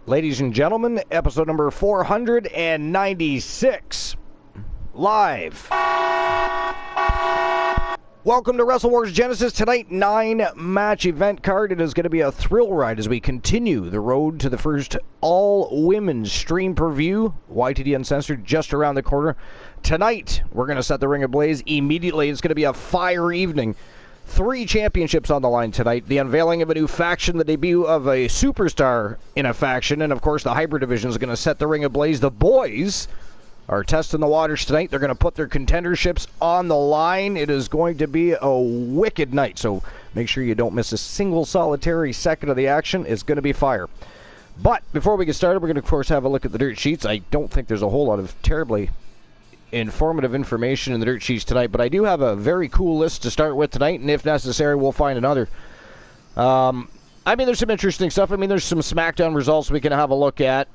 Ladies and gentlemen, episode number 496, live. Welcome to Wrestle Wars Genesis. Tonight, 9-match event card. It is going to be a thrill ride as we continue the road to the first all-women's stream per view. YTD Uncensored just around the corner. Tonight, we're going to set the ring ablaze immediately. It's going to be a fire evening. 3 championships on the line tonight. The unveiling of a new faction, the debut of a superstar in a faction, and of course the hybrid division is going to set the ring ablaze. The boys are testing the waters tonight. They're going to put their contenderships on the line. It is going to be a wicked night, so make sure you don't miss a single solitary second of the action. It's going to be fire. But before we get started, we're going to, of course, have a look at the dirt sheets. I don't think there's a whole lot of terribly informative information in the dirt sheets tonight, but I do have a very cool list to start with tonight, and if necessary, we'll find another. I mean, there's some interesting stuff. I mean, there's some SmackDown results we can have a look at.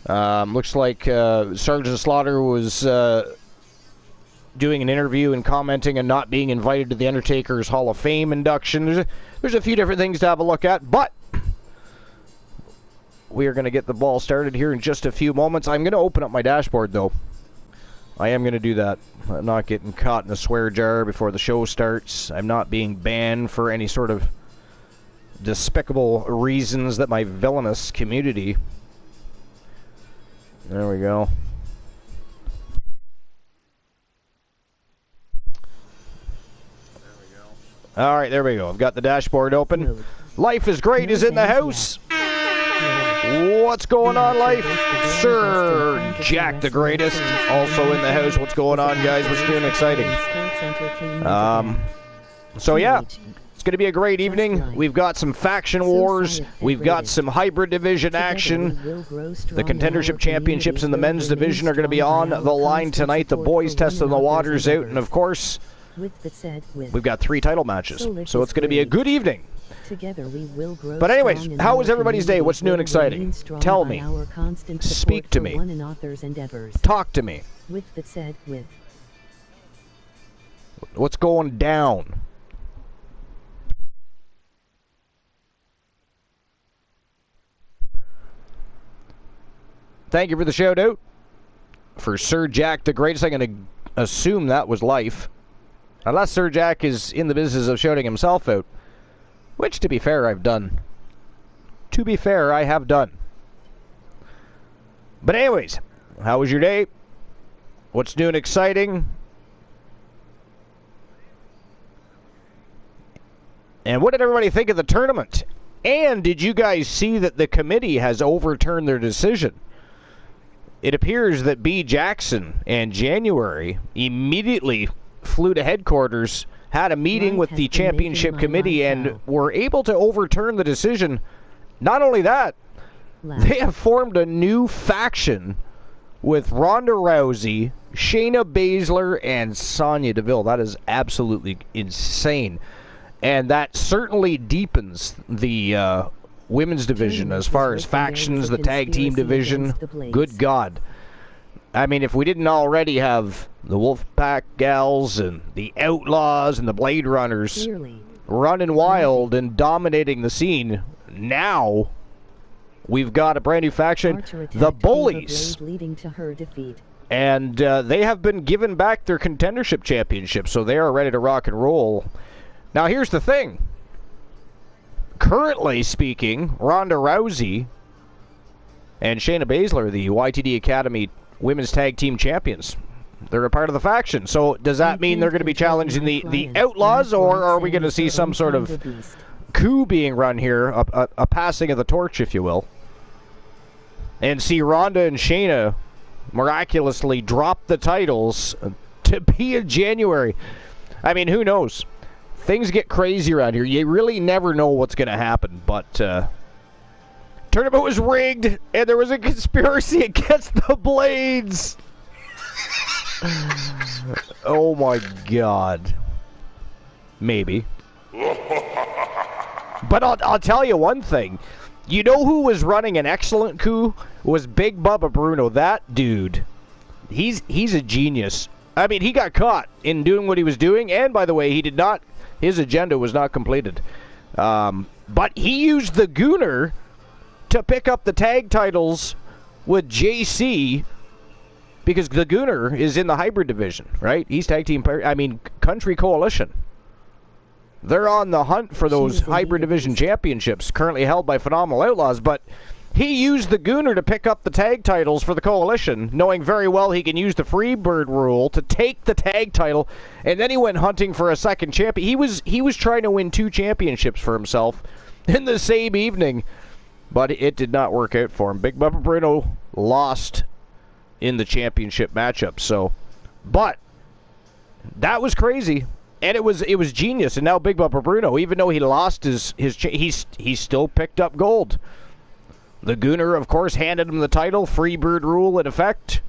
Looks like Sergeant Slaughter was doing an interview and commenting on not being invited to the Undertaker's Hall of Fame induction. There's a few different things to have a look at, but we are going to get the ball started here in just a few moments. I'm going to open up my dashboard, though. I am going to do that. I'm not getting caught in a swear jar before the show starts. I'm not being banned for any sort of despicable reasons that my villainous community. There we go. All right, there we go. I've got the dashboard open. Life is Great is in the house. What's going on, Life? Sir Jack the Greatest, also in the house. What's going on, guys? What's new and exciting? So, yeah, it's going to be a great evening. We've got some faction wars. We've got some hybrid division action. The contendership championships in the men's division are going to be on the line tonight. The boys testing the waters out. And, of course, we've got 3 title matches. So it's going to be a good evening. Together we will grow. But anyways, how was everybody's day? What's new and exciting? Tell me. Speak to me. Talk to me. What's going down? Thank you for the shout out for Sir Jack the Greatest. I'm going to assume that was Life, unless Sir Jack is in the business of shouting himself out. Which, to be fair, I've done. To be fair, I have done. But anyways, how was your day? What's new and exciting? And what did everybody think of the tournament? And did you guys see that the committee has overturned their decision? It appears that B. Jackson and January immediately flew to headquarters, had a meeting with the championship committee, and were able to overturn the decision. Not only that, they have formed a new faction with Ronda Rousey, Shayna Baszler, and Sonya Deville. That is absolutely insane. And that certainly deepens the women's division as far as factions, the tag team division. Good God. I mean, if we didn't already have the Wolfpack gals and the Outlaws and the Blade Runners running wild and dominating the scene, now we've got a brand new faction, the Bullies. And they have been given back their contendership championship, so they are ready to rock and roll. Now, here's the thing. Currently speaking, Ronda Rousey and Shayna Baszler, the YTD Academy Women's Tag Team Champions, they're a part of the faction. So does that mean they're going to be challenging the Outlaws, or are we going to see some sort of coup being run here, a passing of the torch, if you will, and see Ronda and Shayna miraculously drop the titles to be in January? I mean, who knows? Things get crazy around here. You really never know what's going to happen, but tournament was rigged, and there was a conspiracy against the Blades. Oh my God. Maybe. But I'll tell you one thing. You know who was running an excellent coup? Was Big Bubba Bruno. That dude, he's a genius. I mean, he got caught in doing what he was doing, and by the way, his agenda was not completed. But he used the Gooner to pick up the tag titles with JC because the Gooner is in the hybrid division, right? He's tag team, Country Coalition. They're on the hunt for those hybrid division championships currently held by Phenomenal Outlaws, but he used the Gooner to pick up the tag titles for the Coalition, knowing very well he can use the Freebird rule to take the tag title, and then he went hunting for a second champion. He was trying to win 2 championships for himself in the same evening, but it did not work out for him. Big Bubba Bruno lost in the championship matchup, but that was crazy. And it was genius, and now Big Bubba Bruno, even though he lost he still picked up gold. The Gooner, of course, handed him the title. Freebird rule in effect.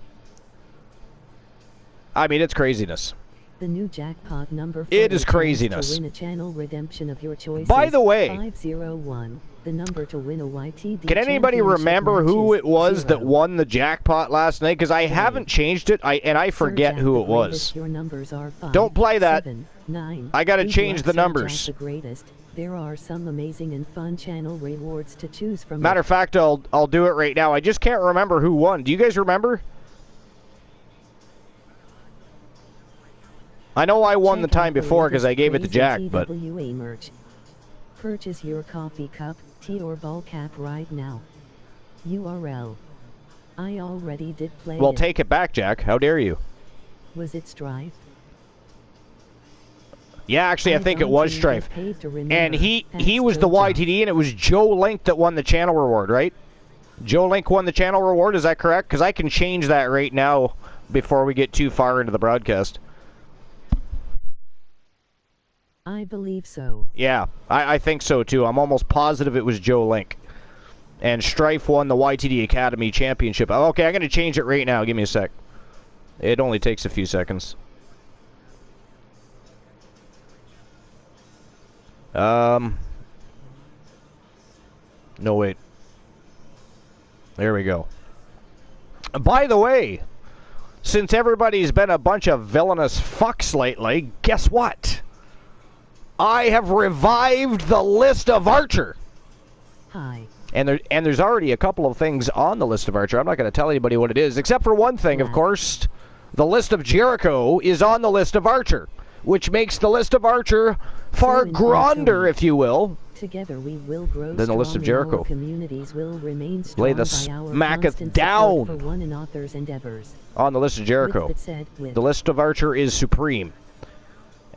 I mean, it's craziness. The new jackpot number. It is craziness. To win a channel redemption of your choice. By the way, 501. The number to win a YTD. Can anybody remember who it was that won the jackpot last night? Because I haven't changed it, and I forget who it was. Your numbers are 5, Don't play that. 7, 9. I got to change the numbers. The greatest. There are some amazing and fun channel rewards to choose from. Matter of fact, I'll do it right now. I just can't remember who won. Do you guys remember? I know I won the time before because I gave it to Jack, but TWA merch. Purchase your coffee cup, tea or ball cap right now. URL. I already did play. Well, take it back, Jack. How dare you? Was it Strife? Yeah, actually, I think it was Strife. And he was the YTD, and it was Joe Link that won the channel reward, right? Joe Link won the channel reward, is that correct? Because I can change that right now before we get too far into the broadcast. I believe so. Yeah, I think so, too. I'm almost positive it was Joe Link. And Strife won the YTD Academy Championship. Okay, I'm going to change it right now. Give me a sec. It only takes a few seconds. No, wait. There we go. By the way, since everybody's been a bunch of villainous fucks lately, guess what? I have revived the list of Archer. Hi. And there's already a couple of things on the list of Archer. I'm not going to tell anybody what it is, except for one thing, of course. The list of Jericho is on the list of Archer, which makes the list of Archer far grander, if you will, together we will grow than the list of Jericho. Communities will remain strong. Lay the smacketh down for one another's endeavors. On the list of Jericho. The list of Archer is supreme.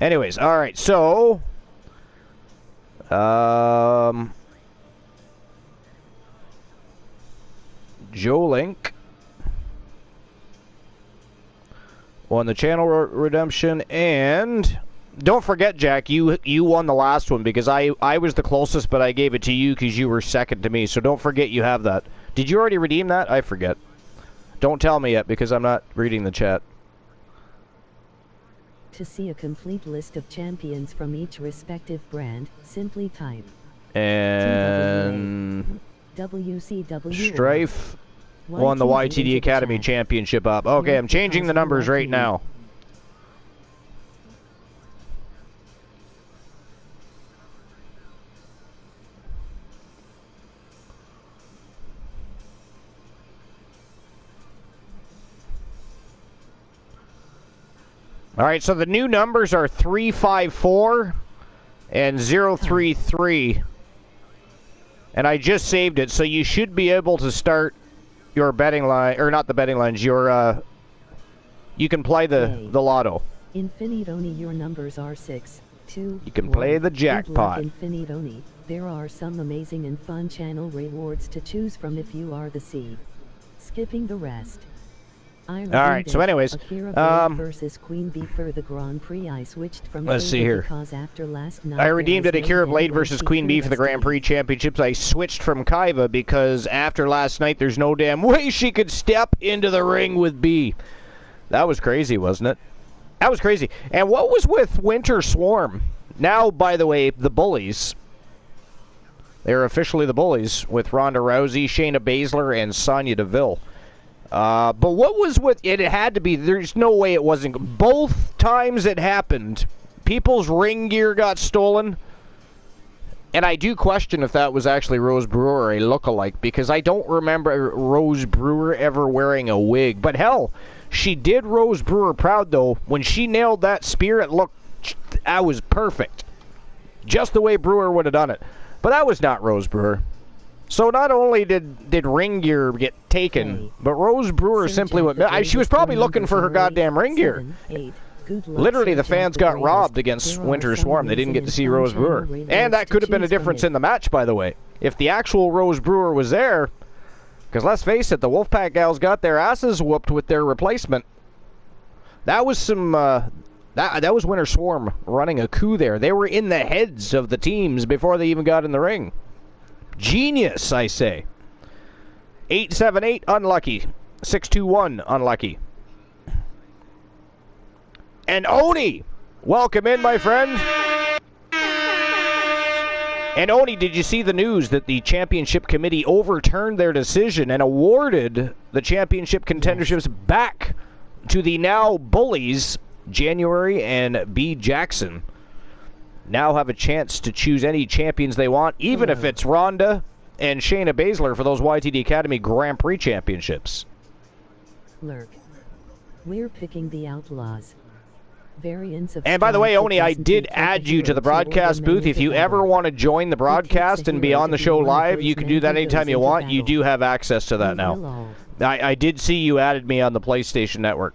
Anyways, all right, so Joe Link won the channel redemption, and don't forget, Jack, you won the last one because I was the closest, but I gave it to you because you were second to me, so don't forget you have that. Did you already redeem that? I forget. Don't tell me yet because I'm not reading the chat. To see a complete list of champions from each respective brand, simply type and WCW Strife won the YTD Academy Championship up. Okay, I'm changing the numbers right now. All right, so the new numbers are 354 and 033. And I just saved it, so you should be able to start your betting line, or not the betting lines, your, you can play the lotto. Infinitoni, your numbers are 6, 2, You can play the jackpot. Infinitoni, there are some amazing and fun channel rewards to choose from if you are the seed. Skipping the rest. Alright, so anyways, versus Queen Bee for the Grand Prix. I switched from let's see here. After last night I redeemed it Akira Blade versus Queen Bee for the Grand Prix Championships. I switched from Kaiva because after last night, there's no damn way she could step into the ring with Bee. That was crazy, wasn't it? That was crazy. And what was with Winter Swarm? Now, by the way, the Bullies. They're officially the Bullies with Ronda Rousey, Shayna Baszler, and Sonya Deville. But what was with it? It had to be. There's no way it wasn't. Both times it happened, people's ring gear got stolen, And I do question if that was actually Rose Brewer or a lookalike, because I don't remember Rose Brewer ever wearing a wig. But hell, she did Rose Brewer proud, though. When she nailed that spear, it looked, that was perfect. Just the way Brewer would have done it. But that was not Rose Brewer. So not only did ring gear get taken, but Rose Brewer simply went... She was probably looking for her goddamn ring gear. Literally, the fans got robbed against Winter Swarm. They didn't get to see Rose Brewer. And that could have been a difference in the match, by the way. If the actual Rose Brewer was there, because let's face it, the Wolfpack gals got their asses whooped with their replacement. That was some... That was Winter Swarm running a coup there. They were in the heads of the teams before they even got in the ring. Genius, I say. 878, unlucky. 621, unlucky. And Oni, welcome in, my friend. And Oni, did you see the news that the championship committee overturned their decision and awarded the championship contenderships back to the now bullies, January and B. Jackson? Now have a chance to choose any champions they want, even if it's Ronda and Shayna Baszler for those YTD Academy Grand Prix championships. Lurk. We're picking the Outlaws. And by the way, Oni, I did add you to the broadcast booth. If you ever want to join the broadcast and be on the show live, you can do that anytime you want. You do have access to that now. I did see you added me on the PlayStation Network.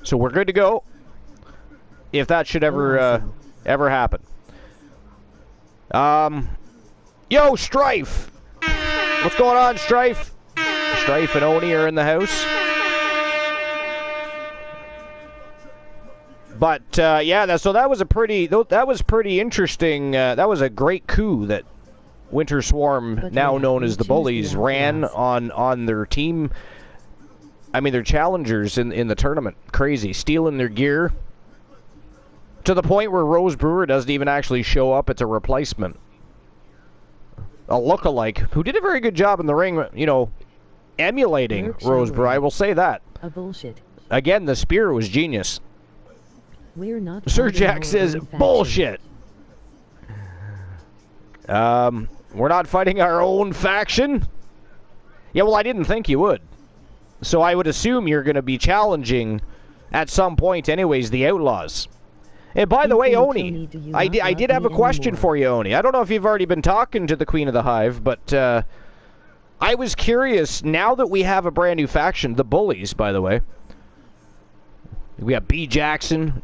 So we're good to go if that should ever happen. Yo, Strife! What's going on, Strife? Strife and Oni are in the house. But yeah, so that was pretty interesting. That was a great coup that Winter Swarm, now known as the Bullies, ran on their team. I mean, their challengers in the tournament. Crazy, stealing their gear to the point where Rose Brewer doesn't even actually show up. It's a replacement, a lookalike who did a very good job in the ring. You know, emulating Rose Brewer. I will say that. A bullshit. Again, the spear was genius. We're not. Sir Jack says bullshit. We're not fighting our own faction. Yeah, well, I didn't think you would. So I would assume you're going to be challenging at some point, anyways, the Outlaws. And by the way, Oni, I did have a question for you, Oni. I don't know if you've already been talking to the Queen of the Hive, but I was curious. Now that we have a brand new faction, the Bullies, by the way, we got B. Jackson,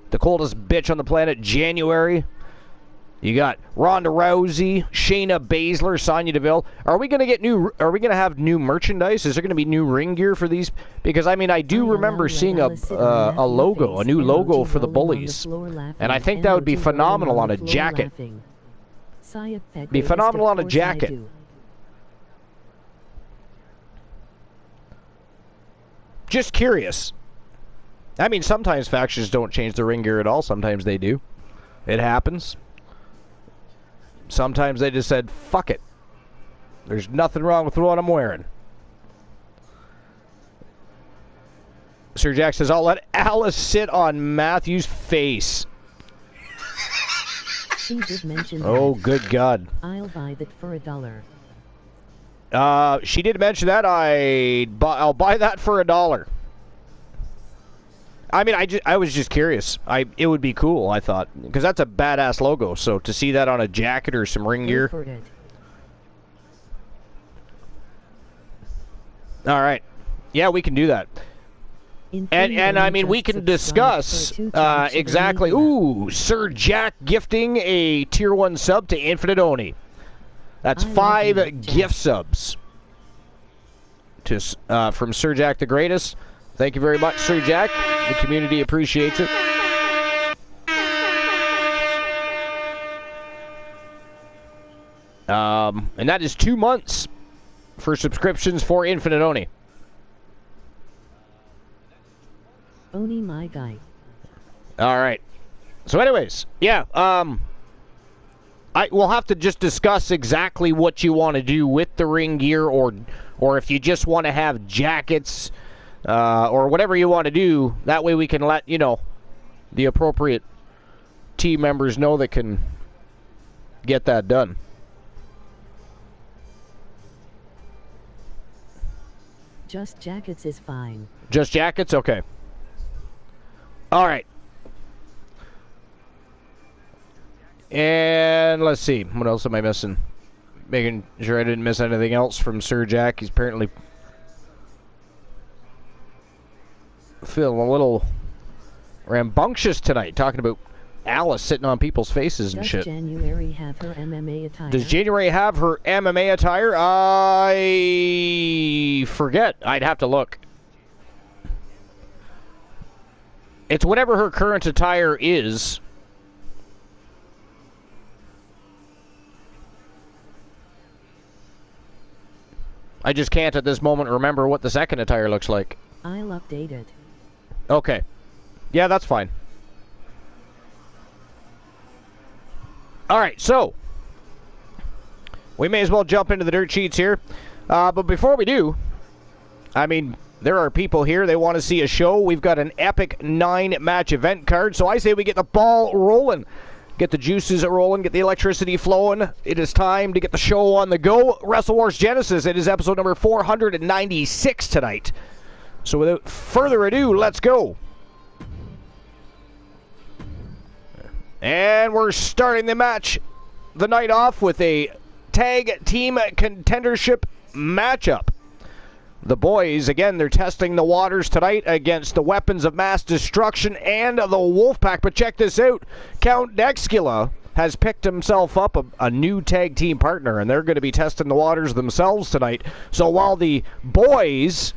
the coldest bitch on the planet, January. You got Ronda Rousey, Shayna Baszler, Sonya Deville. Are we going to have new merchandise? Is there going to be new ring gear for these? Because I mean, I do remember seeing a logo, a new logo for the Bullies, and I think that would be phenomenal on a jacket. Be phenomenal on a jacket. Just curious. I mean, sometimes factions don't change the ring gear at all. Sometimes they do. It happens. Sometimes they just said, fuck it. There's nothing wrong with what I'm wearing. Sir Jack says, I'll let Alice sit on Matthew's face. She did mention oh, good God. I'll buy that for $1. She did mention that. I'll buy that for $1. I mean, I was just curious. It would be cool, I thought, because that's a badass logo. So to see that on a jacket or some ring gear. All right, yeah, we can do that. And I mean, we can discuss exactly. Ooh, Sir Jack gifting a Tier 1 sub to Infinite Oni. That's 5 gift subs to from Sir Jack the Greatest. Thank you very much, Sir Jack. The community appreciates it. And that is 2 months for subscriptions for Infinite Oni. Oni, my guy. All right. So anyways, yeah, we'll have to just discuss exactly what you want to do with the ring gear, or if you just want to have jackets, or whatever you want to do. That way we can let, the appropriate team members know that can get that done. Just Jackets is fine. Just Jackets? Okay. All right. And let's see. What else am I missing? Making sure I didn't miss anything else from Sir Jack. He's apparently feeling a little rambunctious tonight, talking about Alice sitting on people's faces and shit. Does January have her MMA attire? Does January have her MMA attire? I forget. I'd have to look. It's whatever her current attire is. I just can't at this moment remember what the second attire looks like. I'll update it. Okay. Yeah, that's fine. Alright, so we may as well jump into the dirt sheets here. But before we do, I mean, there are people here. They want to see a show. We've got an epic 9-match event card. So I say we get the ball rolling. Get the juices rolling. Get the electricity flowing. It is time to get the show on the go. Wrestle Wars Genesis. It is episode number 496 tonight. So without further ado, let's go. And we're starting the match, the night off with a tag team contendership matchup. The boys, again, they're testing the waters tonight against the Weapons of Mass Destruction and the Wolfpack. But check this out. Count Dexcula has picked himself up a new tag team partner, and they're going to be testing the waters themselves tonight. So while the boys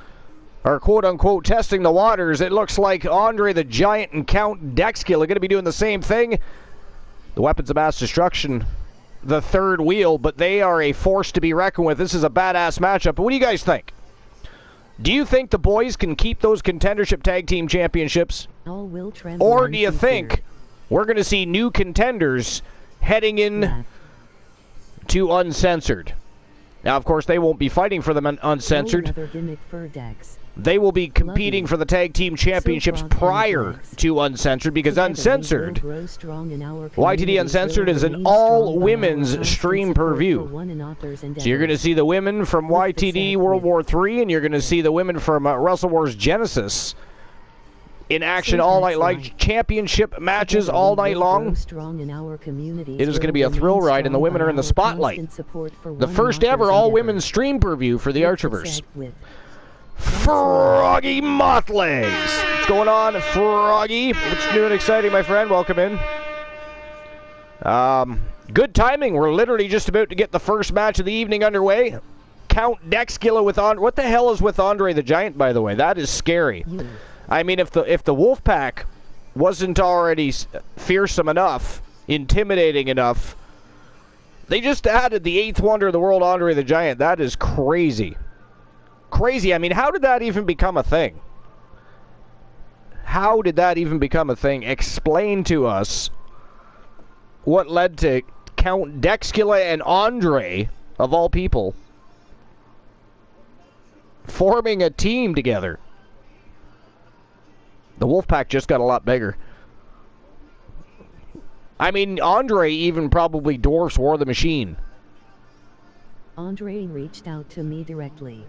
are quote-unquote testing the waters, it looks like Andre the Giant and Count Dexcula are going to be doing the same thing. The Weapons of Mass Destruction, the third wheel, but they are a force to be reckoned with. This is a badass matchup. But what do you guys think? Do you think the boys can keep those contendership tag team championships? Or do you think we're going to see new contenders heading in to Uncensored? Now, of course, they won't be fighting for them Uncensored. They will be competing for the tag team championships prior to Uncensored, because Uncensored, YTD Uncensored is an all-women's stream per view. So you're going to see the women from YTD World War III, and you're going to see the women from Wrestle Wars Genesis in action all night, like championship matches all night long. It is going to be a thrill ride, and the women are in the spotlight. The first ever all-women's stream per view for the Archerverse. Froggy Mothlegs. What's going on, Froggy? What's new and exciting, my friend? Welcome in. Good timing. We're literally just about to get the first match of the evening underway. Count Dexcula with Andre. What the hell is with Andre the Giant, by the way? That is scary. I mean, if the Wolfpack wasn't already fearsome enough, intimidating enough, they just added the 8th wonder of the world, Andre the Giant. That is crazy. Crazy. I mean, how did that even become a thing? How did that even become a thing? Explain to us what led to Count Dexcula and Andre, of all people, forming a team together. The Wolfpack just got a lot bigger. I mean, Andre even probably dwarfs War the Machine. Andre reached out to me directly.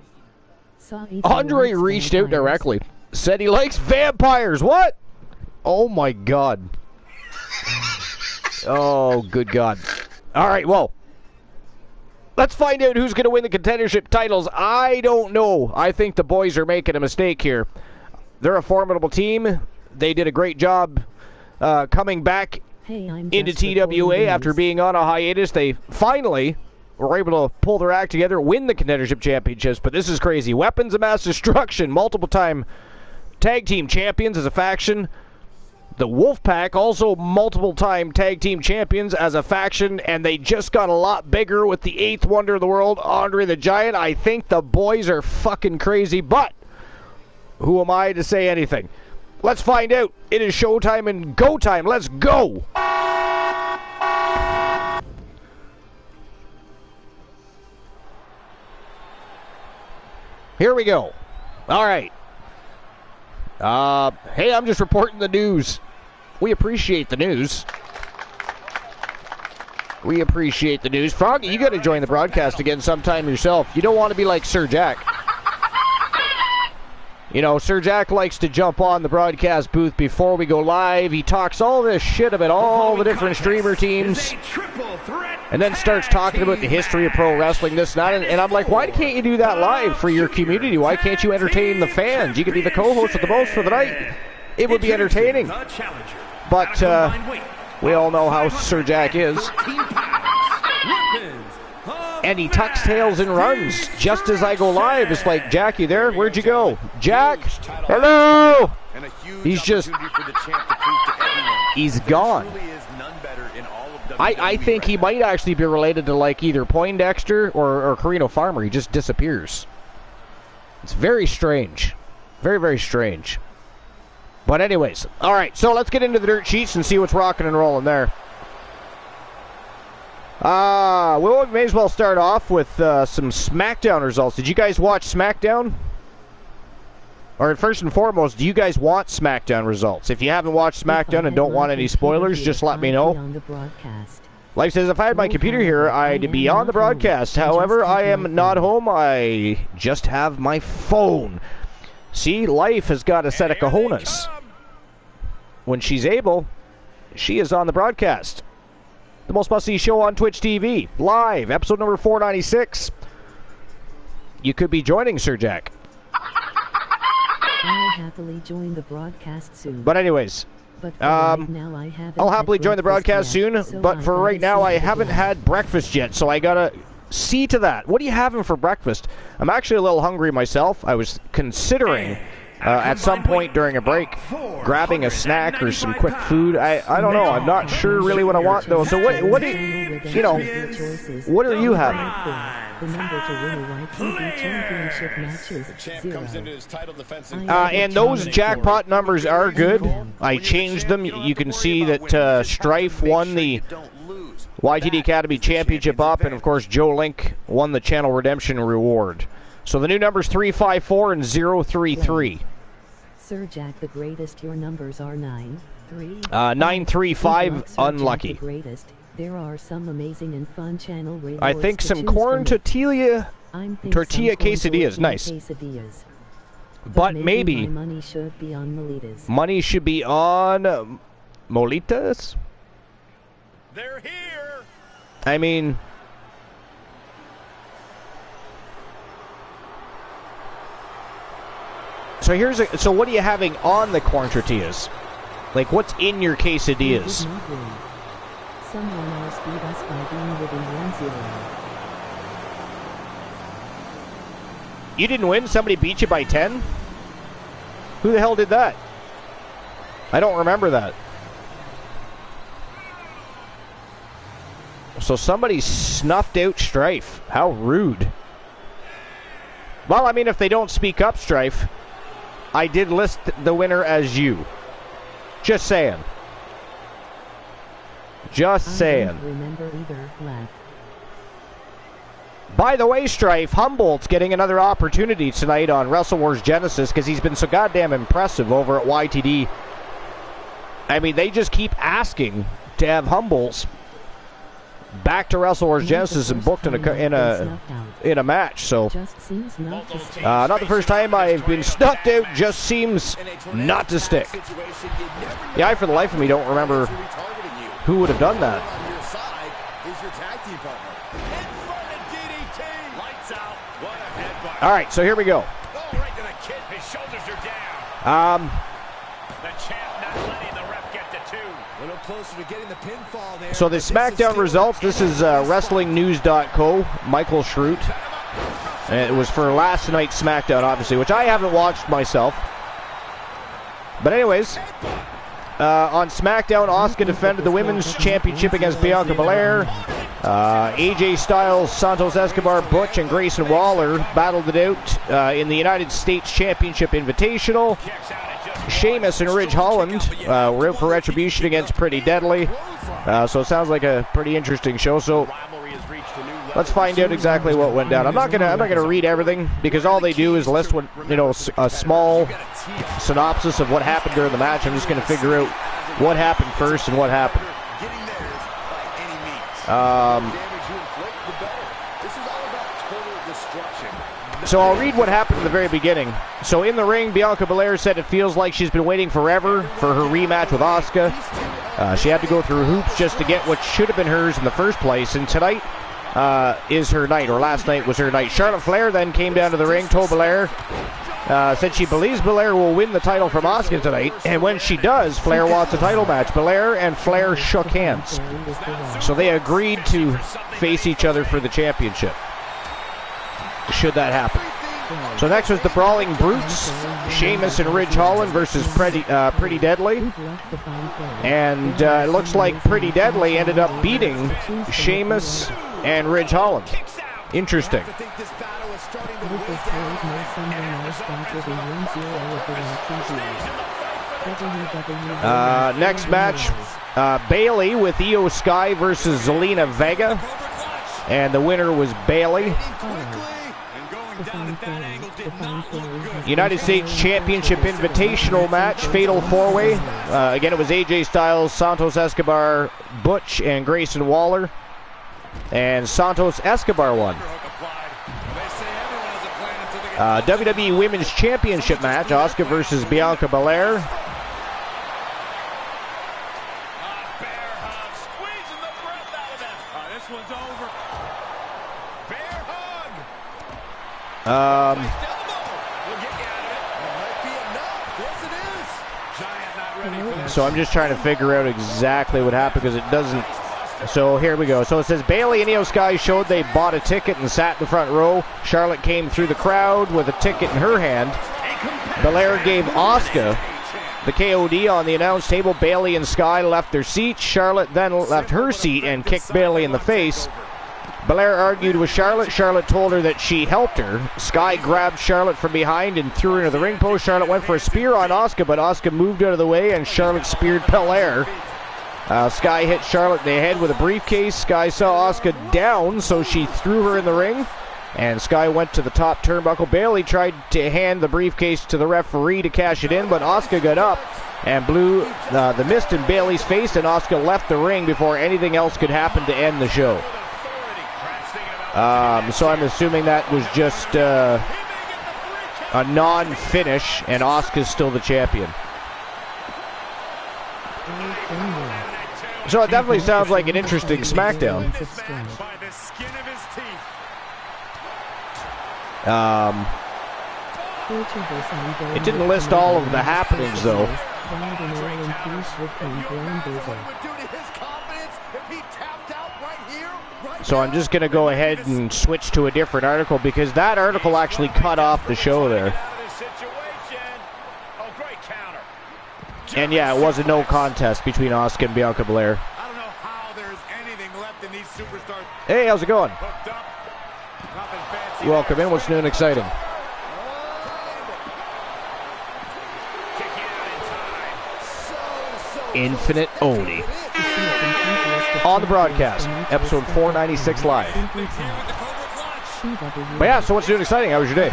Andre reached out directly. Said he likes vampires. What? Oh my God. Oh, good God. All right, well, let's find out who's going to win the contendership titles. I don't know. I think the boys are making a mistake here. They're a formidable team. They did a great job coming back into TWA after being on a hiatus. They finally were able to pull their act together, win the contendership championships, but this is crazy. Weapons of Mass Destruction, multiple-time tag team champions as a faction. The Wolfpack, also multiple-time tag team champions as a faction, and they just got a lot bigger with the 8th wonder of the world, Andre the Giant. I think the boys are fucking crazy, but who am I to say anything? Let's find out. It is showtime and go time. Let's go! Here we go. All right. Hey, I'm just reporting the news. We appreciate the news. We appreciate the news. Froggy, you got to join the broadcast again sometime yourself. You don't want to be like Sir Jack. You know, Sir Jack likes to jump on the broadcast booth before we go live. He talks all this shit about all the different streamer teams. And then starts talking about the history of pro wrestling, this and that. And I'm like, why can't you do that live for your community? Why can't you entertain the fans? You could be the co-host of the most for the night. It would be entertaining. But we all know how Sir Jack is. And he tucks tails and runs just as I go live. It's like, Jack, you there? Where'd you go? Jack? Hello? He's just... He's gone. I think he might actually be related to like either Poindexter or Carino Farmer. He just disappears. It's very strange. Very, very strange. But anyways, all right, so let's get into the dirt sheets and see what's rocking and rolling there. We may as well start off with some SmackDown results. Did you guys watch SmackDown? Or first and foremost, do you guys want SmackDown results? If you haven't watched SmackDown and don't want any spoilers, just let me know. Life says, if I had my computer here, I'd be on the broadcast. However, I am not home. I just have my phone. See, Life has got a set of cojones. When she's able, she is on the broadcast. The most must-see show on Twitch TV. Live, episode number 496. You could be joining Sir Jack. I'll happily join the broadcast soon. But anyways, I'll happily join the broadcast soon, but for right now, I haven't had breakfast yet, so I gotta see to that. What are you having for breakfast? I'm actually a little hungry myself. I was considering at some point during a break grabbing a snack or some quick food. I don't know. I'm not sure really what I want though. So what do what are you having? And those jackpot numbers are good. I changed them. You can see that Strife won the YTD Academy Championship up, and of course Joe Link won the Channel Redemption Reward. So the new numbers 354 and 033. Sir Jack the Greatest, your numbers are 9, 3. 935, unlucky. The greatest. There are some amazing and fun channel radios. I think some corn tortilla quesadillas, nice. Quesadillas. But maybe my money should be on Molitas. Money should be on Molitas? They're here. I mean, so what are you having on the corn tortillas? Like, what's in your quesadillas? Someone else beat us by being within 1-0. You didn't win? Somebody beat you by 10? Who the hell did that? I don't remember that. So somebody snuffed out Strife. How rude. Well, I mean, if they don't speak up, Strife, I did list the winner as you. Just saying. Just saying. I don't remember either. Laugh. By the way, Strife, Humboldt's getting another opportunity tonight on Wrestle Wars Genesis because he's been so goddamn impressive over at YTD. I mean, they just keep asking to have Humboldt's back to Wrestle Wars Genesis and booked in a match. So, not the first time I've been snuffed out. Just seems not to stick. Yeah, I for the life of me don't remember who would have done that. All right, so here we go. So the SmackDown results, this is WrestlingNews.co, Michael Schrute. And it was for last night's SmackDown, obviously, which I haven't watched myself. But anyways, on SmackDown, Asuka defended the Women's Championship against Bianca Belair. AJ Styles, Santos Escobar, Butch, and Grayson Waller battled it out in the United States Championship Invitational. Sheamus and Ridge Holland were out for Retribution against Pretty Deadly. So it sounds like a pretty interesting show. So let's find out exactly what went down. I'm not gonna read everything because all they do is list what, a small synopsis of what happened during the match. I'm just gonna figure out what happened first and what happened. So I'll read what happened in the very beginning. So in the ring, Bianca Belair said it feels like she's been waiting forever for her rematch with Asuka. She had to go through hoops just to get what should have been hers in the first place. And tonight is her night, or last night was her night. Charlotte Flair then came down to the ring, told Belair, said she believes Belair will win the title from Asuka tonight. And when she does, Flair wants a title match. Belair and Flair shook hands. So they agreed to face each other for the championship, should that happen. So next was the Brawling Brutes, Sheamus and Ridge Holland versus Pretty Deadly. And it looks like Pretty Deadly ended up beating Sheamus and Ridge Holland. Interesting. Next match, Bayley with Io Sky versus Zelina Vega. And the winner was Bayley. United States Championship Invitational match, Fatal 4-Way. Again, it was AJ Styles, Santos Escobar, Butch, and Grayson Waller. And Santos Escobar won. WWE Women's Championship match, Asuka versus Bianca Belair. So I'm just trying to figure out exactly what happened because it doesn't. So here we go. So it says Bayley and Io Sky showed they bought a ticket and sat in the front row. Charlotte came through the crowd with a ticket in her hand. Belair gave Asuka the KOD on the announce table. Bayley and Sky left their seats. Charlotte then left her seat and kicked Bayley in the face. Belair argued with Charlotte. Charlotte told her that she helped her. Sky grabbed Charlotte from behind and threw her into the ring post. Charlotte went for a spear on Asuka, but Asuka moved out of the way and Charlotte speared Belair. Sky hit Charlotte in the head with a briefcase. Sky saw Asuka down, so she threw her in the ring. And Sky went to the top turnbuckle. Bayley tried to hand the briefcase to the referee to cash it in, but Asuka got up and blew the mist in Bayley's face, and Asuka left the ring before anything else could happen to end the show. So I'm assuming that was just a non-finish, and Asuka's still the champion. So it definitely sounds like an interesting SmackDown. It didn't list all of the happenings, though. So I'm just going to go ahead and switch to a different article because that article actually cut off the show there. And yeah, it was a no contest between Asuka and Bianca Belair. I don't know how there's anything left in these superstars. Hey, how's it going? Welcome in. What's new and exciting? Infinite Oni. On the broadcast, episode 496 live. But yeah, so what's new and exciting? How was your day?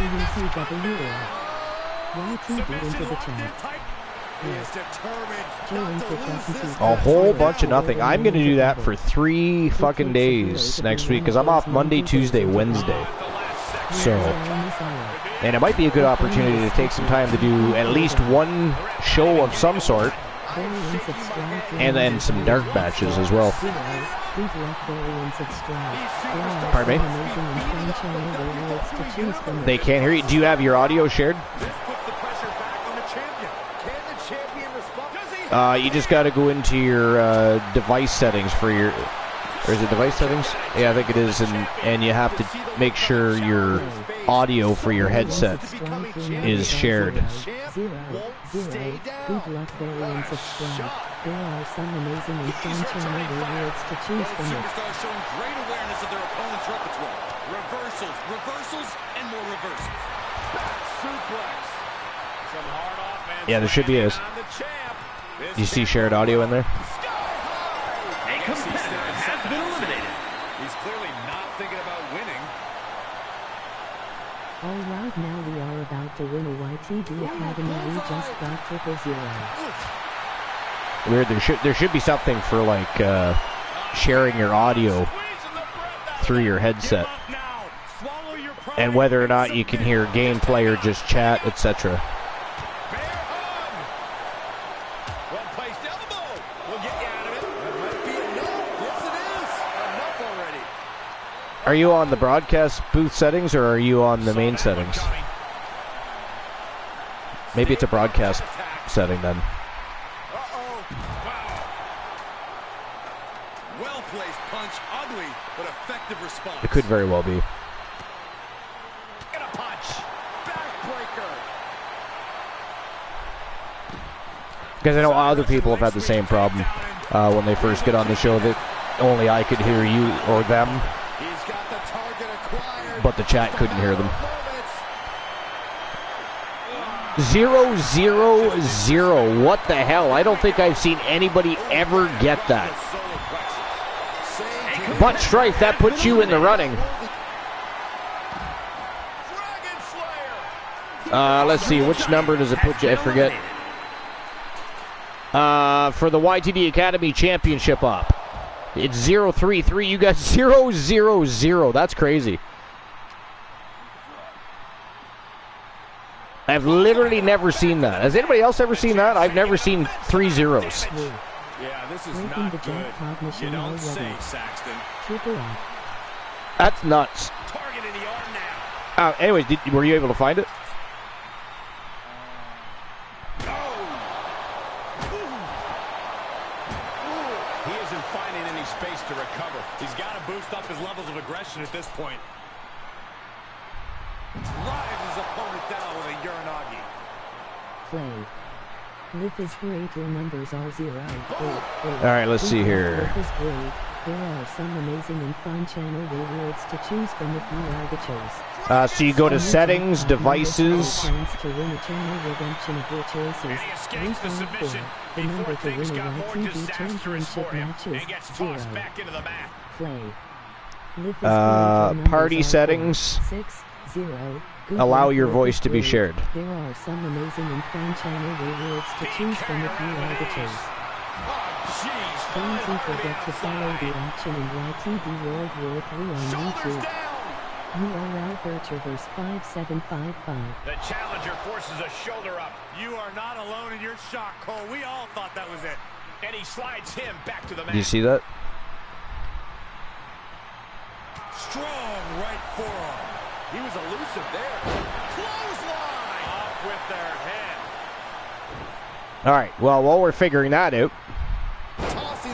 A whole bunch of nothing. I'm going to do that for 3 fucking days next week because I'm off Monday, Tuesday, Wednesday. So, and it might be a good opportunity to take some time to do at least one show of some sort. And then some dark matches as well. Pardon me? They can't hear you. Do you have your audio shared? You just got to go into your device settings for your... Or is it device settings? Yeah, I think it is. And you have to make sure your audio for your headset is shared. Good luck, Barry, and subscribe. There are some amazing and fun channel rewards to choose from. Superstars showing great awareness of their opponent's repertoire. Reversals, and more reversals. Back suplex. Some hard offense. Yeah, there should be a... You see shared audio in there? A competitor has been eliminated. He's clearly not thinking about winning. Alright, now we are about to win a YTD Academy. We just got 000. Weird. There should be something for like sharing your audio through your headset, and whether or not you can hear gameplay or just chat, etc. Are you on the broadcast booth settings, or are you on the main settings? Maybe it's a broadcast setting then. Well-placed punch, ugly but effective response. It could very well be. And a punch, backbreaker. Because I know other people have had the same problem when they first get on the show, that only I could hear you or them, He's got the target acquired. but the chat couldn't hear them. 0-0-0. What the hell? I don't think I've seen anybody ever get that. But Strife, that puts you in the running. Let's see, which number does it put you? I forget. For the YTD Academy Championship up. It's 0-3-3. You got 0-0-0. That's crazy. I've literally never seen that. Has anybody else ever seen that? I've never seen 3 zeros. Yeah, this is Breaking not the good. jackpot mission You don't already. say, Saxton. TWA. That's nuts. Target in the arm now. Anyways, were you able to find it? He isn't finding any space to recover. He's got to boost up his levels of aggression at this point. Drives his opponent down with a Uranagi. Play. Lift is great, your numbers are 0. Alright, let's see here. Lift is great. There are some amazing and fun channel rewards to choose from if you are the choice. So you go to settings, devices. To win a channel redemption of your choices. And he escapes the submission The number before to things win a got more YTV disastrous championship for him. match And is he gets 0. tossed back into the mat. Play. Lift is great, your numbers Party are settings. 6, 0. Allow your voice to be shared. There are some amazing and fun channel rewards to choose from if you are the choice. Don't forget to follow the action in YTV World War 3 on YouTube. URL Virtuverse 5755. The challenger forces a shoulder up. You are not alone in your shock, Cole. We all thought that was it. And he slides him back to the mat. Do you see that? Strong right forearm. He was elusive there. Clothesline! Off with their head. Alright, well, while we're figuring that out,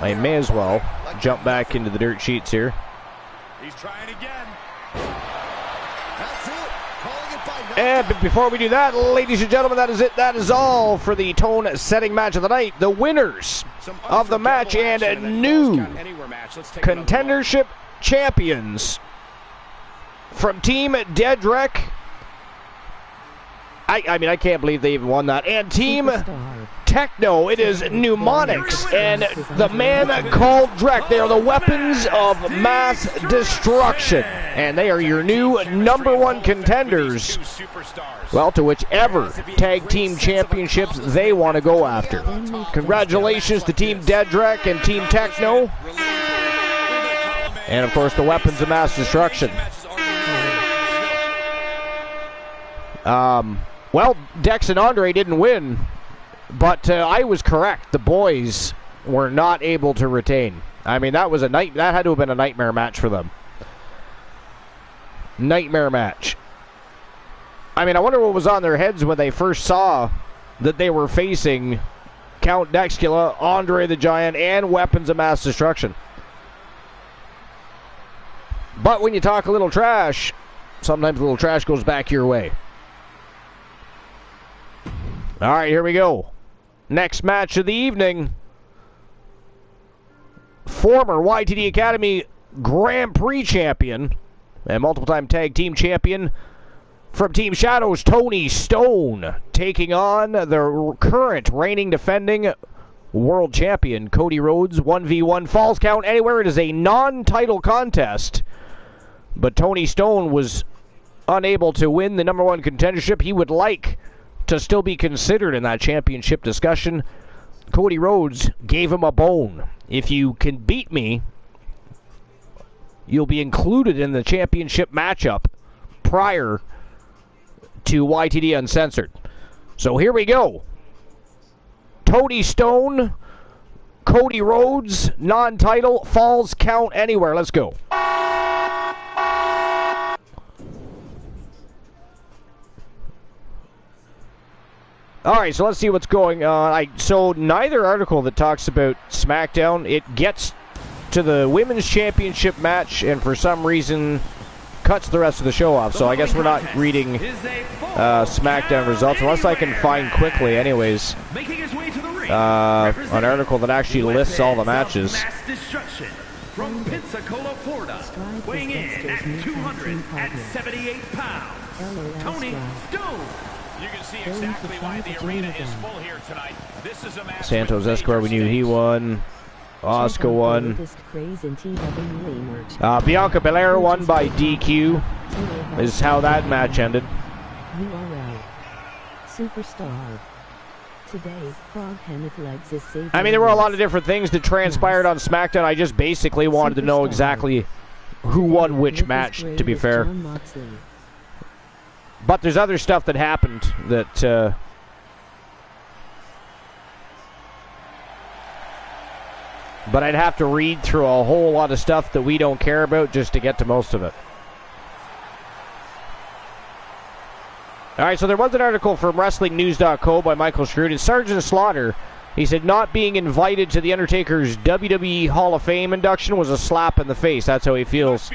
I may as well jump back into the dirt sheets here. He's trying again. That's it. Calling it by knockout. And before we do that, ladies and gentlemen, that is it. That is all for the tone-setting match of the night. The winners of the match and new contendership champions from Team Dedrick. I mean, I can't believe they even won that. And Team Superstar. Techno, it is Mnemonics and the man called Drek. They are the weapons of mass destruction, and they are your new #1 contenders, well, to whichever tag team championships they want to go after. Congratulations to Team Dedrick and Team Techno, and of course the weapons of mass destruction. Well, Dex and Andre didn't win, but I was correct. The boys were not able to retain. I mean, that was that had to have been a nightmare match for them. Nightmare match. I mean, I wonder what was on their heads when they first saw that they were facing Count Dexcula, Andre the Giant, and weapons of mass destruction. But when you talk a little trash, sometimes a little trash goes back your way. All right, here we go. Next match of the evening. Former YTD Academy Grand Prix champion and multiple-time tag team champion from Team Shadows, Tony Stone, taking on the current reigning defending world champion, Cody Rhodes. 1v1 Falls Count Anywhere. It is a non-title contest, but Tony Stone was unable to win the #1 contendership. He would like to still be considered in that championship discussion. Cody Rhodes gave him a bone. If you can beat me you'll be included in the championship matchup prior to YTD Uncensored. So here we go. Tony Stone, Cody Rhodes, non-title, Falls Count Anywhere. Let's go. All right, so let's see what's going on. So neither article that talks about SmackDown, it gets to the Women's Championship match, and for some reason cuts the rest of the show off. So I guess we're not reading SmackDown results, unless I can find quickly, anyways, an article that actually lists all the matches. From Pensacola, Florida, weighing in at 278 pounds, Tony Stone. You can see exactly why the arena is full here tonight. This is a match. Santos Escobar, we knew he won. Asuka won. Bianca Belair won by DQ. Is how that match ended. URL. Superstar. Today, Frog Hemmeth Legs is saving. I mean, there were a lot of different things that transpired on SmackDown. I just basically wanted to know exactly who won which match, to be fair. But there's other stuff that happened that... but I'd have to read through a whole lot of stuff that we don't care about just to get to most of it. All right, so there was an article from WrestlingNews.co by Michael Schrute. It's Sergeant Slaughter. He said not being invited to The Undertaker's WWE Hall of Fame induction was a slap in the face. That's how he feels.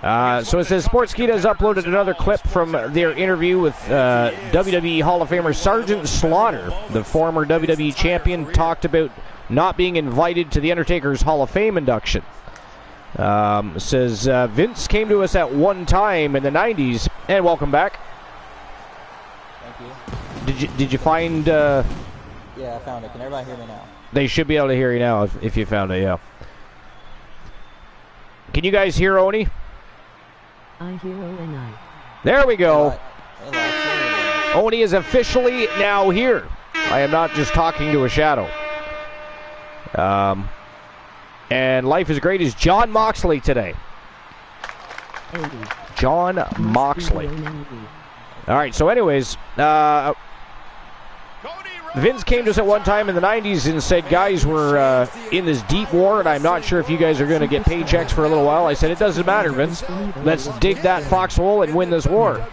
So it says Sportskeeda has uploaded another clip from their interview with WWE Hall of Famer Sergeant Slaughter. The former WWE champion talked about not being invited to The Undertaker's Hall of Fame induction. Says Vince came to us at one time in the 90s. And welcome back. Thank you. Did you find... Yeah, I found it. Can everybody hear me now? They should be able to hear you now if you found it, yeah. Can you guys hear Oni? I hear O-N-I. There we go. Hey, Oni is officially now here. I am not just talking to a shadow. And Life is Great is John Moxley today. John Moxley. All right, so anyways, Vince came to us at one time in the 90s and said, guys, we're in this deep war, and I'm not sure if you guys are going to get paychecks for a little while. I said, it doesn't matter, Vince. Let's dig that foxhole and win this war.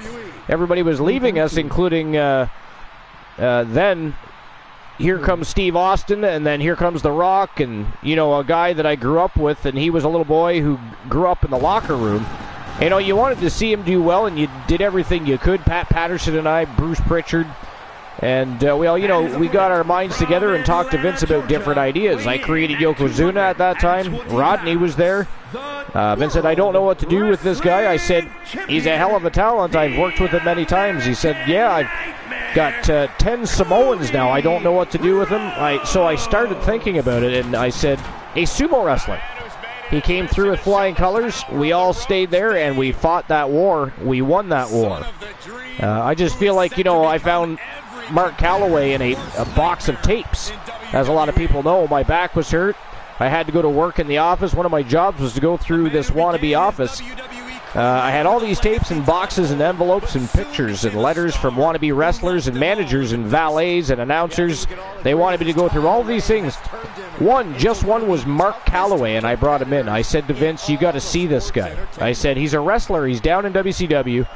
Everybody was leaving us, including then here comes Steve Austin, and then here comes The Rock, and, you know, a guy that I grew up with, and he was a little boy who grew up in the locker room. You know, you wanted to see him do well, and you did everything you could. Pat Patterson and I, Bruce Pritchard. And, well, you know, we got our minds together and talked to Vince about different ideas. I created Yokozuna at that time. Rodney was there. Vince said, I don't know what to do with this guy. I said, he's a hell of a talent. I've worked with him many times. He said, yeah, I've got 10 Samoans now. I don't know what to do with him. So I started thinking about it, and I said, a sumo wrestler. He came through with flying colors. We all stayed there, and we fought that war. We won that war. I just feel like, you know, I found Mark Calloway in a box of tapes. As a lot of people know, my back was hurt. I had to go to work in the office. One of my jobs was to go through this wannabe office. I had all these tapes and boxes and envelopes and pictures and letters from wannabe wrestlers and managers and valets and announcers. They wanted me to go through all of these things. Just one was Mark Calloway, and I brought him in. I said to Vince, you got to see this guy. I said, he's a wrestler. He's down in WCW.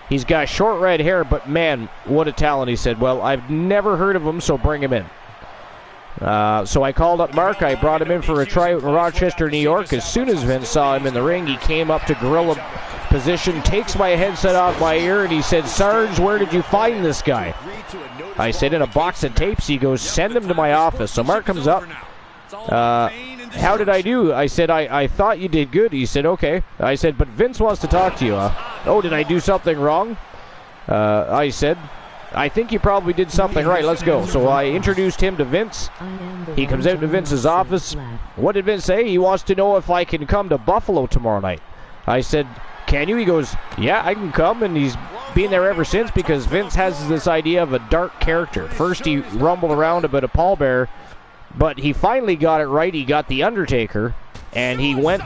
He's got short red hair, but man, what a talent. He said, well, I've never heard of him, so bring him in. So I called up Mark. I brought him in for a tryout in Rochester, New York. As soon as Vince saw him in the ring, he came up to gorilla position, takes my headset off my ear, and he said, Sarge, where did you find this guy? I said, in a box of tapes. He goes, send him to my office. So Mark comes up. How did I do? I said, I thought you did good. He said, okay. I said, but Vince wants to talk to you. Oh, did I do something wrong? I said, I think you probably did something right. Let's go. So I introduced him to Vince. He comes out to Vince's office. What did Vince say? He wants to know if I can come to Buffalo tomorrow night. I said, can you? He goes, yeah, I can come. And he's been there ever since because Vince has this idea of a dark character. First he rumbled around about a pallbearer, but he finally got it right. He got The Undertaker, and he went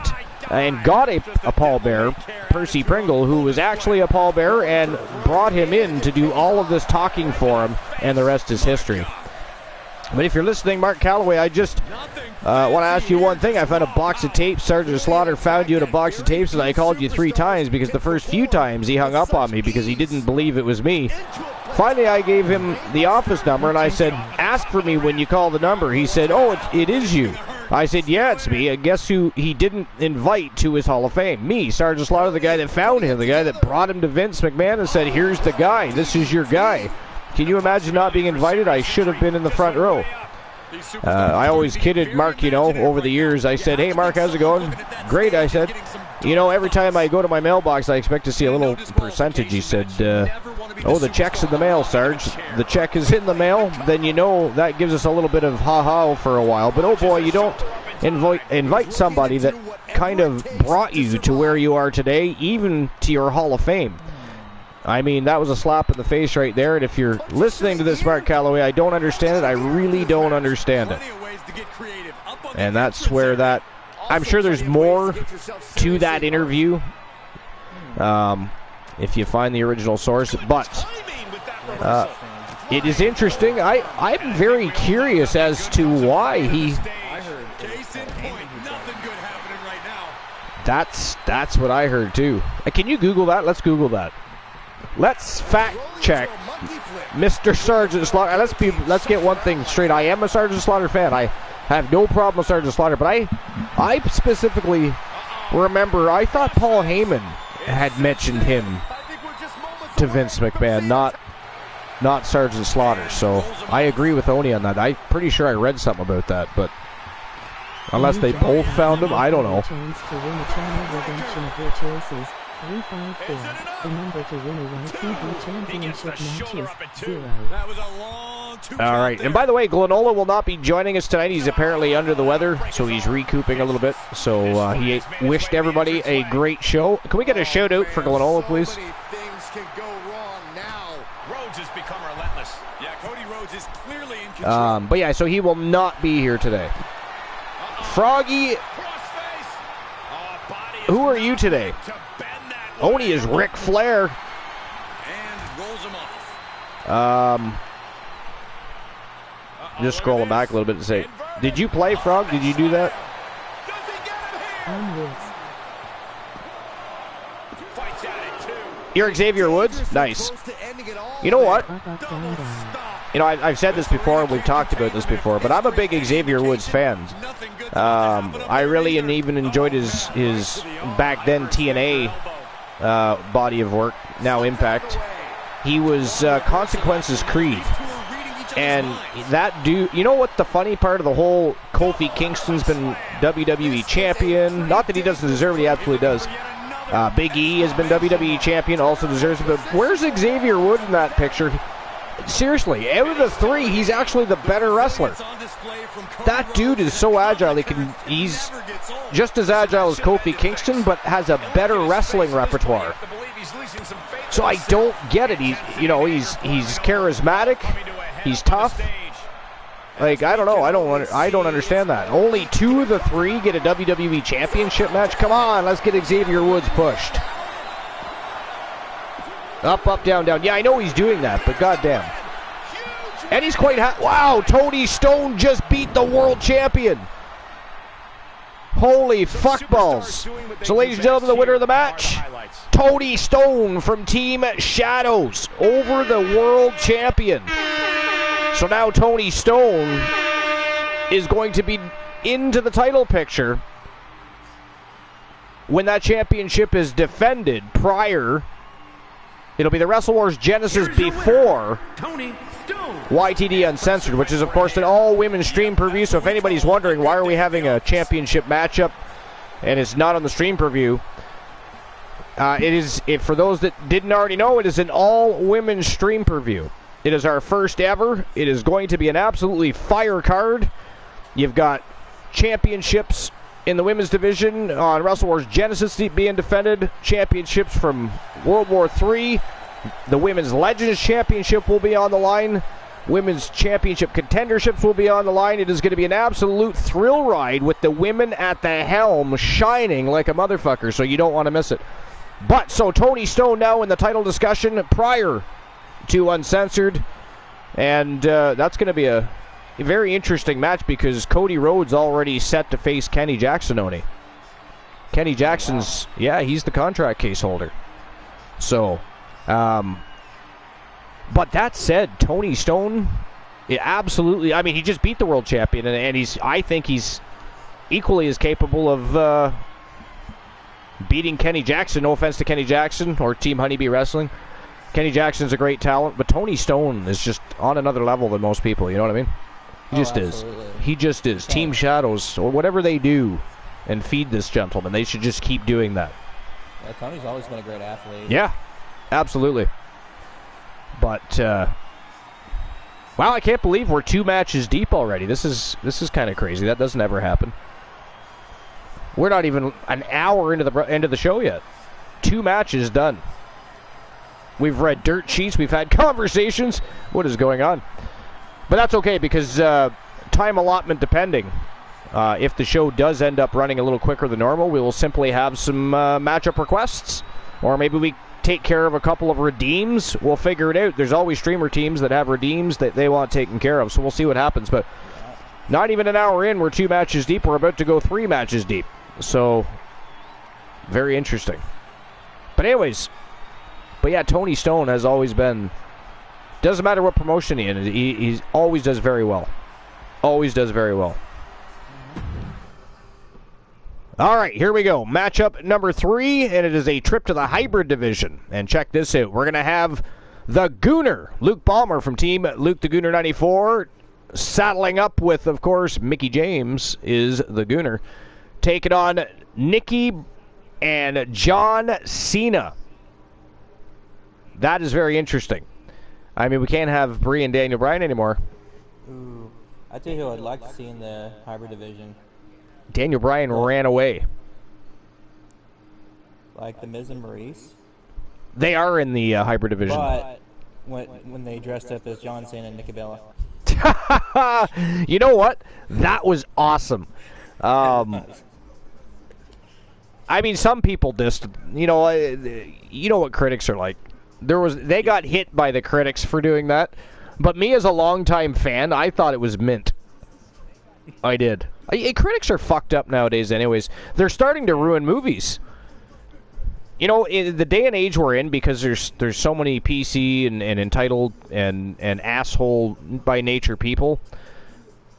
and got a pallbearer, Percy Pringle, who was actually a pallbearer, and brought him in to do all of this talking for him, and the rest is history. But if you're listening, Mark Calloway, I just want to ask you one thing. I found a box of tapes. Sergeant Slaughter found you in a box of tapes, and I called you 3 times because the first few times he hung up on me because he didn't believe it was me. Finally, I gave him the office number, and I said, ask for me when you call the number. He said, oh, it is you. I said, yeah, it's me. And guess who he didn't invite to his Hall of Fame? Me, Sergeant Slaughter, the guy that found him, the guy that brought him to Vince McMahon and said, here's the guy. This is your guy. Can you imagine not being invited? I should have been in the front row. I always kidded Mark, over the years. I said, hey, Mark, how's it going? Great, I said. Every time I go to my mailbox, I expect to see a little percentage. He said, oh, the check's in the mail, Sarge. The check is in the mail. Then that gives us a little bit of ha-ha for a while. But, oh, boy, you don't invite somebody that kind of brought you to where you are today, even to your Hall of Fame. I mean, that was a slap in the face right there, and if you're listening to this, Mark Calloway, I don't understand it. I really don't understand it. And that's where I'm sure there's more to that interview, if you find the original source, but it is interesting. I'm very curious as to why he... That's what I heard, too. Can you Google that? Let's Google that. Let's fact check Mr. Sergeant Slaughter. Let's get one thing straight. I am a Sergeant Slaughter fan. I have no problem with Sergeant Slaughter, but I specifically remember I thought Paul Heyman had mentioned him to Vince McMahon, not Sergeant Slaughter. So I agree with Oni on that. I'm pretty sure I read something about that, but unless they both found him, I don't know. 354. The number to win a YTV championship match is 0. All right. And by the way, Glenola will not be joining us tonight. He's apparently under the weather, so he's recouping a little bit. So he wished everybody a great show. Can we get a shout out for Glenola, please? Things can go wrong now. Rhodes has become relentless. Yeah, Cody Rhodes is clearly in control. But yeah, so he will not be here today. Froggy, who are you today? Oni is Ric Flair. And rolls him off. Just scrolling back a little bit to say, did you play, Frog? Did you do that? You're Xavier Woods? Nice. You know what? I've said this before, and we've talked about this before, but I'm a big Xavier Woods fan. I really even enjoyed his back then TNA body of work, now Impact. He was Consequences Creed. And that dude, you know what the funny part of the whole Kofi Kingston's been WWE champion? Not that he doesn't deserve it, he absolutely does. Big E has been WWE champion, also deserves it. But where's Xavier Woods in that picture? Seriously, out of the 3, he's actually the better wrestler. That dude is so agile. He's just as agile as Kofi Kingston, but has a better wrestling repertoire. So I don't get it. He's charismatic. He's tough. Like, I don't know. I don't understand that. Only 2 of the 3 get a WWE Championship match. Come on, let's get Xavier Woods pushed. Up, up, down, down. Yeah, I know he's doing that, but goddamn. And he's quite wow, Tony Stone just beat the world champion. Holy fuckballs. So, ladies and gentlemen, the winner of the match, Tony Stone from Team Shadows over the world champion. So now Tony Stone is going to be into the title picture when that championship is defended prior. It'll be the Wrestle Wars Genesis before YTD Uncensored, which is, of course, an all-women stream preview. So if anybody's wondering why are we having a championship matchup and it's not on the stream preview, for those that didn't already know, it is an all-women stream preview. It is our first ever. It is going to be an absolutely fire card. You've got championships in the women's division on Wrestle Wars Genesis being defended. Championships from World War III. The Women's Legends Championship will be on the line. Women's Championship contenderships will be on the line. It is going to be an absolute thrill ride with the women at the helm shining like a motherfucker, so you don't want to miss it. But, so Tony Stone now in the title discussion prior to Uncensored, and that's going to be a very interesting match because Cody Rhodes already set to face Kenny Jackson. Kenny Jackson's, yeah, he's the contract case holder. So, but that said, Tony Stone, absolutely, I mean, he just beat the world champion, and I think he's equally as capable of beating Kenny Jackson. No offense to Kenny Jackson or Team Honeybee Wrestling. Kenny Jackson's a great talent, but Tony Stone is just on another level than most people, you know what I mean? He just is. He just is. Team Shadows, or whatever they do, and feed this gentleman. They should just keep doing that. Yeah, Tony's always been a great athlete. Yeah, absolutely. But, wow, I can't believe we're 2 matches deep already. This is kind of crazy. That doesn't ever happen. We're not even an hour into the end of the show yet. 2 matches done. We've read dirt sheets. We've had conversations. What is going on? But that's okay because time allotment depending. If the show does end up running a little quicker than normal, we will simply have some matchup requests. Or maybe we take care of a couple of redeems. We'll figure it out. There's always streamer teams that have redeems that they want taken care of. So we'll see what happens. But not even an hour in, we're 2 matches deep. We're about to go 3 matches deep. So, very interesting. But anyways, yeah, Tony Stone has always been, doesn't matter what promotion he in, he always does very well. Always does very well. All right, here we go. Matchup number 3, and it is a trip to the hybrid division. And check this out. We're going to have the Gooner, Luke Palmer from Team Luke the Gooner 94, saddling up with, of course, Mickey James is the Gooner, taking on Nikki and John Cena. That is very interesting. I mean, we can't have Brie and Daniel Bryan anymore. Ooh, I tell you who I'd like to see in the hybrid division. Daniel Bryan ran away. Like the Miz and Maurice. They are in the hybrid division. But when they dressed up as John Cena and Nikki Bella. You know what? That was awesome. I mean, some people just, you know what critics are like. They got hit by the critics for doing that, but me as a longtime fan, I thought it was mint. I did. Critics are fucked up nowadays anyways. They're starting to ruin movies. You know, in the day and age we're in, because there's so many PC and entitled and asshole by nature people,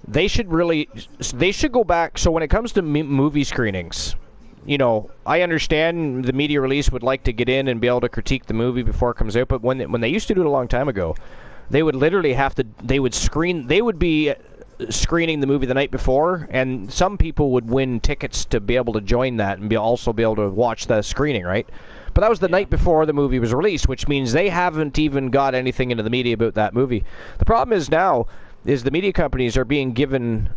they should go back. So when it comes to movie screenings, you know, I understand the media release would like to get in and be able to critique the movie before it comes out, but when they used to do it a long time ago, they would literally they would be screening the movie the night before, and some people would win tickets to be able to join that and also be able to watch the screening, right? But that was the night before the movie was released, which means they haven't even got anything into the media about that movie. The problem is now is the media companies are being given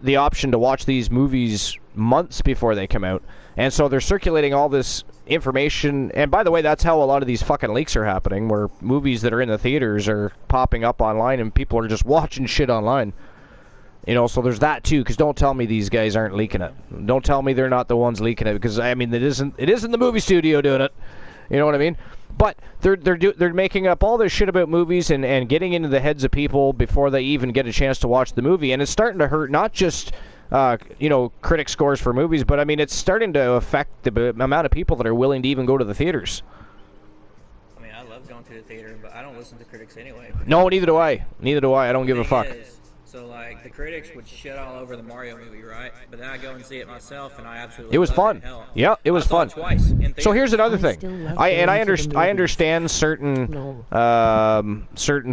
the option to watch these movies months before they come out, and so they're circulating all this information. And by the way, that's how a lot of these fucking leaks are happening, where movies that are in the theaters are popping up online and people are just watching shit online. You know, so there's that too, because don't tell me these guys aren't leaking it. Don't tell me they're not the ones leaking it, because I mean, it isn't the movie studio doing it. You know what I mean? But they're making up all this shit about movies and getting into the heads of people before they even get a chance to watch the movie, and it's starting to hurt not just critic scores for movies, but I mean, it's starting to affect the amount of people that are willing to even go to the theaters. I mean, I love going to the theater, but I don't listen to critics anyway. No, neither do I. I don't give a fuck. So, like, the critics would shit all over the Mario movie, right? But then I go and see it myself, and I absolutely It was fun. It. Hell, yeah, it was fun. It twice in so here's another thing. I understand certain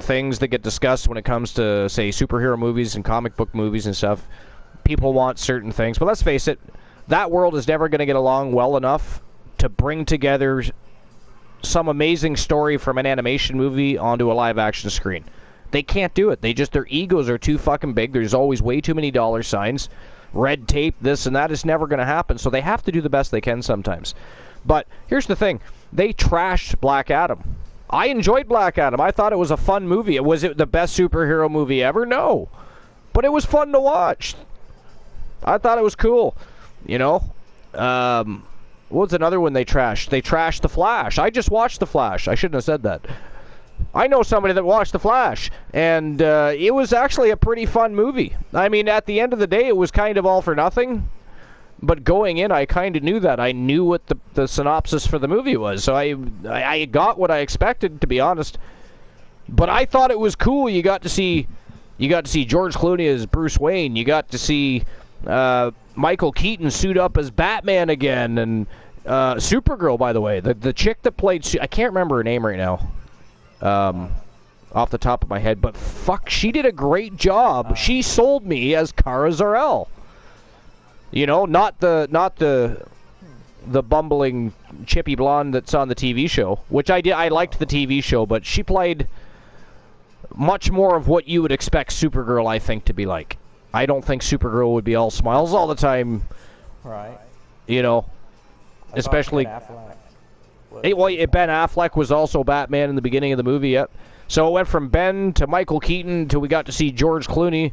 things that get discussed when it comes to, say, superhero movies and comic book movies and stuff. People want certain things, but let's face it, that world is never going to get along well enough to bring together some amazing story from an animation movie onto a live-action screen. They can't do it. Their egos are too fucking big. There's always way too many dollar signs, red tape, this and that. Is never going to happen. So they have to do the best they can sometimes. But here's the thing. They trashed Black Adam. I enjoyed Black Adam. I thought it was a fun movie. Was it the best superhero movie ever? No. But it was fun to watch. I thought it was cool. You know? What was another one they trashed? They trashed The Flash. I just watched The Flash. I shouldn't have said that. I know somebody that watched The Flash, and it was actually a pretty fun movie. I mean, at the end of the day, it was kind of all for nothing. But going in, I kind of knew that. I knew what the synopsis for the movie was. So I got what I expected, to be honest. But I thought it was cool. You got to see George Clooney as Bruce Wayne. You got to see Michael Keaton suit up as Batman again, and Supergirl, by the way, the chick that played, I can't remember her name right now, off the top of my head. But fuck, she did a great job. She sold me as Kara Zor-El. You know, not the bumbling chippy blonde that's on the TV show, which I did. I liked the TV show, but she played much more of what you would expect Supergirl, I think, to be like. I don't think Supergirl would be all smiles all the time. Right. You know, especially. Ben Affleck was also Batman in the beginning of the movie. Yep. So it went from Ben to Michael Keaton until we got to see George Clooney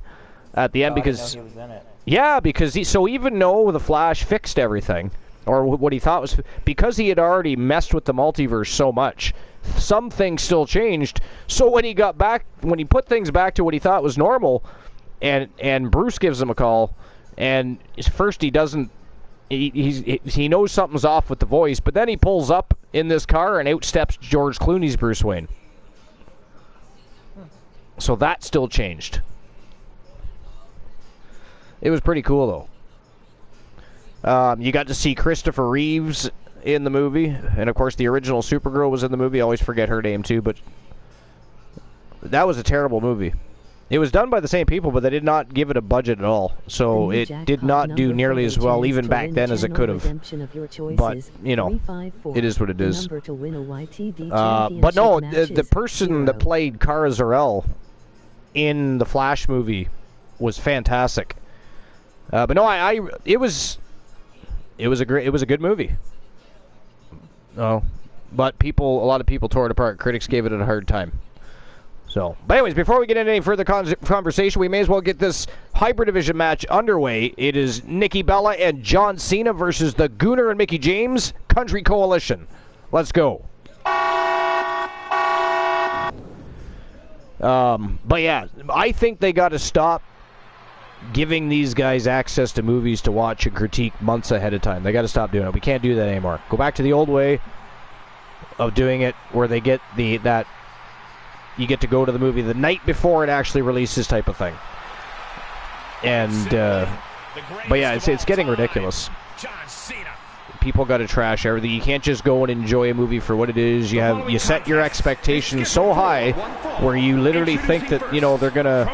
at the end because. I didn't know he was in it. Yeah, because even though the Flash fixed everything, or what he thought was, because he had already messed with the multiverse so much, some things still changed. So when he put things back to what he thought was normal, and Bruce gives him a call, and first he doesn't, he knows something's off with the voice, but then he pulls up in this car and outsteps George Clooney's Bruce Wayne. So that still changed. It was pretty cool, though. You got to see Christopher Reeves in the movie. And, of course, the original Supergirl was in the movie. I always forget her name, too. But that was a terrible movie. It was done by the same people, but they did not give it a budget at all. So it did not do nearly as well, even back then, as it could have. But, you know, it is what it is. But no, the person that played Kara Zor-El in the Flash movie was fantastic. But no, it was a good movie. Oh, but a lot of people tore it apart. Critics gave it a hard time. So, but anyways, before we get into any further conversation, we may as well get this Hybrid Division match underway. It is Nikki Bella and John Cena versus the Gooner and Mickie James Country Coalition. Let's go. But yeah, I think they got to stop giving these guys access to movies to watch and critique months ahead of time. They got to stop doing it. We can't do that anymore. Go back to the old way of doing it, where they get that you get to go to the movie the night before it actually releases, type of thing. And but yeah, it's getting ridiculous. People got to trash everything. You can't just go and enjoy a movie for what it is. You set your expectations so high where you literally think that, you know, they're gonna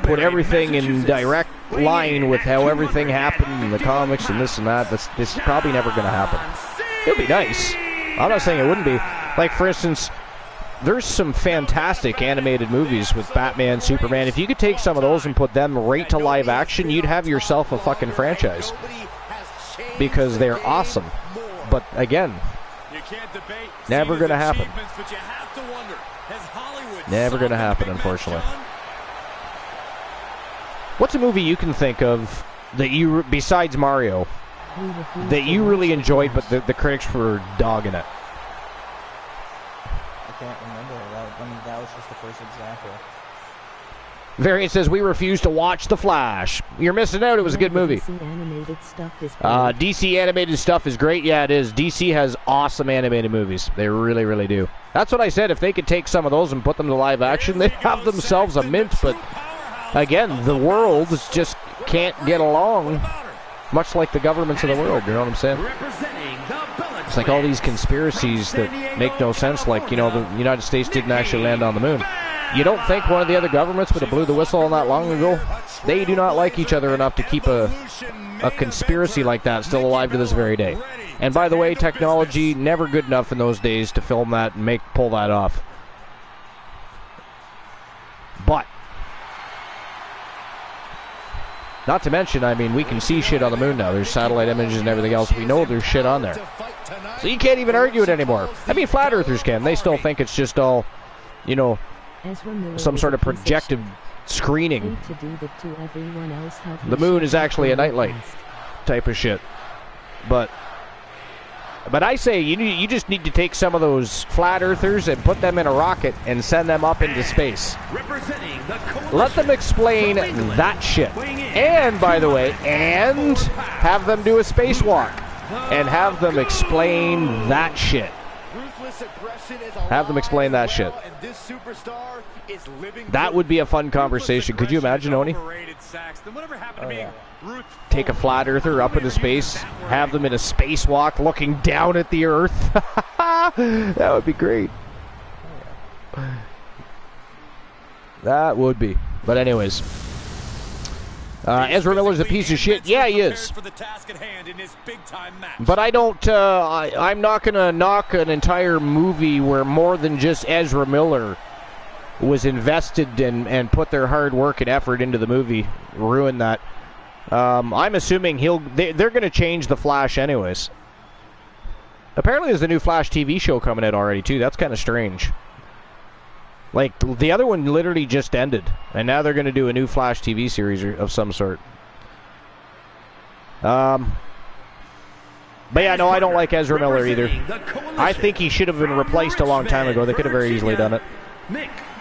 put everything in direct line with how everything happened in the comics and this and that. This is probably never gonna happen. It'll be nice. I'm not saying it wouldn't be. Like, for instance, there's some fantastic animated movies with Batman, Superman. If you could take some of those and put them right to live action, you'd have yourself a fucking franchise. Because they're awesome. But again, never going to happen. Never going to happen, unfortunately. What's a movie you can think of that you, besides Mario, that you really enjoyed, but the critics were dogging it? I can't remember. That was just the first example. Variant says, we refuse to watch The Flash. You're missing out. It was a good movie. DC animated stuff is great. Yeah, it is. DC has awesome animated movies. They really, really do. That's what I said. If they could take some of those and put them to live action, they'd have themselves a mint. But again, the world just can't get along, much like the governments of the world. You know what I'm saying? It's like all these conspiracies that make no sense. Like, you know, the United States didn't actually land on the moon. You don't think one of the other governments would have blew the whistle not long ago? They do not like each other enough to keep a conspiracy like that still alive to this very day. And by the way, technology never good enough in those days to film that and pull that off. But not to mention, I mean, we can see shit on the moon now. There's satellite images and everything else. We know there's shit on there. So you can't even argue it anymore. I mean, flat earthers can. They still think it's just all, you know, some sort of projected screening. The moon is actually a nightlight type of shit. But I say you just need to take some of those flat earthers and put them in a rocket and send them up into space. Let them explain that shit. And, by the way, and have them do a spacewalk. And have them explain that shit. Have them explain that shit. That would be a fun conversation. Could you imagine, Oni? Oh, yeah. Take a flat earther up into space, have them in a spacewalk looking down at the Earth. That would be great. That would be. But anyways, Ezra Miller's a piece of shit. Yeah, he is. But I don't. I'm not gonna knock an entire movie where more than just Ezra Miller was invested and put their hard work and effort into the movie. Ruin that. I'm assuming they're going to change the Flash anyways. Apparently there's a new Flash TV show coming out already too. That's kind of strange. Like, the other one literally just ended, and now they're going to do a new Flash TV series of some sort. But yeah, no, I don't like Ezra Miller either. I think he should have been replaced a long time ago. They could have very easily done it.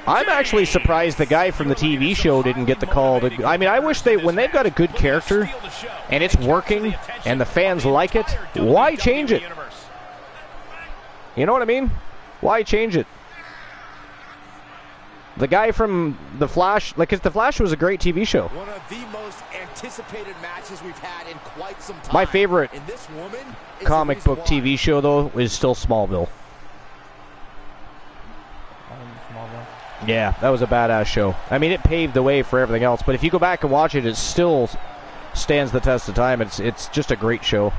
I'm actually surprised the guy from the TV show didn't get the call. I mean, I wish when they've got a good character and it's working and the fans like it, why change it? You know what I mean? Why change it? The guy from The Flash, like, 'cause The Flash was a great TV show. One of the most anticipated matches we've had in quite some time. My favorite comic book TV show, though, is still Smallville. Yeah, that was a badass show. I mean, it paved the way for everything else, but if you go back and watch it, it still stands the test of time. It's just a great show.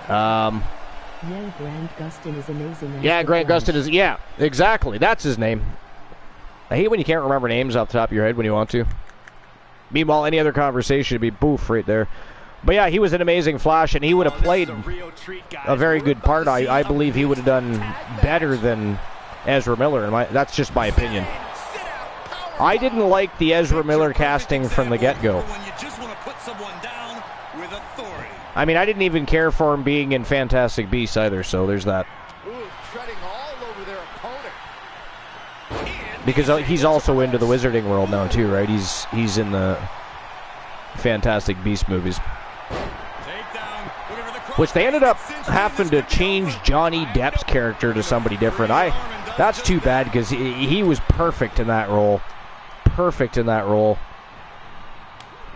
Yeah, Grant Gustin is amazing. Yeah, Grant Gustin is... Yeah, exactly. That's his name. I hate when you can't remember names off the top of your head when you want to. Meanwhile, any other conversation would be boof right there. But yeah, he was an amazing Flash, and he would have played a very good part. I believe he would have done better than Ezra Miller. That's just my opinion. I didn't like the Ezra Miller casting from the get-go. I mean, I didn't even care for him being in Fantastic Beasts either, so there's that. Because he's also into the Wizarding world now too, right? He's in the Fantastic Beasts movies. Which they ended up having to change Johnny Depp's character to somebody different. That's too bad, because he was perfect in that role. Perfect in that role.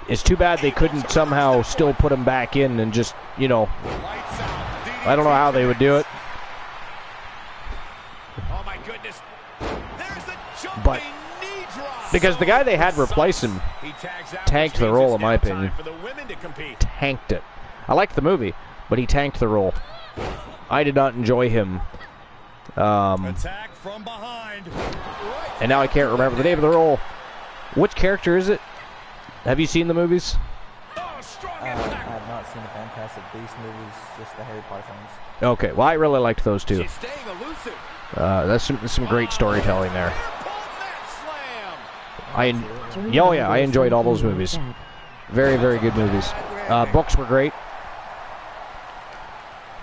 It's too bad they couldn't somehow still put him back in and just, you know, I don't know how they would do it. Oh my goodness. But because the guy they had replace him tanked the role, in my opinion. Tanked it. I liked the movie, but he tanked the role. I did not enjoy him. Attack from behind. And now I can't remember the name of the role. Which character is it? Have you seen the movies? I have not seen the Fantastic Beasts movies, just the Harry Potter ones. Okay, well, I really liked those two. That's some great storytelling there. I enjoyed all those movies. Very, very good movies. Books were great.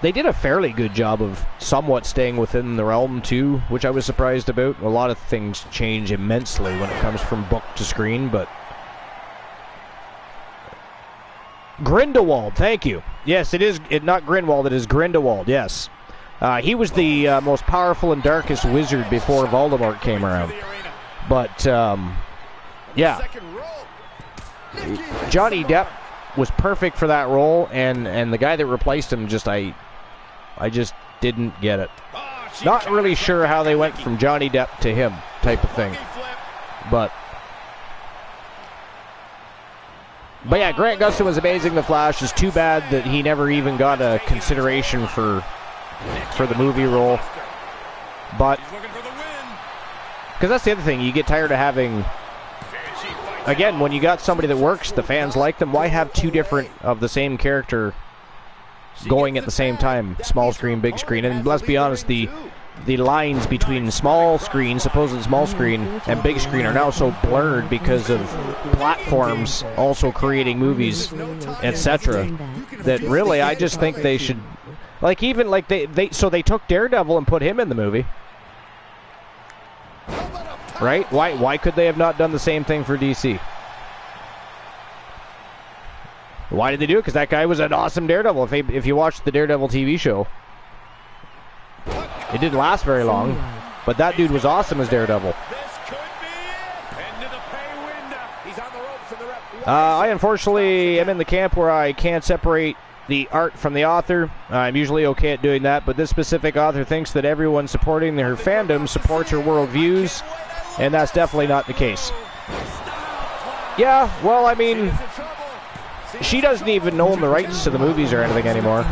They did a fairly good job of somewhat staying within the realm, too, which I was surprised about. A lot of things change immensely when it comes from book to screen, but... Grindelwald, thank you. Yes, it is not Grinwald, it is Grindelwald, yes. He was the most powerful and darkest wizard before Voldemort came around. But, yeah. Johnny Depp was perfect for that role, and the guy that replaced him, I just didn't get it. Not really sure how they went from Johnny Depp to him, type of thing. But yeah, Grant Gustin was amazing. The Flash. It's too bad that he never even got a consideration for the movie role. But because that's the other thing, you get tired of having again, when you got somebody that works, the fans like them, why have two different of the same character going at the same time? Small screen, big screen. And let's be honest, the lines between small screen, supposed small screen, and big screen are now so blurred because of platforms also creating movies, etc. That really, I just think they should, like, even like they took Daredevil and put him in the movie, right? Why could they have not done the same thing for DC? Why did they do it? Because that guy was an awesome Daredevil. If you watched the Daredevil TV show, it didn't last very long, but that dude was awesome as Daredevil. I unfortunately am in the camp where I can't separate the art from the author. I'm usually okay at doing that, but this specific author thinks that everyone supporting her fandom supports her worldviews, and that's definitely not the case. Yeah, well, I mean, she doesn't even own the rights to the movies or anything anymore.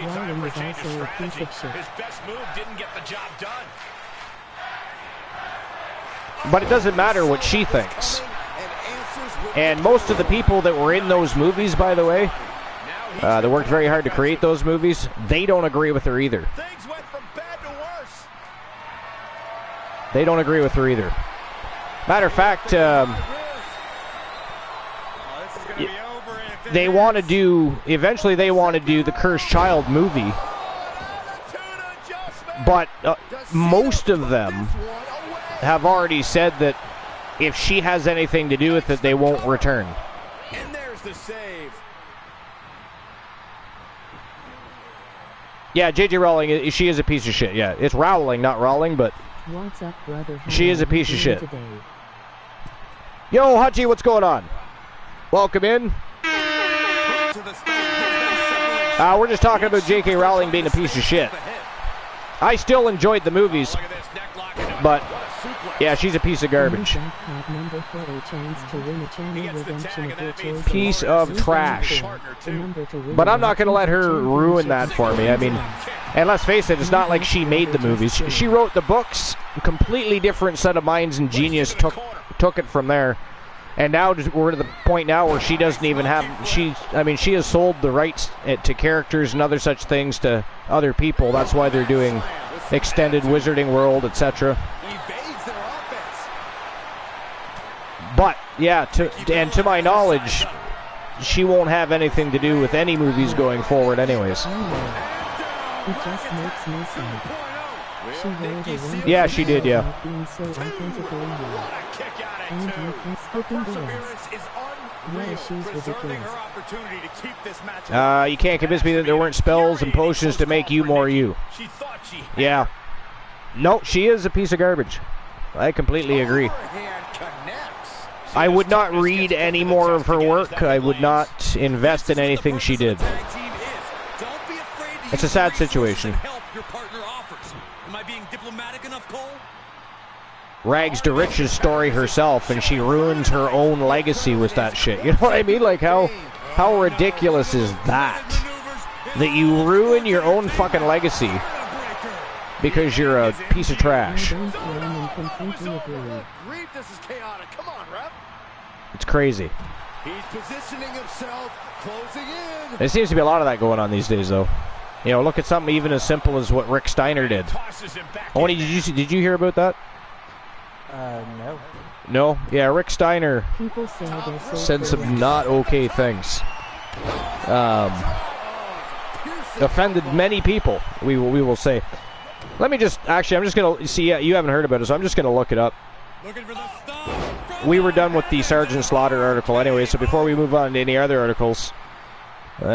Rowling is also a piece of shit. His best move didn't get the job done. But it doesn't matter what she thinks. And most of the people that were in those movies, by the way, that worked very hard to create those movies, they don't agree with her either. Things went from bad to worse. They don't agree with her either. Matter of fact, they want to do, eventually they want to do the Cursed Child movie, but most of them have already said that if she has anything to do with it, they won't return. And there's the save. Yeah, J.J. Rowling, she is a piece of shit. Yeah, it's Rowling, not Rowling, but What's up, brother? she is a piece of shit. Today? Yo, Hutchie, what's going on? Welcome in. We're just talking about J.K. Rowling being a piece of shit. I still enjoyed the movies, but yeah, she's a piece of garbage. Piece of trash. But I'm not going to let her ruin that for me. I mean, and let's face it, it's not like she made the movies. She wrote the books, completely different set of minds and genius took it from there. And now we're to the point now where she doesn't even have, she has sold the rights to characters and other such things to other people. That's why they're doing extended Wizarding World, etc. But yeah, to my knowledge, she won't have anything to do with any movies going forward anyways. It just makes me sad. She wrote a wonderful Yeah, she did, yeah. about being so authentically you. And you can skipping the rest. Yeah, she's ridiculous. You can't convince me that there weren't spells and potions to make you more you. Yeah. No, she is a piece of garbage. I completely agree. I would not read any more of her work. I would not invest in anything she did. It's a sad situation. Rags to riches story herself, and she ruins her own legacy with that shit. You know what I mean? Like, how ridiculous is that? That you ruin your own fucking legacy because you're a piece of trash. It's crazy. There seems to be a lot of that going on these days, though. You know, look at something even as simple as what Rick Steiner did. Oni, did you hear about that? No. No? Yeah, Rick Steiner said some not okay things. Offended many people, we will say. Let me just, actually, I'm just going to, see, you haven't heard about it, so I'm just going to look it up. We were done with the Sergeant Slaughter article anyway, so before we move on to any other articles, This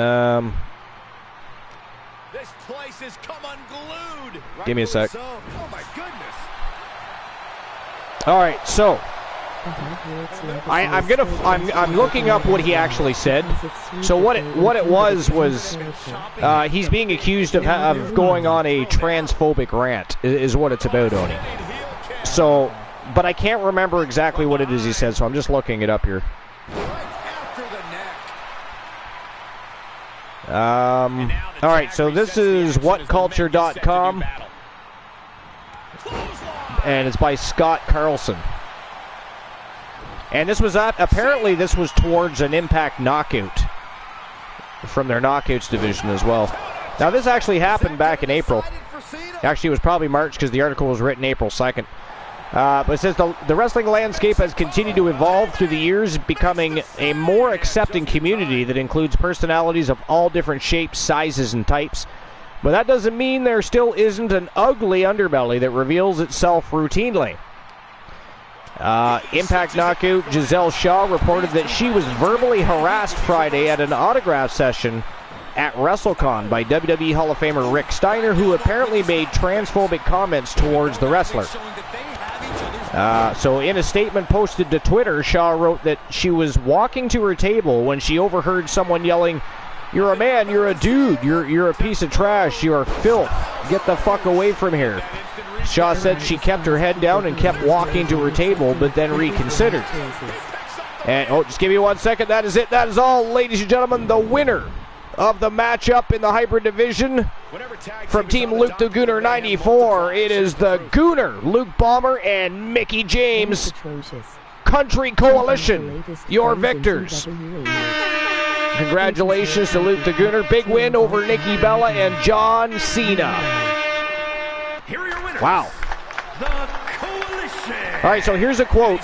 place has come unglued. Give me a sec. Oh my goodness. All right, so I'm looking up what he actually said. So what it was he's being accused of going on a transphobic rant is what it's about, Oni. So, but I can't remember exactly what it is he said, so I'm just looking it up here. All right, so this is whatculture.com, and it's by Scott Carlson. And this was apparently this was towards an Impact knockout from their knockouts division as well. Now this actually happened back in April. Actually, it was probably March because the article was written April 2nd. But it says the wrestling landscape has continued to evolve through the years, becoming a more accepting community that includes personalities of all different shapes, sizes, and types. But that doesn't mean there still isn't an ugly underbelly that reveals itself routinely. Impact knockout Giselle Shaw reported that she was verbally harassed Friday at an autograph session at WrestleCon by WWE Hall of Famer Rick Steiner, who apparently made transphobic comments towards the wrestler. So in a statement posted to Twitter, Shaw wrote that she was walking to her table when she overheard someone yelling, "You're a man, you're a dude, you're a piece of trash, you're filth, get the fuck away from here." Shaw said she kept her head down and kept walking to her table, but then reconsidered. And, just give me 1 second, that is it, that is all, ladies and gentlemen, the winner of the matchup in the hybrid division from Team Luke the Gooner 94. It is the Gooner, Luke Bomber, and Mickey James. Country Coalition, your victors. Congratulations to Luke the Gooner. Big win over Nikki Bella and John Cena. Wow. All right, so here's a quote.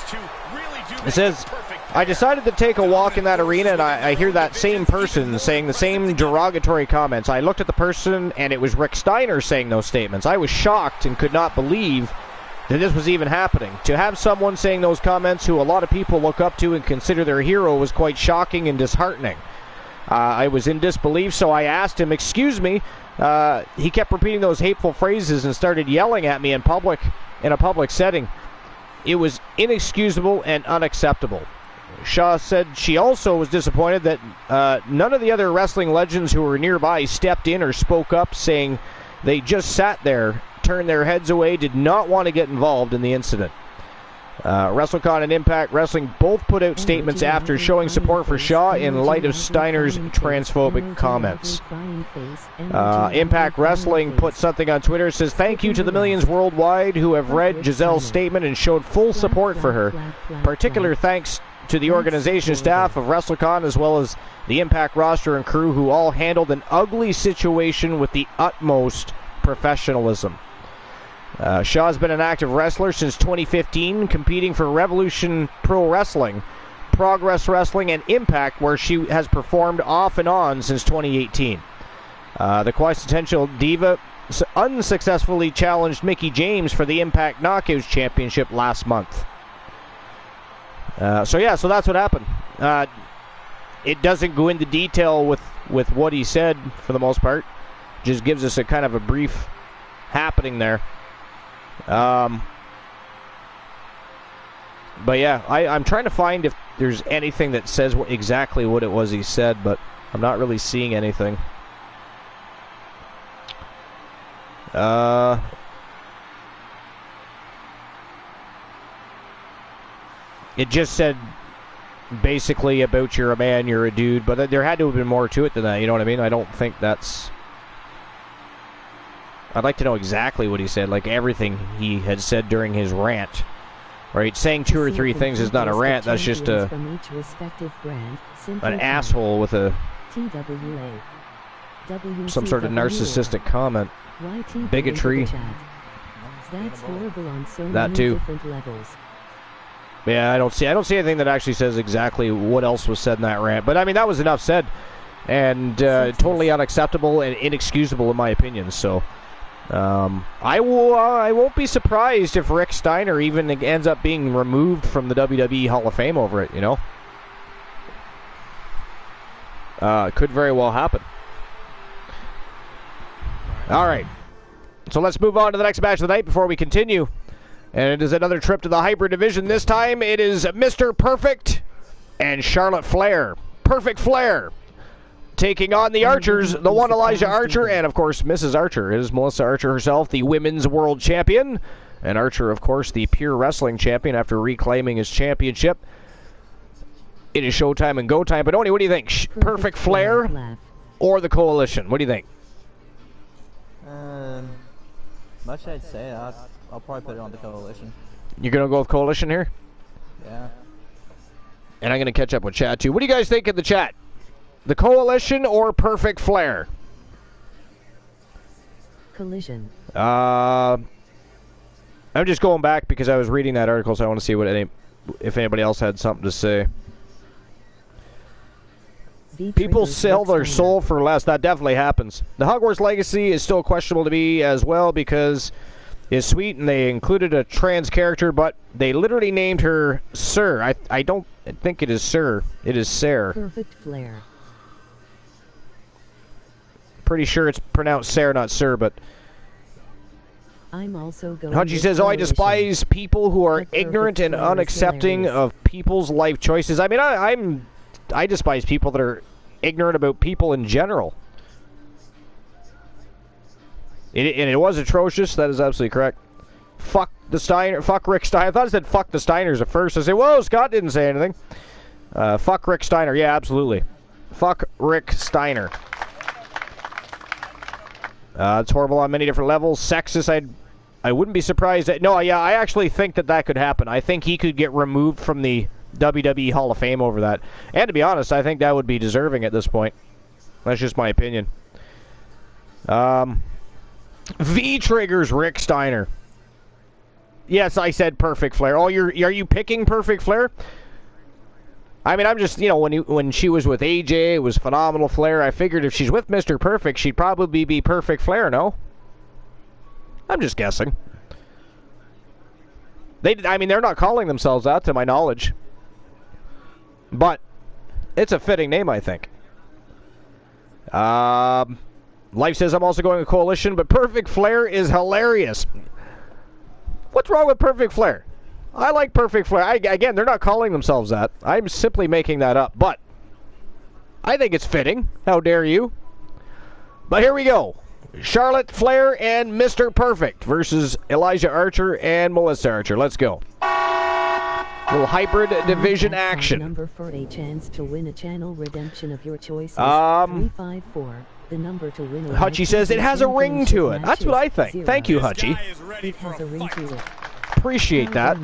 It says, "I decided to take a walk in that arena, and I hear that same person saying the same derogatory comments. I looked at the person, and it was Rick Steiner saying those statements. I was shocked and could not believe that this was even happening. To have someone saying those comments who a lot of people look up to and consider their hero was quite shocking and disheartening. I was in disbelief, so I asked him, 'Excuse me.' He kept repeating those hateful phrases and started yelling at me in a public setting. It was inexcusable and unacceptable." Shaw said she also was disappointed that none of the other wrestling legends who were nearby stepped in or spoke up, saying they just sat there, turned their heads away, did not want to get involved in the incident. WrestleCon and Impact Wrestling both put out statements after showing support for Shaw in light of Steiner's transphobic comments. Impact Wrestling put something on Twitter. It says, "Thank you to the millions worldwide who have read Giselle's statement and showed full support for her. Particular thanks to the organization staff of WrestleCon as well as the Impact roster and crew who all handled an ugly situation with the utmost professionalism." Shaw's been an active wrestler since 2015, competing for Revolution Pro Wrestling, Progress Wrestling, and Impact, where she has performed off and on since 2018. The quintessential diva unsuccessfully challenged Mickey James for the Impact Knockouts Championship last month. So that's what happened. It doesn't go into detail with what he said for the most part. Just gives us a kind of a brief happening there. But yeah, I'm trying to find if there's anything that says exactly what it was he said, but I'm not really seeing anything. It just said basically about you're a man, you're a dude, but there had to have been more to it than that, you know what I mean? I don't think that's... I'd like to know exactly what he said, like everything he had said during his rant. Right? Saying two or three things is not a rant, that's just an asshole with a some sort of narcissistic comment. Bigotry. That too. Yeah, I don't see anything that actually says exactly what else was said in that rant. But I mean, that was enough said, and totally unacceptable and inexcusable in my opinion. So I won't be surprised if Rick Steiner even ends up being removed from the WWE Hall of Fame over it. You know, it could very well happen. All right, so let's move on to the next match of the night before we continue. And it is another trip to the hybrid division. This time it is Mr. Perfect and Charlotte Flair. Perfect Flair taking on the Archers, the one Elijah Archer, and of course Mrs. Archer. It is Melissa Archer herself, the women's world champion. And Archer, of course, the pure wrestling champion after reclaiming his championship. It is showtime and go time. But Oni, what do you think? Perfect Flair or the Coalition? What do you think? Much I'd say, I'll probably put it on the Coalition. You're going to go with Coalition here? Yeah. And I'm going to catch up with chat, too. What do you guys think in the chat? The Coalition or Perfect Flair? Collision. I'm just going back because I was reading that article, so I want to see if anybody else had something to say. People sell their soul for less. That definitely happens. The Hogwarts Legacy is still questionable to me as well because it's sweet and they included a trans character, but they literally named her Sir. I don't think it is Sir. It is Sarah. Perfect Flair. Pretty sure it's pronounced Sarah, not Sir, but... I'm also going Hutchie says, I despise people who are ignorant and unaccepting of people's life choices. I mean, I despise people that are ignorant about people in general. And it was atrocious. That is absolutely correct. Fuck the Steiner. Fuck Rick Steiner. I thought it said fuck the Steiners at first. I said, whoa, Scott didn't say anything. Fuck Rick Steiner. Yeah, absolutely. Fuck Rick Steiner. It's horrible on many different levels. Sexist, I wouldn't be surprised. I actually think that could happen. I think he could get removed from the WWE Hall of Fame over that. And to be honest, I think that would be deserving at this point. That's just my opinion. V-Triggers Rick Steiner. Yes, I said Perfect Flair. Oh, are you picking Perfect Flair? I mean, I'm just, when she was with AJ, it was phenomenal Flair. I figured if she's with Mr. Perfect, she'd probably be Perfect Flair, no? I'm just guessing. They're not calling themselves that, to my knowledge. But it's a fitting name, I think. Life says I'm also going with Coalition, but Perfect Flair is hilarious. What's wrong with Perfect Flair? I like Perfect Flair. Again, they're not calling themselves that. I'm simply making that up, but I think it's fitting. How dare you? But here we go. Charlotte Flair and Mr. Perfect versus Elijah Archer and Melissa Archer. Let's go. Little hybrid division action. Number for a chance to win a channel redemption of your choice. 354. The number to win. Hutchie says it has a ring to it. That's what I think. 0. Thank you, Hutchie. It has a ring to it. Appreciate that.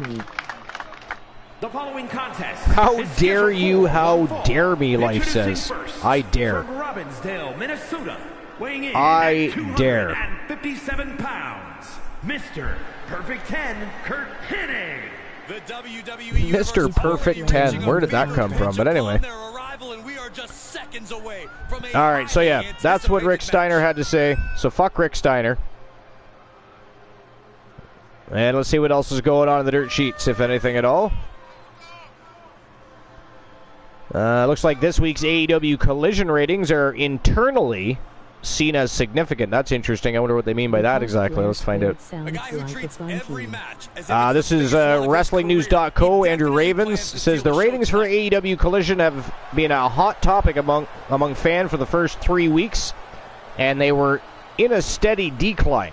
The following contest. How dare you? How dare me? Life says. I dare. From Robbinsdale, Minnesota, weighing in I at dare. 257 pounds, Mr. Perfect 10, Kurt Hennig. The WWE Mr. Perfect 10. Where did that come from? But anyway. All right, so yeah, that's what Rick Steiner had to say. So fuck Rick Steiner. And let's see what else is going on in the dirt sheets, if anything at all. Looks like this week's AEW Collision ratings are internally seen as significant. That's interesting. I wonder what they mean by that exactly. Let's find out. This is WrestlingNews.co. Andrew Ravens says the ratings for AEW Collision have been a hot topic among fans for the first 3 weeks, and they were in a steady decline.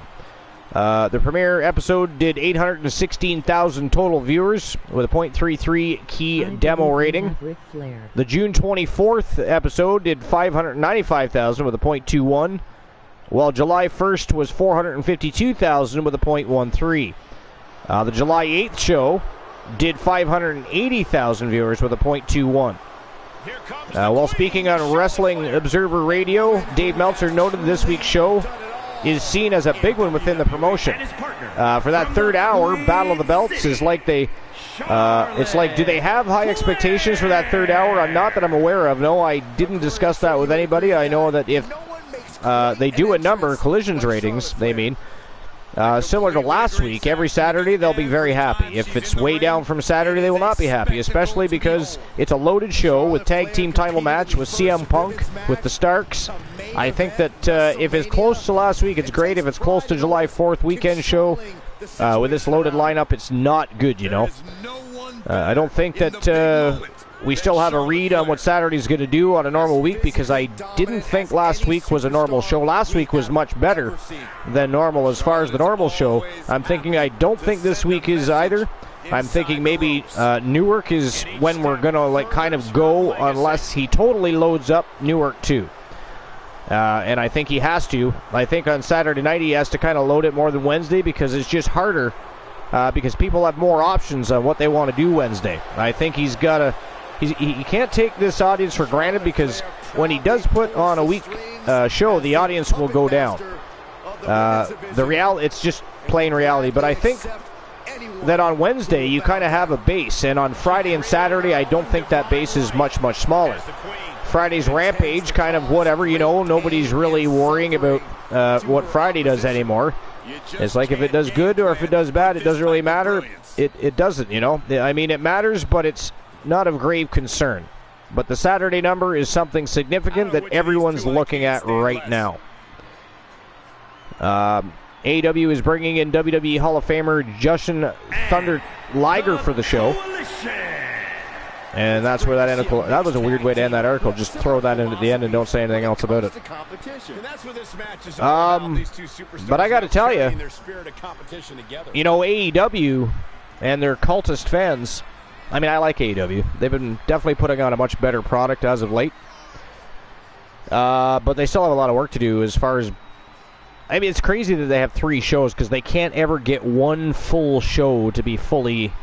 The premiere episode did 816,000 total viewers with a .33 key demo rating. The June 24th episode did 595,000 with a .21, while July 1st was 452,000 with a .13. The July 8th show did 580,000 viewers with a .21. While speaking on Wrestling Observer Radio, Dave Meltzer noted this week's show is seen as a big one within the promotion. For that third hour, Battle of the Belts is like it's like, do they have high expectations for that third hour? Not that I'm aware of. No, I didn't discuss that with anybody. I know that if they do a number, Collisions ratings, they mean, similar to last week, every Saturday they'll be very happy. If it's way down from Saturday, they will not be happy, especially because it's a loaded show with tag team title match with CM Punk, with the Starks. I think that if it's close to last week, it's great. If it's close to July 4th weekend show, with this loaded lineup, it's not good, you know. I don't think that we still have a read on what Saturday's going to do on a normal week, because I didn't think last week was a normal show. Last week was much better than normal as far as the normal show. I don't think this week is either. I'm thinking maybe Newark is when we're going to kind of go, unless he totally loads up Newark too. And I think he has to. I think on Saturday night he has to kind of load it more than Wednesday, because it's just harder, because people have more options on what they want to do Wednesday. I think he's got to you can't take this audience for granted, because when he does put on a weak show, the audience will go down. It's just plain reality. But I think that on Wednesday you kind of have a base, and on Friday and Saturday I don't think that base is much smaller. Friday's Rampage, kind of whatever, nobody's really worrying about what Friday does anymore. It's like if it does good or if it does bad, it doesn't really matter. It doesn't, I mean, it matters, but it's not of grave concern. But the Saturday number is something significant that everyone's looking at right now. AEW is bringing in WWE Hall of Famer Jushin Thunder Liger for the show. And that's where that article... That was a weird way to end that article. Just throw that in at the end and don't say anything else about it. But I got to tell you, AEW and their cultist fans... I mean, I like AEW. They've been definitely putting on a much better product as of late. But they still have a lot of work to do as far as... I mean, it's crazy that they have 3 shows, because they can't ever get one full show to be fully...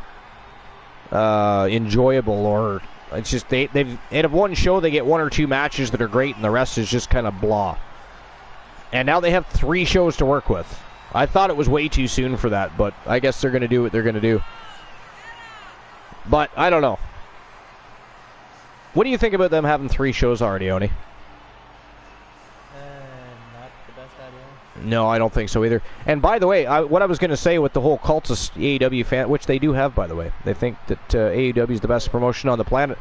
enjoyable, or it's just they've out of one show they get 1 or 2 matches that are great, and the rest is just kind of blah. And now they have 3 shows to work with. I thought it was way too soon for that, but I guess they're going to do what they're going to do. But I don't know. What do you think about them having 3 shows already, Oni? Not the best idea. No, I don't think so either. And by the way, what I was going to say with the whole cultist AEW fan, which they do have, by the way, they think that AEW is the best promotion on the planet,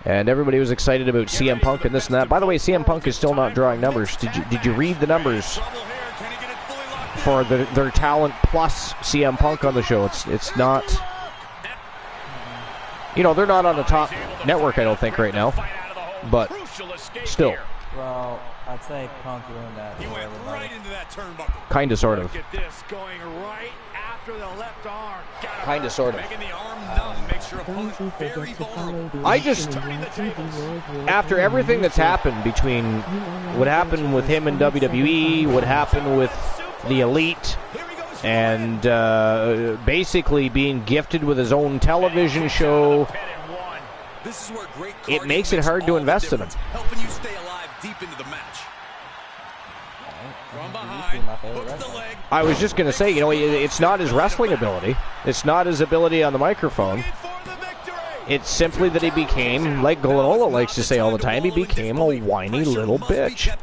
and everybody was excited about CM Punk and this and that. By the way, CM Punk is still not drawing numbers. Did you read the numbers for their talent plus CM Punk on the show? It's not. They're not on the top network, I don't think, right now, but still. Well, I'd say Punk ruined that. He went right into that turnbuckle. Kind of, sort of. Look at this, going right after the left arm. Kind of, sort of. Making the arm numb makes your opponent very vulnerable. I just, after everything that's happened between what happened with him in WWE, what happened with the Elite, and basically being gifted with his own television show, it makes it hard to invest in him. Helping you stay alive deep into the match. From behind, hooks the leg. I was just going to say, it's not his wrestling ability. It's not his ability on the microphone. It's simply that he became, like Glenola likes to say all the time, he became a whiny little bitch.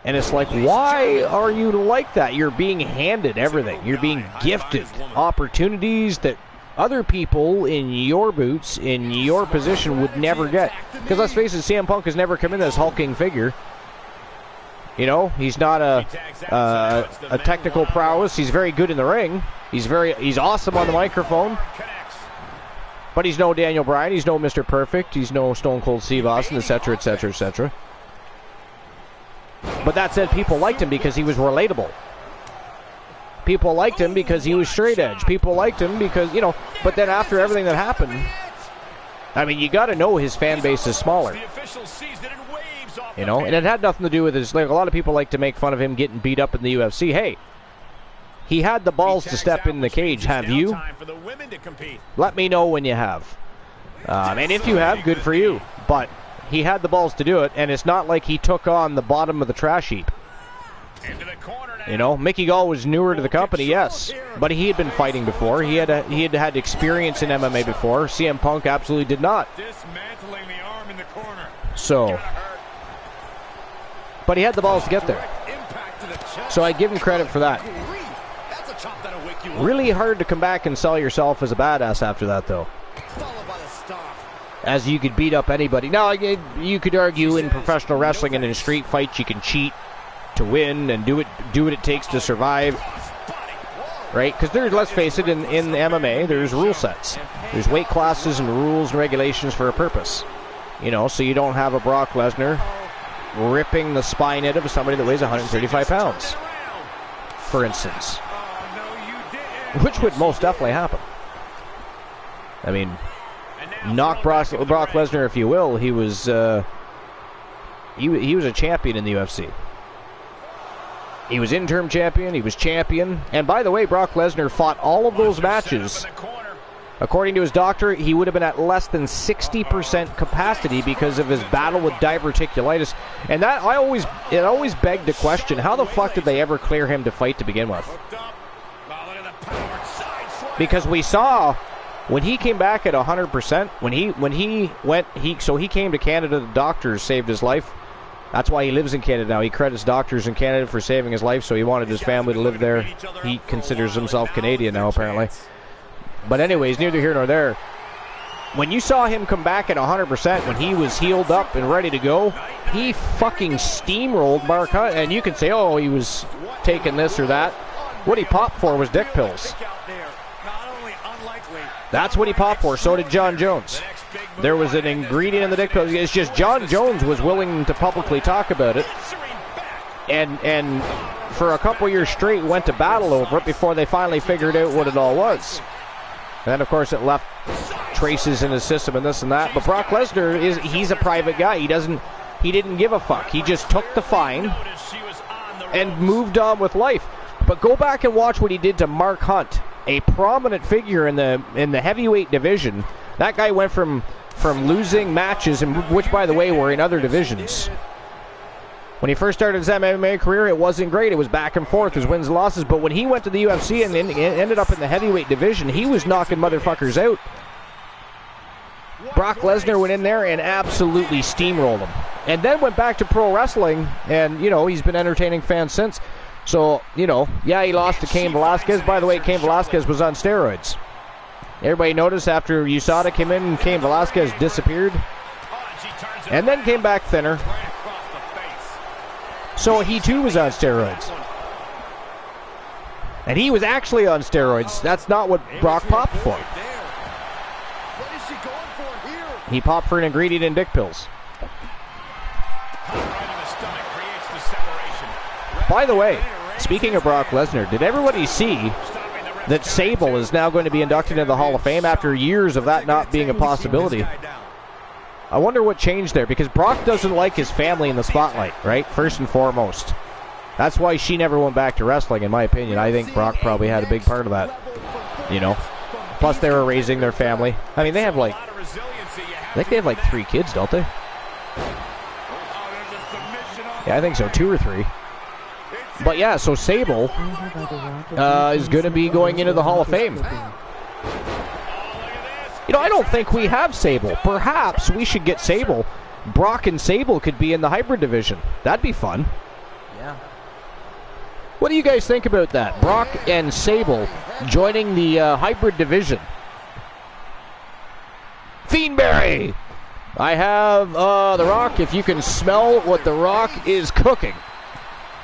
And it's like, why are you like that? You're being handed everything. You're being gifted opportunities that other people in your boots, in your position, would never get. Because let's face it, CM Punk has never come in as hulking figure. He's not a technical prowess. He's very good in the ring. He's awesome on the microphone. But he's no Daniel Bryan. He's no Mr. Perfect. He's no Stone Cold Steve Austin, etc., etc., etc. But that said, people liked him because he was relatable. People liked him because he was straight edge. People liked him because, but then after everything that happened, I mean, you got to know his fan base is smaller. And it had nothing to do with his, like, a lot of people like to make fun of him getting beat up in the UFC. Hey, he had the balls to step in the cage. Have you? Let me know when you have. And if you have, good for you. But he had the balls to do it, and it's not like he took on the bottom of the trash heap. Mickey Gall was newer to the company, yes, but he had been fighting before. He had experience in MMA before. CM Punk absolutely did not. Dismantling the arm in the corner. So, but he had the balls to get there. So I give him credit for that. Really hard to come back and sell yourself as a badass after that, though. As you could beat up anybody. Now, you could argue in professional wrestling and in street fights you can cheat to win and do what it takes to survive, right? Because let's face it, in MMA there's rule sets. There's weight classes and rules and regulations for a purpose. So you don't have a Brock Lesnar ripping the spine out of somebody that weighs 135 pounds, for instance. Which would most definitely happen. I mean, knock Brock Lesnar, if you will. He was a champion in the UFC. He was interim champion. He was champion. And by the way, Brock Lesnar fought all of those matches According to his doctor, he would have been at less than 60% capacity because of his battle with diverticulitis. And that it always begged the question, how the fuck did they ever clear him to fight to begin with? Because we saw when he came back at 100%, so he came to Canada, the doctors saved his life. That's why he lives in Canada now. He credits doctors in Canada for saving his life, so he wanted his family to live there. He considers himself Canadian now, apparently. But anyways, neither here nor there. When you saw him come back at 100%, when he was healed up and ready to go, he fucking steamrolled Mark Hunt. And you can say, oh, he was taking this or that. What he popped for was dick pills. That's what he popped for. So did John Jones. There was an ingredient in the dick pills. It's just John Jones was willing to publicly talk about it. And for a couple years straight went to battle over it before they finally figured out what it all was. And then, of course, it left traces in his system and this and that. But Brock Lesnar, he's a private guy. He didn't give a fuck. He just took the fine and moved on with life. But go back and watch what he did to Mark Hunt, a prominent figure in the heavyweight division. That guy went from losing matches, which, by the way, were in other divisions. When he first started his MMA career, it wasn't great. It was back and forth, his wins and losses. But when he went to the UFC and ended up in the heavyweight division, he was knocking motherfuckers out. Brock Lesnar went in there and absolutely steamrolled him. And then went back to pro wrestling, and, he's been entertaining fans since. So, he lost to Cain Velasquez. By the way, Cain Velasquez was on steroids. Everybody noticed after USADA came in, Cain Velasquez disappeared. And then came back thinner. So he too was on steroids. And he was actually on steroids. That's not what Brock popped for. He popped for an ingredient in dick pills. By the way, speaking of Brock Lesnar, did everybody see that Sable is now going to be inducted into the Hall of Fame after years of that not being a possibility? I wonder what changed there, because Brock doesn't like his family in the spotlight, right? First and foremost. That's why she never went back to wrestling, in my opinion. I think Brock probably had a big part of that, Plus, they were raising their family. I mean, they have I think they have 3 kids, don't they? Yeah, I think so, 2 or 3. But yeah, so Sable is going to be going into the Hall of Fame. I don't think we have Sable. Perhaps we should get Sable. Brock and Sable could be in the hybrid division. That'd be fun. Yeah. What do you guys think about that? Brock and Sable joining the hybrid division. Fiendberry! I have The Rock, if you can smell what The Rock is cooking.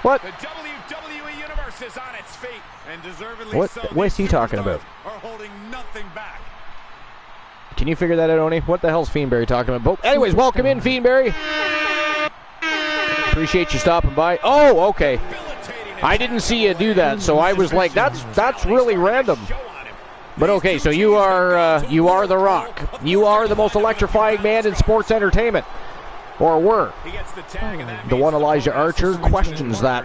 What? The WWE Universe is on its feet, and deservedly What is he talking about? Are holding nothing back. Can you figure that out, Oni? What the hell's Fiendberry talking about? Anyways, welcome in, Fiendberry. Appreciate you stopping by. Oh, okay. I didn't see you do that, so I was like, that's really random. But okay, so you are The Rock. You are the most electrifying man in sports entertainment. Or were. The one Elijah Archer questions that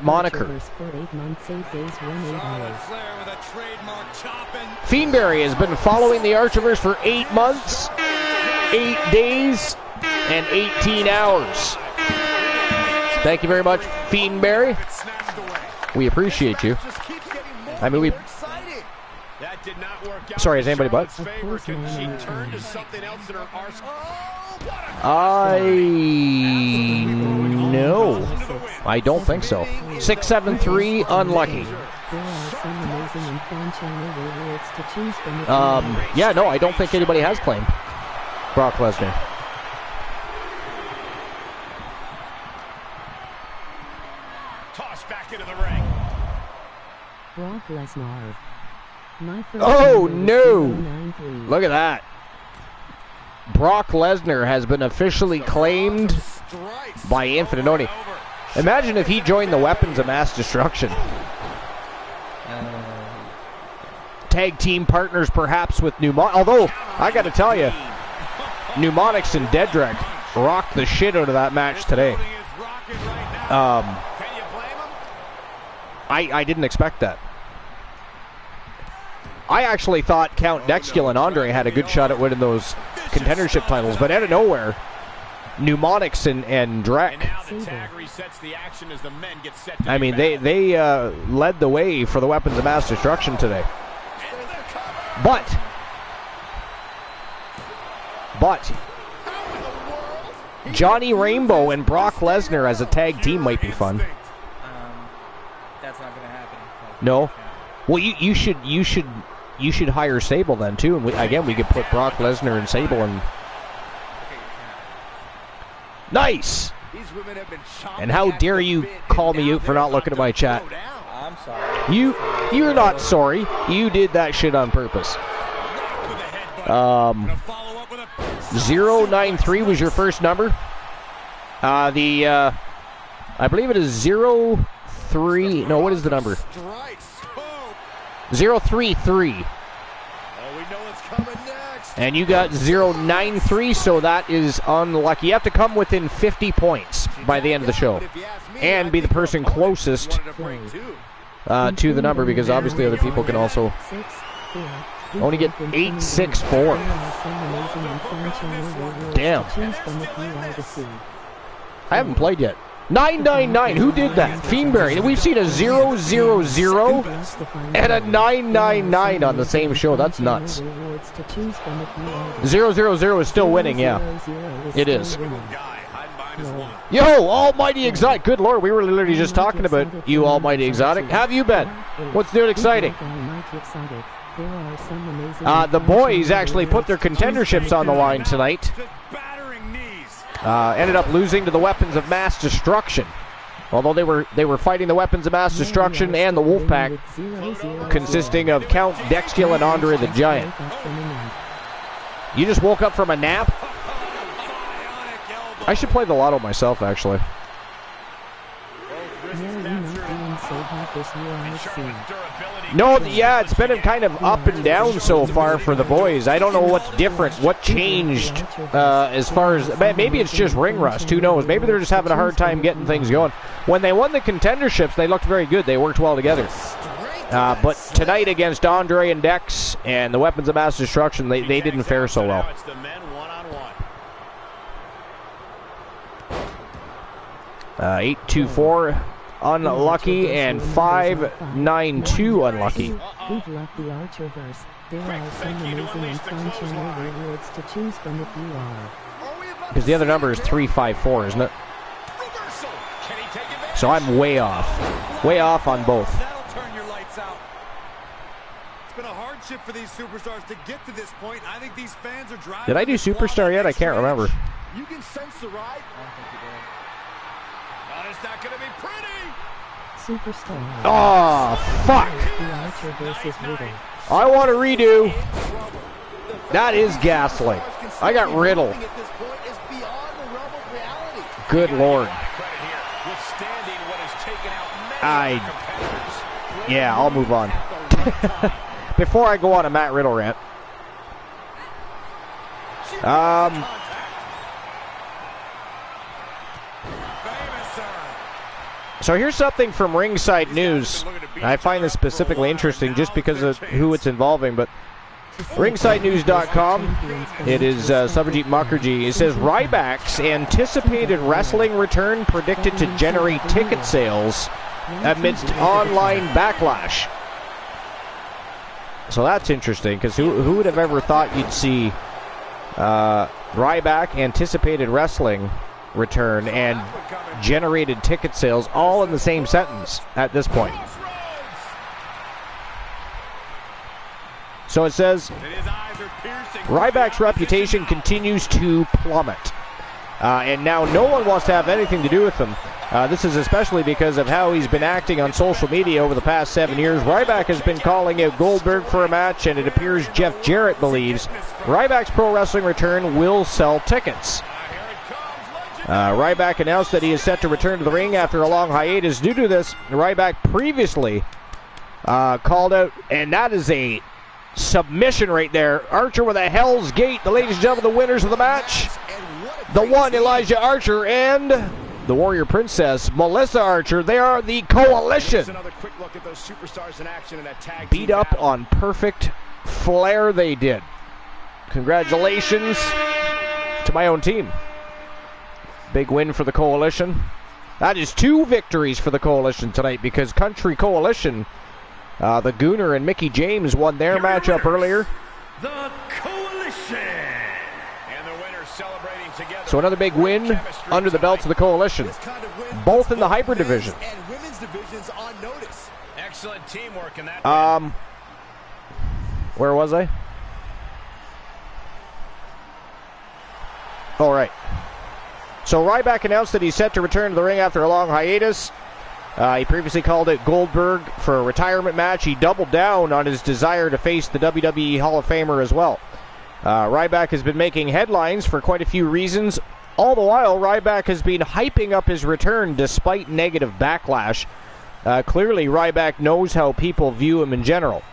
moniker. Fiendberry has been following the Archivers for 8 months, 8 days, and 18 hours. Thank you very much, Fiendberry. We appreciate you. I mean, Sorry, is anybody but? No. I don't think so. 673, unlucky. Yeah, no, I don't think anybody has claimed Brock Lesnar. Toss back into the ring. Brock Lesnar. Oh, no. Look at that. Brock Lesnar has been officially claimed by Infinite Oni. Imagine if he joined the Weapons of Mass Destruction. Tag team partners perhaps with Pneumonics. Although, I got to tell you, Pneumonics and Dedrick rocked the shit out of that match today. I didn't expect that. I actually thought Count Dexkill and Andre had a good shot at winning those contendership titles, but out of nowhere, Mnemonics and Drek. I mean, they led the way for the weapons of mass destruction today. But Johnny Rainbow and Brock Lesnar as a tag team might be fun. That's not going to happen. No. Well, you should hire Sable then too, and we could put Brock Lesnar and Sable in. Nice. And how dare you call me out for not looking at my chat? I'm sorry. You're not sorry. You did that shit on purpose. 093 was your first number. I believe it is 03. No, what is the number? 033. And you got 093, so that is unlucky. You have to come within 50 points by the end of the show. And be the person closest to the number, because obviously other people can also only get 864. Damn. I haven't played yet. 999, who did that? Fiendberry. We've seen a 000 and a 999 on the same show. That's nuts. 000 is still winning, yeah. It is. Yo, Almighty Exotic. Good Lord, we were literally just talking about you, Almighty Exotic. How have you been? What's new and exciting? The boys actually put their contenderships on the line tonight. Ended up losing to the Weapons of Mass Destruction. Although they were fighting the Weapons of Mass Destruction and the Wolfpack, consisting of Count Dexkill and Andre the Giant. You just woke up from a nap? I should play the lotto myself, actually. No, yeah, it's been kind of up and down so far for the boys. I don't know what's different, what changed as far as... Maybe it's just ring rust, who knows? Maybe they're just having a hard time getting things going. When they won the contenderships, they looked very good. They worked well together. But tonight against Andre and Dex and the Weapons of Mass Destruction, they didn't fare so well. 824 unlucky and 592 unlucky. We've left the Archerverse. There are some amazing and fun channel rewards to choose from if you are. Because the other number is 354, isn't it? So I'm way off. Way off on both. Been a hardship for these superstars to get to this point. I think these fans are driving. Did I do Superstar yet? I can't remember. You can sense the ride. But it's not going to be pretty. Superstar. Oh, fuck. The Archerverse is Riddle. I want a redo. That is gaslight. I got Riddle. Good Lord. Yeah, I'll move on. Before I go on a Matt Riddle rant. So here's something from Ringside News. I find this specifically interesting just because of who it's involving, but ringsidenews.com, it is Subajit Mukherjee. It says Ryback's anticipated wrestling return predicted to generate ticket sales amidst online backlash. So that's interesting, because who would have ever thought you'd see Ryback anticipated wrestling return and generated ticket sales all in the same sentence at this point. So it says Ryback's reputation continues to plummet, and now no one wants to have anything to do with him. This is especially because of how he's been acting on social media over the past 7 years. Ryback has been calling out Goldberg for a match, and it appears Jeff Jarrett believes Ryback's pro wrestling return will sell tickets. Ryback announced that he is set to return to the ring after a long hiatus. Due to this, Ryback previously called out, and that is a submission right there. Archer with a Hell's Gate. The ladies and gentlemen, the winners of the match. The one, Elijah Archer, and the Warrior Princess, Melissa Archer. They are the Coalition. Another quick look at those superstars in action in that tag Beat up on Perfect Flair they did. Congratulations to my own team. Big win for the Coalition. That is 2 victories for the Coalition tonight because Country Coalition, the Gooner and Mickey James won their matchup earlier. The Coalition. And the winners celebrating together. So another big win under the belts of the Coalition. Both in the hybrid division. And women's divisions on notice. Excellent teamwork in that. Where was I? All right. So Ryback announced that he's set to return to the ring after a long hiatus. He previously called it Goldberg for a retirement match. He doubled down on his desire to face the WWE Hall of Famer as well. Ryback has been making headlines for quite a few reasons. All the while, Ryback has been hyping up his return despite negative backlash. Clearly, Ryback knows how people view him in general.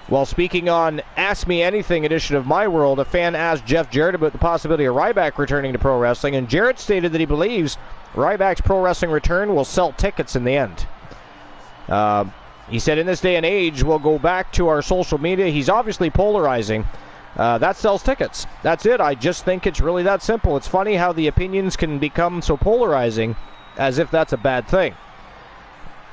While speaking on Ask Me Anything edition of My World, a fan asked Jeff Jarrett about the possibility of Ryback returning to pro wrestling, and Jarrett stated that he believes Ryback's pro wrestling return will sell tickets in the end. He said, in this day and age, we'll go back to our social media. He's obviously polarizing. That sells tickets. That's it. I just think it's really that simple. It's funny how the opinions can become so polarizing as if that's a bad thing.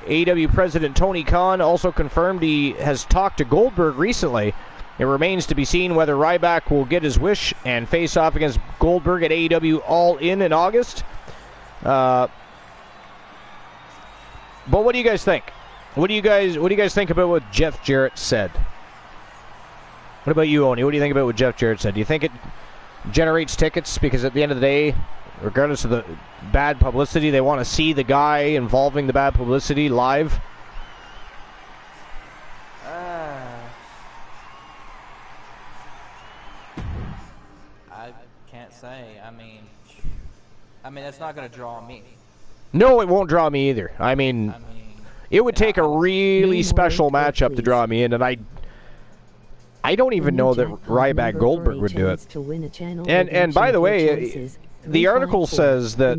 AEW President Tony Khan also confirmed he has talked to Goldberg recently. It remains to be seen whether Ryback will get his wish and face off against Goldberg at AEW All In August. But what do you guys think? What do you guys think about what Jeff Jarrett said? What about you, Oni? What do you think about what Jeff Jarrett said? Do you think it generates tickets? Because at the end of the day, regardless of the bad publicity, they want to see the guy involving the bad publicity live? I can't say. I mean, it's not going to draw me. No, it won't draw me either. I mean it would take a really special matchup to draw me in, and I don't even know that Ryback Goldberg would do it. And by the way, the article says that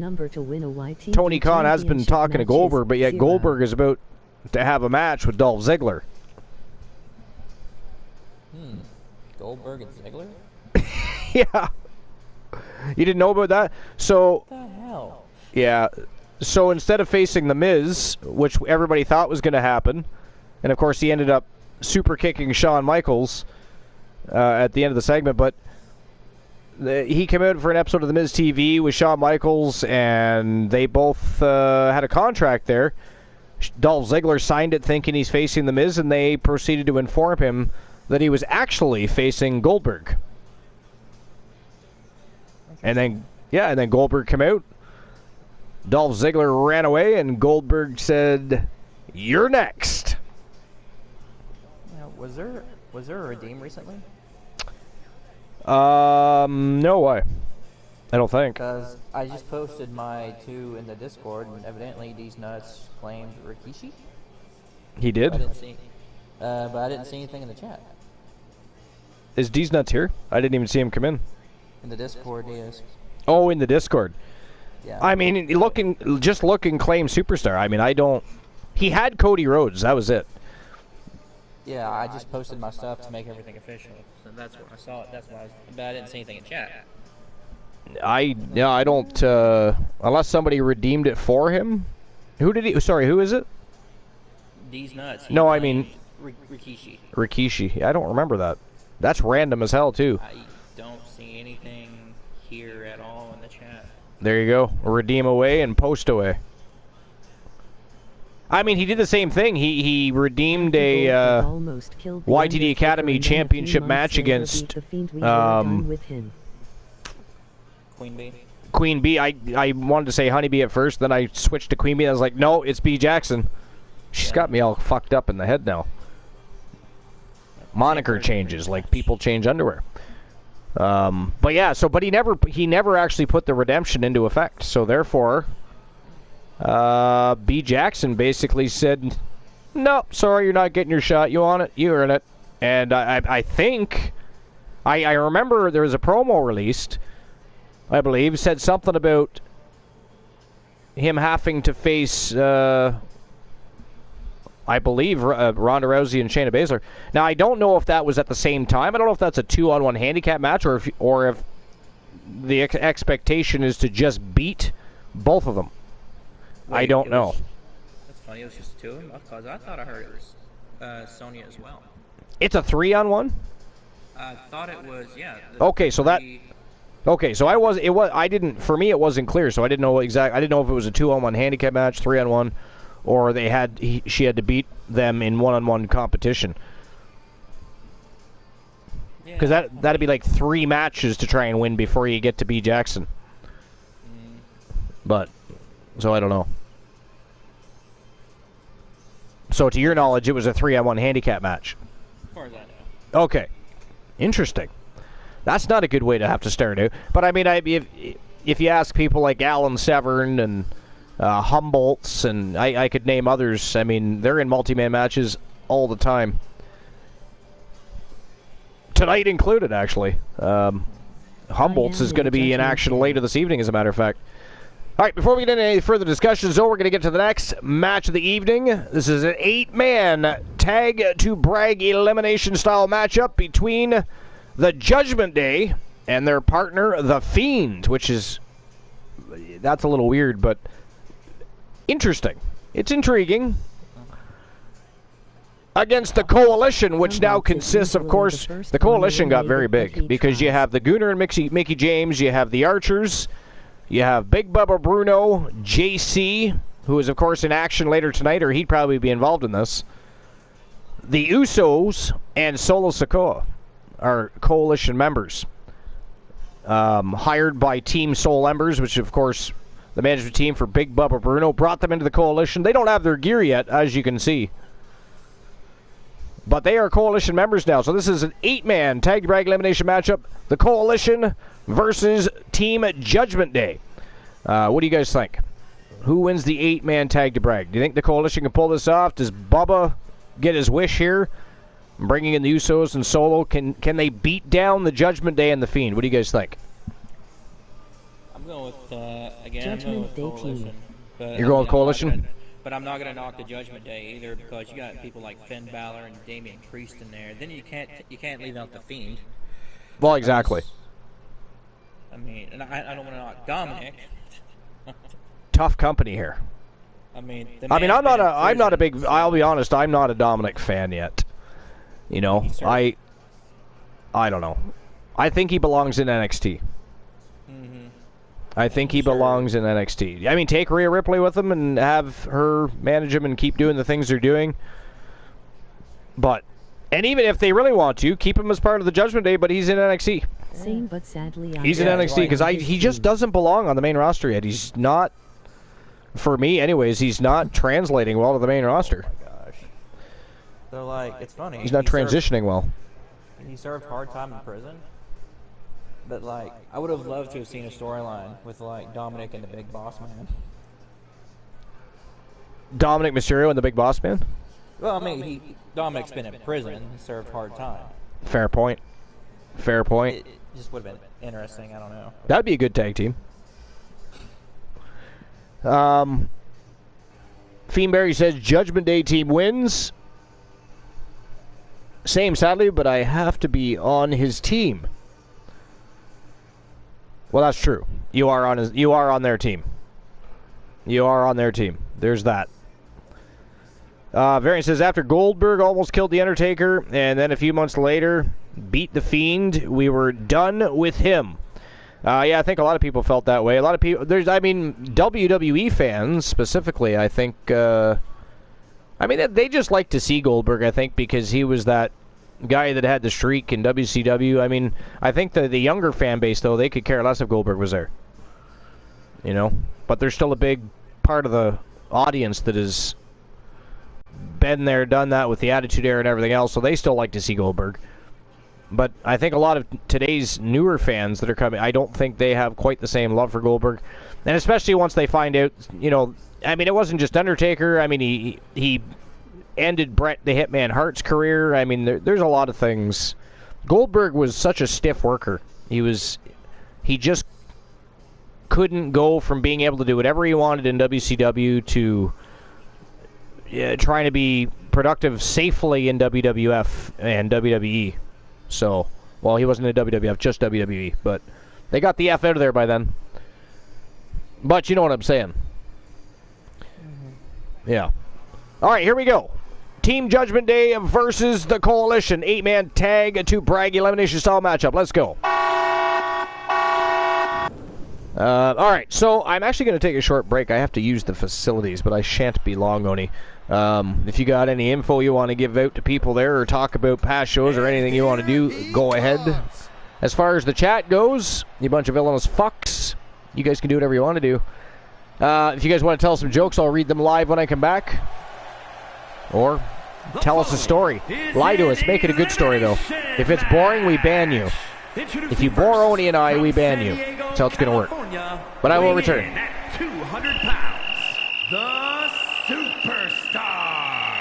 Tony Khan has been talking to Goldberg, but yet Goldberg is about to have a match with Dolph Ziggler. Goldberg and Ziggler? Yeah. You didn't know about that? So, What the hell? Yeah. So instead of facing The Miz, which everybody thought was going to happen, and of course he ended up super kicking Shawn Michaels at the end of the segment, but he came out for an episode of The Miz TV with Shawn Michaels, and they both had a contract there. Dolph Ziggler signed it thinking he's facing The Miz, and they proceeded to inform him that he was actually facing Goldberg. And then Goldberg came out. Dolph Ziggler ran away, and Goldberg said, "You're next." Now, was there a redeem recently? No way. I don't think. Because I just posted my 2 in the Discord, and evidently these nuts claimed Rikishi. He did? But I didn't see anything in the chat. Is D's Nuts here? I didn't even see him come in. In the Discord, yes. Oh, in the Discord. Yeah. I mean, looking claim superstar. I mean, I don't... He had Cody Rhodes. That was it. Yeah, I just posted my stuff to make everything official. So that's when I saw it. That's why but I didn't see anything in chat. I don't... unless somebody redeemed it for him? Who did he... Sorry, who is it? These nuts. No, I mean... Rikishi. Rikishi. I don't remember that. That's random as hell, too. I don't see anything here at all in the chat. There you go. Redeem away and post away. I mean, he did the same thing. He redeemed a YTD Academy Championship match against Queen Bee. Queen Bee. I wanted to say Honeybee at first, then I switched to Queen Bee. I was like, no, it's Bee Jackson. She's got me all fucked up in the head now. Moniker changes, like people change underwear. But yeah, but he never actually put the redemption into effect. So therefore, B. Jackson basically said, "No, sorry, you're not getting your shot. You want it, you earn it." And I think I remember there was a promo released, I believe, said something about him having to face, I believe, Ronda Rousey and Shayna Baszler. Now, I don't know if that was at the same time. I don't know if that's a 2-on-1 handicap match or if the expectation is to just beat both of them. Wait, I don't know. That's funny. It was just 2 of them? Because I thought I heard it was Sonya as well. It's a 3-on-1? I thought it was, yeah. Okay, so that... Okay, so I didn't, for me it wasn't clear, so I didn't know I didn't know if it was a 2-on-1 handicap match, 3-on-1, or she had to beat them in 1-on-1 competition. Because that'd be like 3 matches to try and win before you get to B. Jackson. But, so I don't know. So to your knowledge, it was a 3-on-1 handicap match. As far as I know. Okay. Interesting. That's not a good way to have to start out. But I mean, if you ask people like Alan Severn and Humboldt's, and I could name others, I mean, they're in multi-man matches all the time. Tonight included, actually. Humboldt's is going to be in action later this evening, as a matter of fact. All right, before we get into any further discussions, though, we're going to get to the next match of the evening. This is an 8-man tag to brag elimination-style matchup between the Judgment Day and their partner, The Fiend, which is... that's a little weird, but interesting. It's intriguing. Against the Coalition, which now consists, of course... The Coalition got very big, because you have the Gooner and Mickey James, you have the Archers... You have Big Bubba Bruno, JC, who is, of course, in action later tonight, or he'd probably be involved in this. The Usos and Solo Sikoa are Coalition members. Hired by Team Soul Embers, which, of course, the management team for Big Bubba Bruno, brought them into the Coalition. They don't have their gear yet, as you can see. But they are Coalition members now. So this is an 8-man tag to brag elimination matchup. The Coalition versus Team Judgment Day. What do you guys think? Who wins the 8-man tag to brag? Do you think the Coalition can pull this off? Does Bubba get his wish here? Bringing in the Usos and Solo. Can they beat down the Judgment Day and the Fiend? What do you guys think? I'm going with, again, Judgment Day Coalition. team. You're going with Coalition? But I'm not going to knock the Judgment Day either, because you got people like Finn Balor and Damian Priest in there. Then you can't leave out the Fiend. Well, exactly. I mean, and I don't want to knock Dominic. Tough company here. I mean, I'm not a big. I'll be honest. I'm not a Dominic fan yet. You know, I don't know. I think he belongs in NXT. I think he belongs in NXT. I mean, take Rhea Ripley with him and have her manage him and keep doing the things they're doing. And even if they really want to, keep him as part of the Judgment Day, but he's in NXT. Same, but sadly, he's in NXT because he just doesn't belong on the main roster yet. He's not, for me anyways, he's not translating well to the main roster. Oh my gosh. So, like, it's funny. He's not transitioning well. He served hard time in prison. But, like, I would have loved to have seen a storyline with, like, Dominic and the Big Boss Man. Dominic Mysterio and the Big Boss Man? Well, I mean, Dominic's been in prison, served hard time. Fair point. Fair point. It just would have been interesting, I don't know. That'd be a good tag team. Fiendberry says Judgment Day team wins. Same, sadly, but I have to be on his team. Well, that's true. You are on their team. You are on their team. There's that. Variant says, after Goldberg almost killed The Undertaker, and then a few months later beat The Fiend, we were done with him. Yeah, I think a lot of people felt that way. A lot of people, WWE fans specifically, I think, they just like to see Goldberg, I think, because he was that guy that had the streak in WCW. I mean, I think the younger fan base, though, they could care less if Goldberg was there. You know? But there's still a big part of the audience that has been there, done that with the Attitude Era and everything else, so they still like to see Goldberg. But I think a lot of today's newer fans that are coming, I don't think they have quite the same love for Goldberg. And especially once they find out, you know, I mean, it wasn't just Undertaker. I mean, he ended Bret the Hitman Hart's career. I mean, there's a lot of things. Goldberg was such a stiff worker. He just couldn't go from being able to do whatever he wanted in WCW to trying to be productive safely in WWF and WWE. So, well, he wasn't in WWF, just WWE, but they got the F out of there by then. But you know what I'm saying. Yeah. All right, here we go. Team Judgment Day versus the Coalition. 8-man tag to brag elimination style matchup. Let's go. All right, so I'm actually going to take a short break. I have to use the facilities, but I shan't be long, Oni. If you got any info you want to give out to people there or talk about past shows or anything you want to do, go ahead. As far as the chat goes, you bunch of villainous fucks, you guys can do whatever you want to do. If you guys want to tell some jokes, I'll read them live when I come back. Or tell us a story. Lie to us. Make it a good story, though. If it's boring, we ban you. If you bore Oni and I, we ban you. That's how it's going to work. But I will return. At 200 pounds, the Superstar.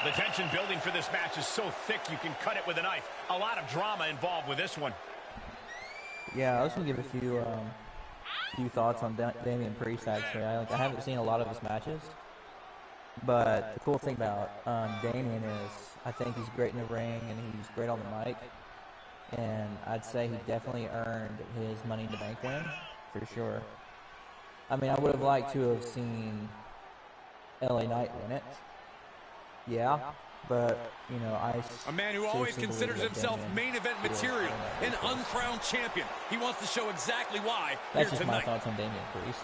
The tension building for this match is so thick you can cut it with a knife. A lot of drama involved with this one. Yeah, I was going to give a few thoughts on Damian Priest, actually. I haven't seen a lot of his matches. But the cool thing about Damian is I think he's great in the ring and he's great on the mic. And I'd say he definitely earned his Money in the Bank win, for sure. I mean, I would have liked to have seen LA Knight win it. Yeah, but, you know, a man who always considers himself main event material, an uncrowned champion. He wants to show exactly why That's here just tonight. my thoughts on Damian Priest.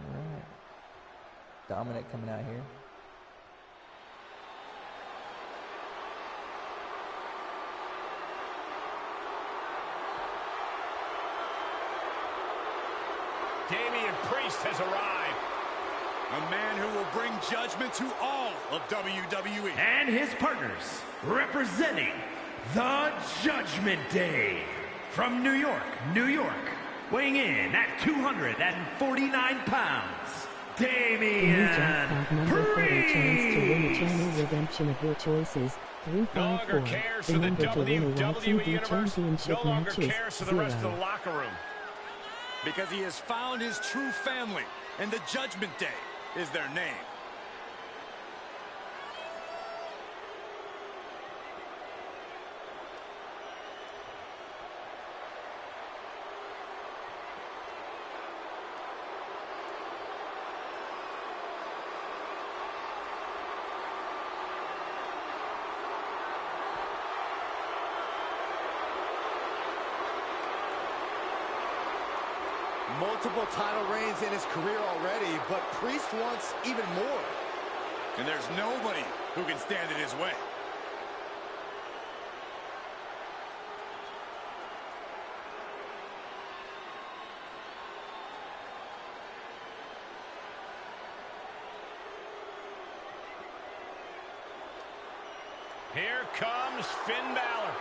Alright. Dominic coming out here. Damian Priest has arrived. A man who will bring judgment to all of WWE. And his partners, representing the Judgment Day. From New York, New York, weighing in at 249 pounds, Damian Priest. Chance to win a channel redemption of your choices. 354. The number to win a YTV championship No longer matches. cares for the rest of the 0. locker room. Because he has found his true family, and the Judgment Day is their name. Multiple title reigns in his career already, but Priest wants even more. And there's nobody who can stand in his way. Here comes Finn Balor.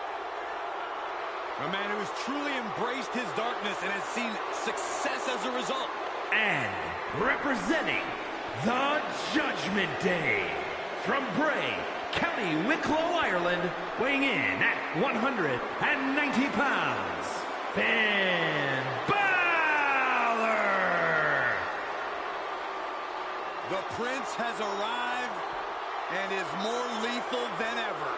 A man who has truly embraced his darkness and has seen success as a result. And representing the Judgment Day, from Bray, County Wicklow, Ireland, weighing in at 190 pounds, Finn Balor! The Prince has arrived and is more lethal than ever.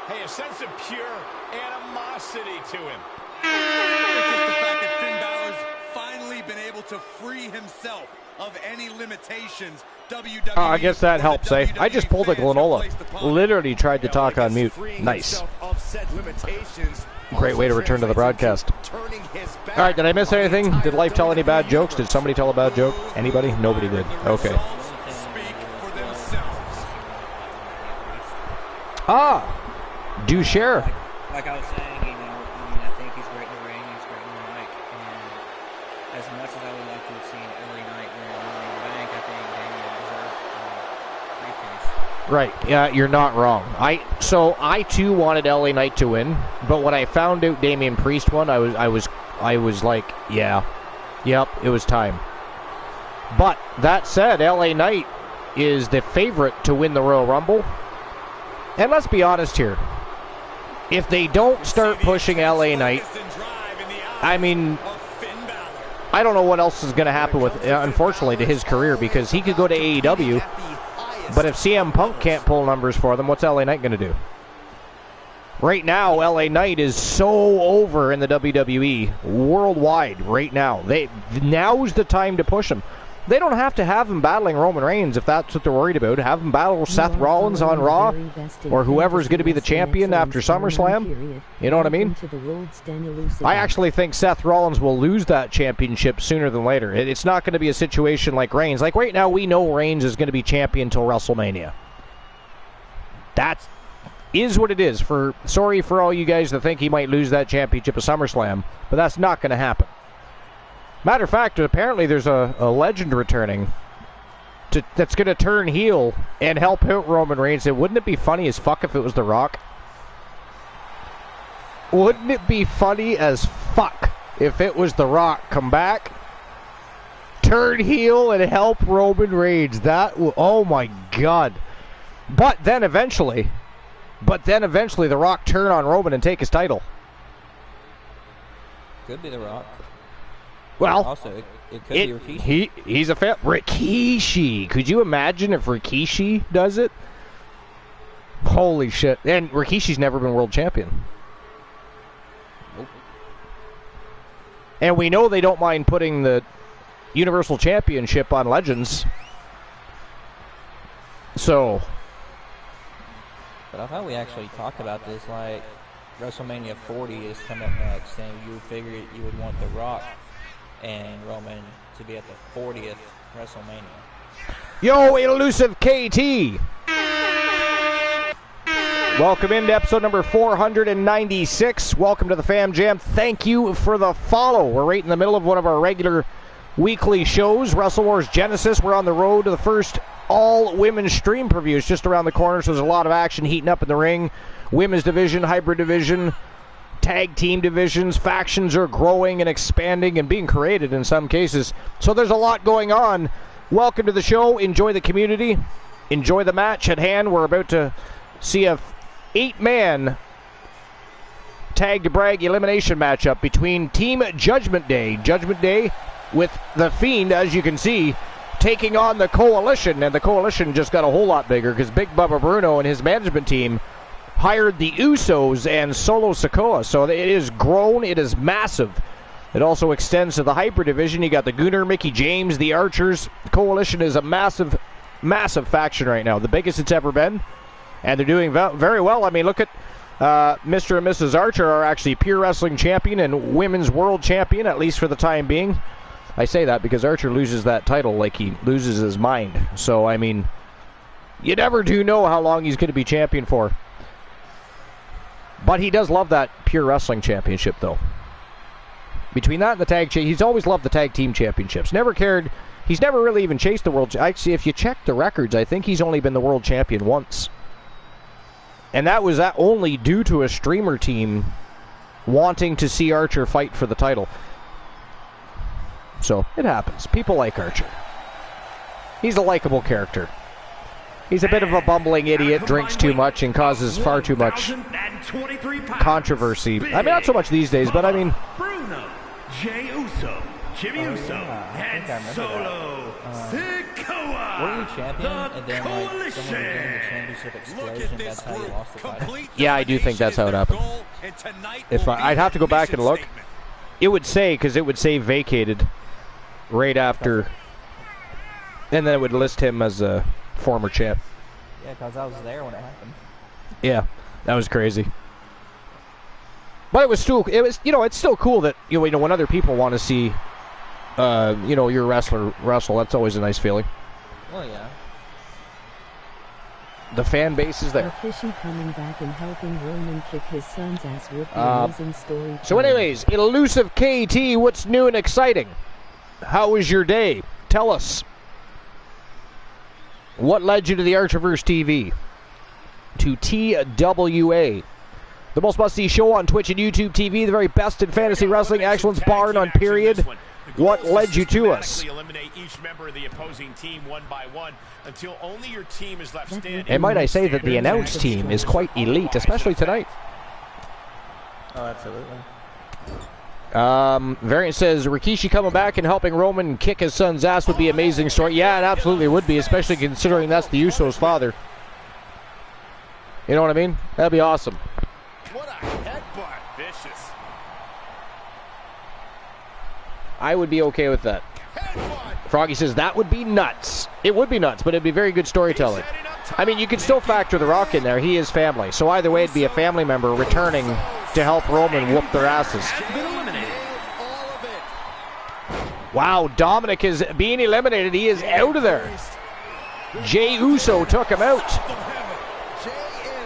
Hey, a sense of pure animosity to him. It's just the fact that Finn Balor's finally been able to free himself of any limitations. WWE. I guess that helps, eh? I just pulled a Glenola. Literally tried to talk on mute. Nice. Great way to return to the broadcast. Alright, did I miss anything? Did Life tell any bad jokes? Did somebody tell a bad joke? Anybody? Nobody did. Okay. Speak for themselves. Ah! Do share. Like I was saying, you know, I mean, I think he's great in the ring, he's great in the mic, and as much as I would like to have seen every night wearing Money in the Bank, I think Damian deserved briefcase. Right, yeah, you're not wrong. So I too wanted LA Knight to win, but when I found out Damian Priest won, I was like, yeah, yep, it was time. But that said, LA Knight is the favorite to win the Royal Rumble. And let's be honest here. If they don't start pushing LA Knight, I mean, I don't know what else is going to happen with, unfortunately, to his career, because he could go to AEW, but if CM Punk can't pull numbers for them, what's LA Knight going to do? Right now, LA Knight is so over in the WWE worldwide right now. Now's the time to push him. They don't have to have him battling Roman Reigns if that's what they're worried about. Have him battle Seth Rollins on Raw, or whoever's going to be the champion after SummerSlam. You know what I mean? I actually think Seth Rollins will lose that championship sooner than later. It's not going to be a situation like Reigns. Like right now, we know Reigns is going to be champion until WrestleMania. That is what it is. Sorry for all you guys that think he might lose that championship at SummerSlam, but that's not going to happen. Matter of fact, apparently there's a legend returning that's going to turn heel and help out Roman Reigns. And wouldn't it be funny as fuck if it was The Rock? Wouldn't it be funny as fuck if it was The Rock? Come back, turn heel, and help Roman Reigns. Oh my God. But then eventually The Rock turn on Roman and take his title. Could be The Rock. Well, also, it could be Rikishi. He's a fan. Rikishi. Could you imagine if Rikishi does it? Holy shit. And Rikishi's never been world champion. Nope. And we know they don't mind putting the Universal Championship on Legends. So. But I thought we actually talked about this, like, WrestleMania 40 is coming up next, and you would figure you would want The Rock and Roman to be at the 40th WrestleMania. Yo, elusive KT! Welcome into episode number 496. Welcome to the Fam Jam. Thank you for the follow. We're right in the middle of one of our regular weekly shows, Wrestle Wars Genesis. We're on the road to the first all-women's stream preview. It's just around the corner, so there's a lot of action heating up in the ring. Women's division, hybrid division, tag team divisions, factions are growing and expanding and being created in some cases. So there's a lot going on. Welcome to the show. Enjoy the community. Enjoy the match at hand. We're about to see a 8-man tag to brag elimination matchup between Team Judgment Day. Judgment Day with The Fiend, as you can see, taking on the Coalition. And the Coalition just got a whole lot bigger because Big Bubba Bruno and his management team hired the Usos and Solo Sikoa. So it is grown. It is massive. It also extends to the Hyper division. You got the Gunner, Mickey James, the Archers. The Coalition is a massive, massive faction right now. The biggest it's ever been. And they're doing very well. I mean, look at Mr. and Mrs. Archer are actually Pure Wrestling Champion and Women's World Champion, at least for the time being. I say that because Archer loses that title like he loses his mind. So, I mean, you never do know how long he's going to be champion for. But he does love that Pure Wrestling Championship, though. Between that and the tag, he's always loved the tag team championships. Never cared. He's never really even chased the world. Actually, if you check the records, I think he's only been the world champion once. And that was only due to a streamer team wanting to see Archer fight for the title. So, it happens. People like Archer. He's a likable character. He's a bit of a bumbling idiot, drinks too much, and causes far too much controversy. I mean, not so much these days, but I mean... Bruno, Jey Uso, Jimmy Uso, and Solo Sikoa. Were you champion, and then like someone was doing the championship explosion, that's how you lost the title? Yeah, I do think that's how it happened. I'd have to go back and look. It would say, because it would say vacated right after, and then it would list him as a former champ. Yeah, because I was there when it happened. Yeah, that was crazy. But it was still, it's still cool that, when other people want to see, your wrestler wrestle, that's always a nice feeling. Well, yeah. The fan base is there. Rikishi coming back and helping Roman kick his son's ass with the amazing story. So anyways, elusive KT, what's new and exciting? How was your day? Tell us. What led you to the Archerverse TV? To TWA. The most must-see show on Twitch and YouTube TV. The very best in fantasy wrestling excellence, bar none, period. what led you to us. Eliminate each member of the opposing team one by one until only your team is left standing. And might I say that the announced team is quite elite, especially tonight. Oh, absolutely. Variant says Rikishi coming back and helping Roman kick his son's ass would be an amazing story. Yeah, it absolutely would be, especially considering that's the Usos' father. You know what I mean? That'd be awesome. What a headbutt. Vicious. I would be okay with that. Froggy says that would be nuts. It would be nuts, but it'd be very good storytelling. I mean, you could still factor The Rock in there. He is family. So either way, it'd be a family member returning to help Roman whoop their asses. Wow, Dominic is being eliminated. He is out of there. Jey Uso took him out.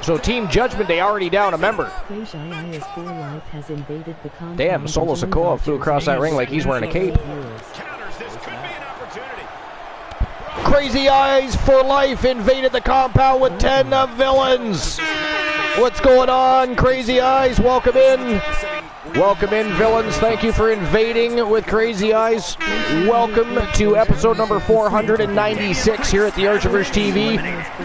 So Team Judgment Day already down a member. Damn, Solo Sikoa flew across that ring like he's wearing a cape. Crazy Eyes for Life invaded the compound with 10 villains. What's going on, Crazy Eyes? Welcome in. Welcome in, villains. Thank you for invading with Crazy Eyes. Welcome to episode number 496 here at the Archiverse TV.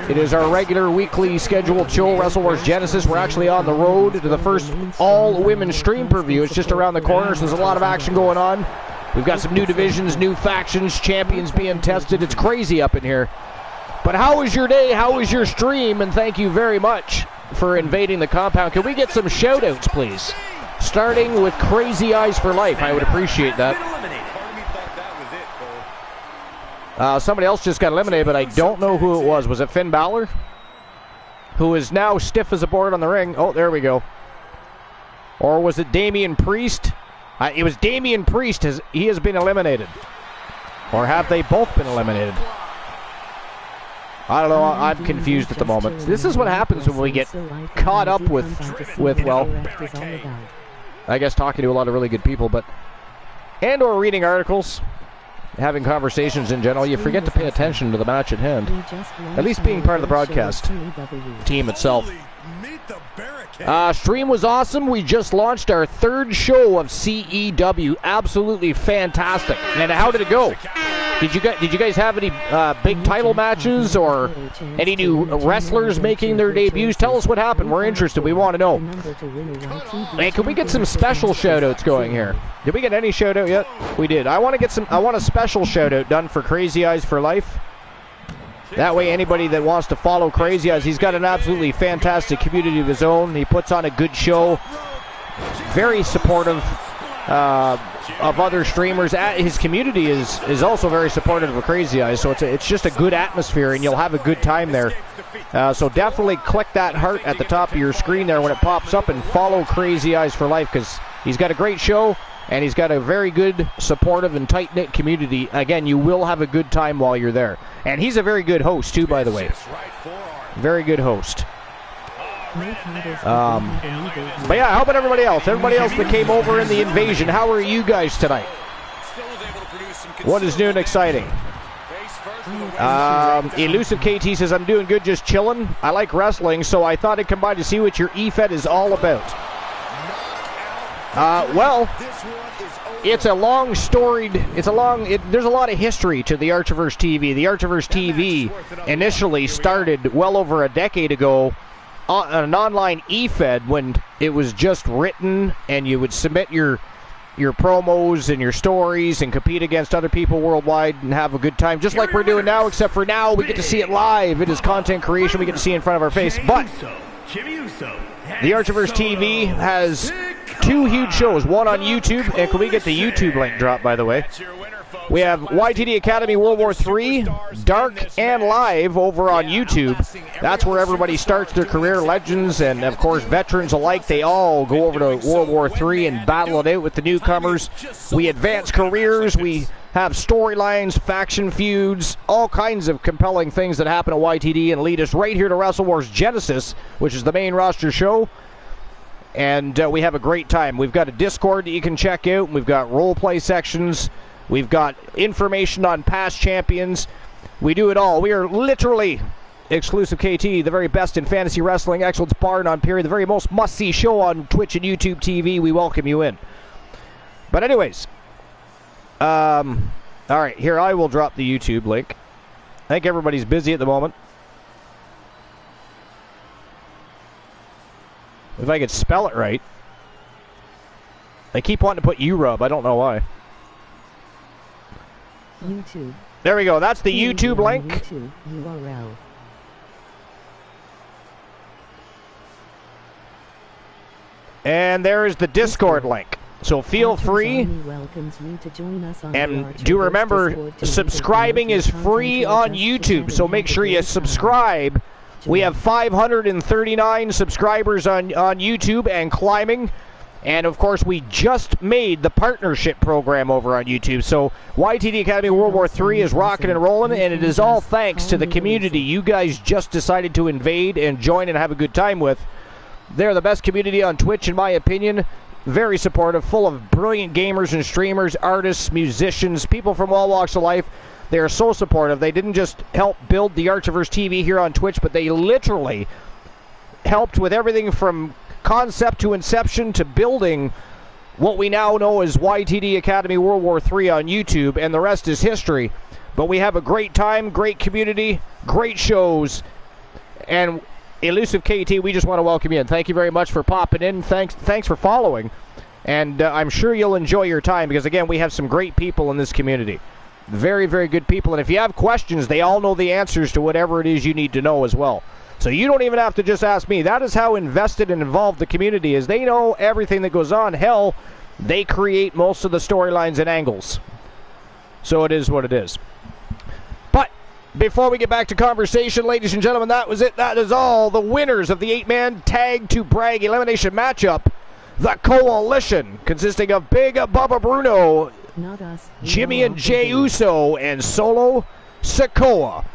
It is our regular weekly scheduled show, Wrestle Wars Genesis. We're actually on the road to the first all-women stream preview. It's just around the corner, so there's a lot of action going on. We've got some new divisions, new factions, champions being tested. It's crazy up in here. But how was your day? How was your stream? And thank you very much for invading the compound. Can we get some shout-outs, please? Starting with Crazy Eyes for Life. I would appreciate that. Somebody else just got eliminated, but I don't know who it was. Was it Finn Balor? Who is now stiff as a board on the ring. Oh, there we go. Or was it Damian Priest? It was Damian Priest. He has been eliminated. Or have they both been eliminated? I don't know. I'm confused at the moment. This is what happens when we get caught up with well, I guess talking to a lot of really good people, and or reading articles, having conversations in general, you forget to pay attention to the match at hand. At least being part of the broadcast team itself. Stream was awesome. We just launched our third show of CEW. Absolutely fantastic. And how did it go? Did you guys have any big title matches or any new wrestlers making their debuts? Tell us what happened. We're interested. We want to know. Hey, can we get some special shout-outs going here? Did we get any shout-out yet? We did. I want a special shout-out done for Crazy Eyes for Life. That way anybody that wants to follow Crazy Eyes, he's got an absolutely fantastic community of his own. He puts on a good show. Very supportive of other streamers. His community is also very supportive of Crazy Eyes, so it's just a good atmosphere, and you'll have a good time there. So definitely click that heart at the top of your screen there when it pops up and follow Crazy Eyes for Life, because he's got a great show, and he's got a very good, supportive, and tight-knit community. Again, you will have a good time while you're there. And he's a very good host, too, by the way. Very good host. But yeah, how about everybody else? Everybody else that came over in the invasion, how are you guys tonight? What is new and exciting? Elusive KT says, I'm doing good, just chilling. I like wrestling, so I thought I'd come by to see what your EFED is all about. Well, it's a long storied, there's a lot of history to the Archiverse TV. The Archiverse TV initially started well over a decade ago on an online EFED when it was just written, and you would submit your promos and your stories and compete against other people worldwide and have a good time, just like we're doing now, except for now we get to see it live. It is content creation. We get to see it in front of our face. But the Archiverse TV has two huge shows, one on YouTube, and can we get the YouTube link dropped, by the way? We have YTD Academy World War III, Dark and Live over on YouTube. That's where everybody starts their career. Legends and, of course, veterans alike, they all go over to World War III and battle it out with the newcomers. We advance careers. We have storylines, faction feuds, all kinds of compelling things that happen at YTD and lead us right here to Wrestle Wars Genesis, which is the main roster show. And we have a great time. We've got a Discord that you can check out. We've got role play sections. We've got information on past champions. We do it all. We are literally Exclusive KT, the very best in fantasy wrestling, excellence bar none period, the very most must-see show on Twitch and YouTube TV. We welcome you in. But anyways, All right, here I will drop the YouTube link. I think everybody's busy at the moment. If I could spell it right. They keep wanting to put U-Rub. I don't know why. YouTube. There we go. That's the YouTube link. YouTube URL. And there is the Discord link. So feel free. And do remember, subscribing is free on YouTube. So make sure you subscribe. We have 539 subscribers on YouTube and climbing. And, of course, we just made the partnership program over on YouTube. So YTD Academy World War III is rocking and rolling, and it is all thanks to the community you guys just decided to invade and join and have a good time with. They're the best community on Twitch, in my opinion. Very supportive, full of brilliant gamers and streamers, artists, musicians, people from all walks of life. They are so supportive. They didn't just help build the Archiverse TV here on Twitch, but they literally helped with everything from concept to inception to building what we now know as YTD Academy World War III on YouTube, and the rest is history. But we have a great time, great community, great shows, and Elusive KT, we just want to welcome you in. Thank you very much for popping in. Thanks for following, and I'm sure you'll enjoy your time because, again, we have some great people in this community. Very, very good people, and if you have questions, they all know the answers to whatever it is you need to know as well. So you don't even have to just ask me. That is how invested and involved the community is. They know everything that goes on. Hell, they create most of the storylines and angles. So it is what it is. But before we get back to conversation, ladies and gentlemen, that was it. That is all. The winners of the 8-man Tag to Brag elimination matchup. The Coalition, consisting of Big Bubba Bruno, Jimmy and Jey Uso, and Solo Sikoa.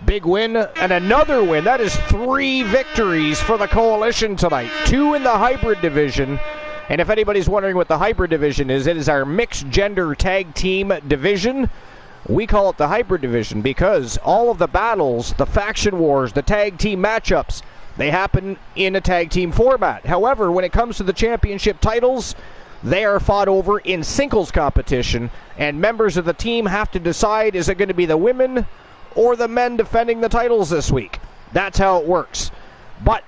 Big win and another win. That is 3 victories for the Coalition tonight. 2 in the hybrid division. And if anybody's wondering what the hybrid division is, it is our mixed gender tag team division. We call it the hybrid division because all of the battles, the faction wars, the tag team matchups, they happen in a tag team format. However, when it comes to the championship titles, they are fought over in singles competition, and members of the team have to decide, is it going to be the women or the men defending the titles this week? That's how it works. But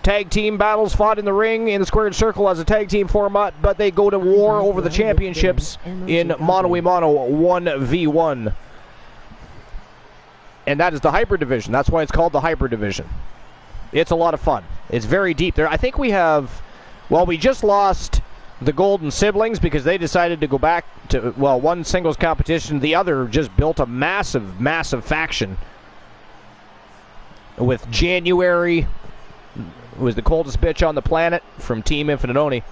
tag team battles fought in the ring in the squared circle as a tag team format, but they go to war over the championships in mono-a-mono 1v1. And that is the hybrid division. That's why it's called the hybrid division. It's a lot of fun. It's very deep there. I think we have, well, we just lost the Golden Siblings because they decided to go back to, well, one singles competition. The other just built a massive, massive faction with January, who was the coldest bitch on the planet from Team Infinite Oni.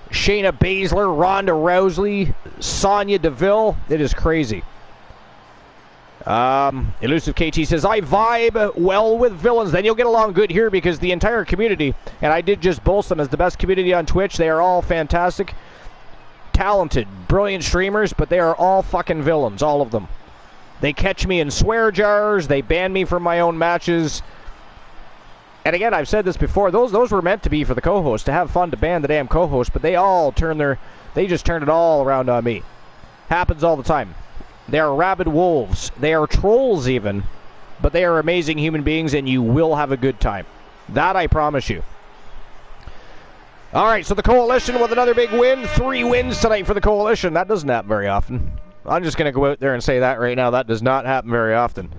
Shayna Baszler, Ronda Rousey, Sonya Deville. It is crazy. Elusive KT says, I vibe well with villains. Then you'll get along good here because the entire community, and I did just boast them as the best community on Twitch. They are all fantastic, talented, brilliant streamers, but they are all fucking villains, all of them. They catch me in swear jars. They ban me from my own matches. And again, I've said this before, those were meant to be for the co-host, to have fun, to ban the damn co-host, but they just turn it all around on me. Happens all the time. They are rabid wolves. They are trolls even, but they are amazing human beings, and you will have a good time. That I promise you. All right, so the Coalition with another big win. 3 wins tonight for the Coalition. That doesn't happen very often. I'm just going to go out there and say that right now. That does not happen very often.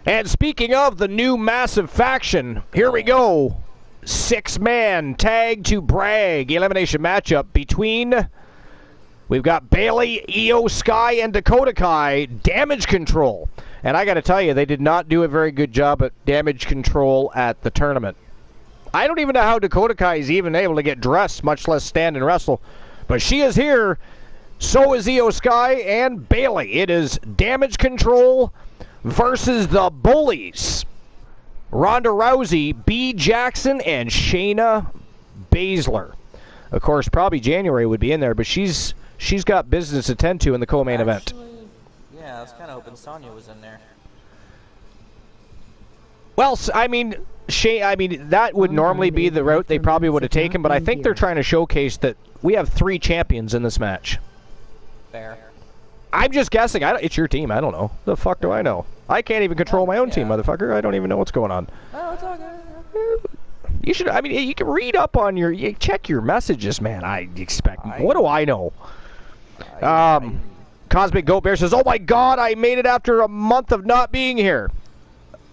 And speaking of the new massive faction, here we go. 6-man Tag to Brag elimination matchup between... We've got Bailey, Io Sky, and Dakota Kai. Damage Control. And I got to tell you, they did not do a very good job at damage control at the tournament. I don't even know how Dakota Kai is even able to get dressed, much less stand and wrestle. But she is here. So is Io Sky and Bailey. It is Damage Control versus the Bullies. Ronda Rousey, B. Jackson, and Shayna Baszler. Of course, probably January would be in there, but she's got business to tend to in the co-main event. Yeah, I was kind of hoping Sonya was in there. Well, I mean, that would normally be the route they probably would have taken, but I think they're trying to showcase that we have 3 champions in this match. Fair. I'm just guessing. It's your team. I don't know. The fuck do I know? I can't even control my own team, motherfucker. I don't even know what's going on. Oh, it's all good. You should. I mean, you can read up on you check your messages, man. I expect. What do I know? Cosmic Goat Bear says, "Oh my God, I made it after a month of not being here."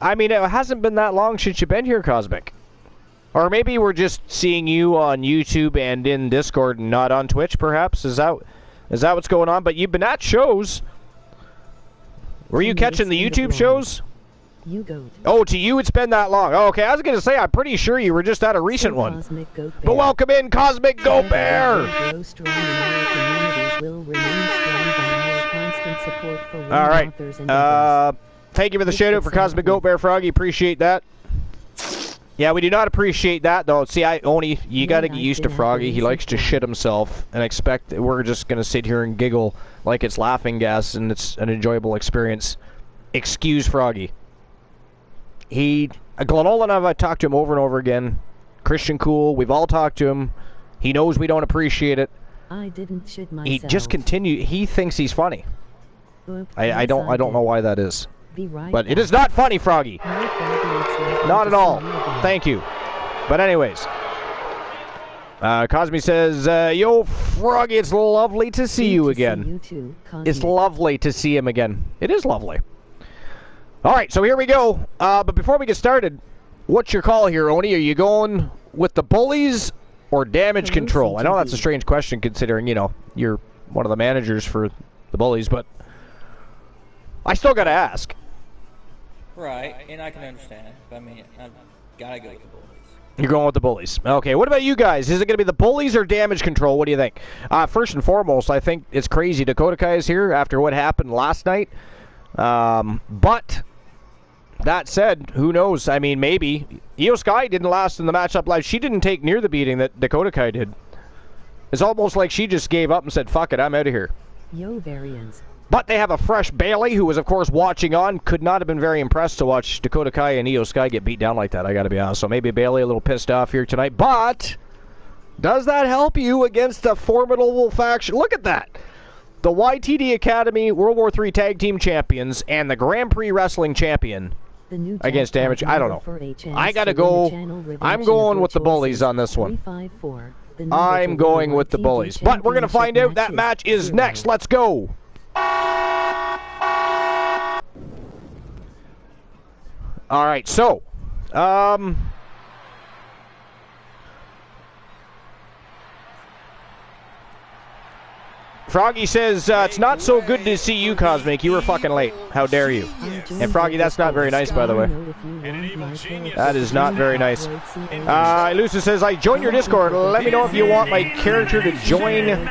I mean, it hasn't been that long since you've been here, Cosmic. Or maybe we're just seeing you on YouTube and in Discord and not on Twitch, perhaps. Is that what's going on? But you've been at shows. Were you catching the YouTube shows? You goat. Oh, to you it's been that long. Oh, okay, I was going to say, I'm pretty sure you were just at a recent one. But welcome in, Cosmic Goat Bear! Alright. Thank you for the shout-out for Cosmic Goat Bear, Froggy. Appreciate that. Yeah, we do not appreciate that, though. See, you got to get used to Froggy. He likes to shit himself and expect that we're just going to sit here and giggle like it's laughing gas and it's an enjoyable experience. Excuse Froggy. Glenola and I've talked to him over and over again. Christian Cool, we've all talked to him. He knows we don't appreciate it. I didn't shit myself. He just he thinks he's funny. I don't know why that is. But it is not funny, Froggy. Not at all. Thank you. But anyways, Cosme says, yo, Froggy, it's lovely to see you again. It's lovely to see him again. It is lovely. All right, so here we go. But before we get started, what's your call here, Oni? Are you going with the bullies or damage control? I know that's a strange question considering, you're one of the managers for the bullies, but I still got to ask. Right, and I can understand. But I mean, I've got to go with the bullies. You're going with the bullies. Okay, what about you guys? Is it going to be the bullies or damage control? What do you think? First and foremost, I think it's crazy Dakota Kai is here after what happened last night. But that said, who knows? I mean, maybe. Io Sky didn't last in the matchup live. She didn't take near the beating that Dakota Kai did. It's almost like she just gave up and said, fuck it, I'm out of here. Yo, variants. But they have a fresh Bailey, who was, of course, watching on. Could not have been very impressed to watch Dakota Kai and Io Sky get beat down like that, I got to be honest. So maybe Bailey a little pissed off here tonight. But does that help you against a formidable faction? Look at that. The YTD Academy World War III Tag Team Champions and the Grand Prix Wrestling Champion against Damage. I don't know. I got to go. I'm going with the bullies on this one. I'm going with the bullies. But we're going to find out. That match is next. Let's go. All right, so, Froggy says, it's not so good to see you, Cosmic. You were fucking late. How dare you? And Froggy, that's not very nice, by the way. That is not very nice. Elusive says, I joined your Discord. Let me know if you want my character to join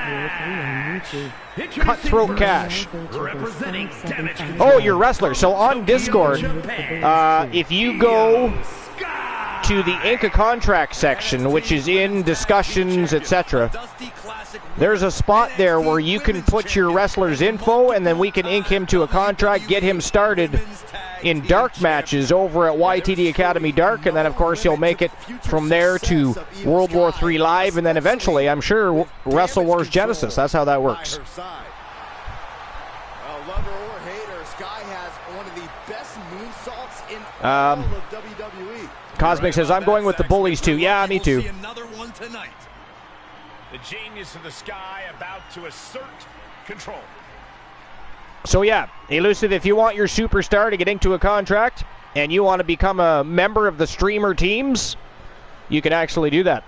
Cutthroat Cash. Oh, you're a wrestler. So on Discord, if you go to the ink a contract section, which is in discussions, etc., there's a spot there where you can put your wrestler's info, and then we can ink him to a contract, get him started in dark matches over at YTD Academy Dark, and then of course he'll make it from there to World War III Live, and then eventually, I'm sure, Wrestle Wars Genesis. That's how that works. Lover or hater, Sky has one of the best moonsaults in all of WWE. Cosmic says, I'm going with the bullies too. Yeah, me too. Another one tonight. The genius of the Sky about to assert control. So yeah, Elusive, if you want your superstar to get into a contract and you want to become a member of the streamer teams, you can actually do that.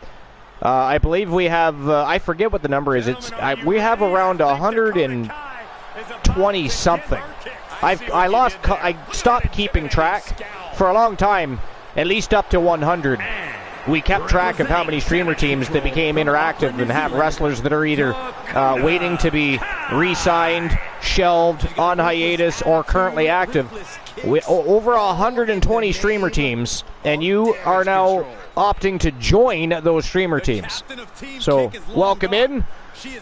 I believe we have, I forget what the number is. We have around 120 something. I stopped keeping track for a long time, at least up to 100. We kept track of how many streamer teams that became interactive and have wrestlers that are either waiting to be re-signed, shelved, on hiatus, or currently active. Over 120 streamer teams, and you are now opting to join those streamer teams. So welcome in,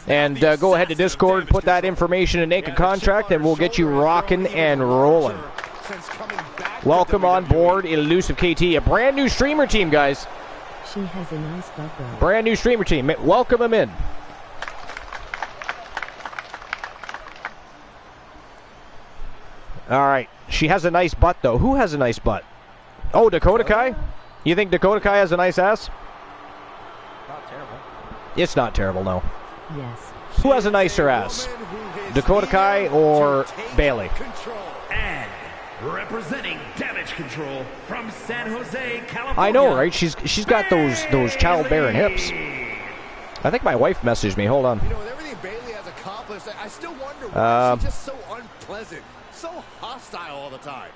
and go ahead to Discord, put that information in, make a contract, and we'll get you rocking and rolling. Welcome on board, Elusive KT, a brand new streamer team, guys. She has a nice butt. Brand new streamer team. Welcome them in. All right. She has a nice butt, though. Who has a nice butt? Oh, Dakota Kai? You think Dakota Kai has a nice ass? Not terrible. It's not terrible, no. Yes. Who has a nicer ass? Dakota Kai or Bailey? And representing Damage Control from San Jose, California. I know, right? She's got those childbearing hips. I think my wife messaged me. Hold on. You know, with everything Bailey has accomplished, I still wonder why she's just so unpleasant, so hostile all the time.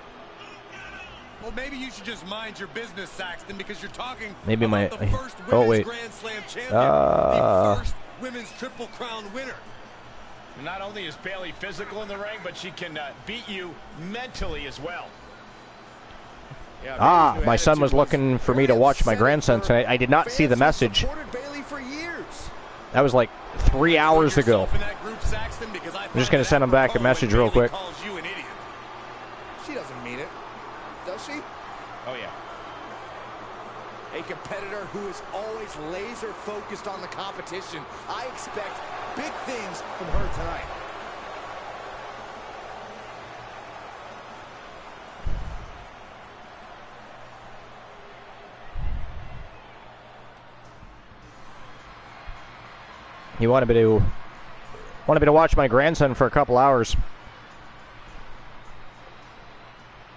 Well, maybe you should just mind your business, Saxton, because you're talking maybe about the first oh wait. Grand Slam champion, the first women's Triple Crown winner. Not only is Bailey physical in the ring, but she can beat you mentally as well. Yeah, my son was looking for me to watch my grandson tonight. I did not see the message. That was like 3 hours ago. I'm just going to send him back a message real quick. She doesn't mean it, does she? Oh, yeah. A competitor who is always laser focused on the competition. I expect big things from her tonight. He wanted me to watch my grandson for a couple hours.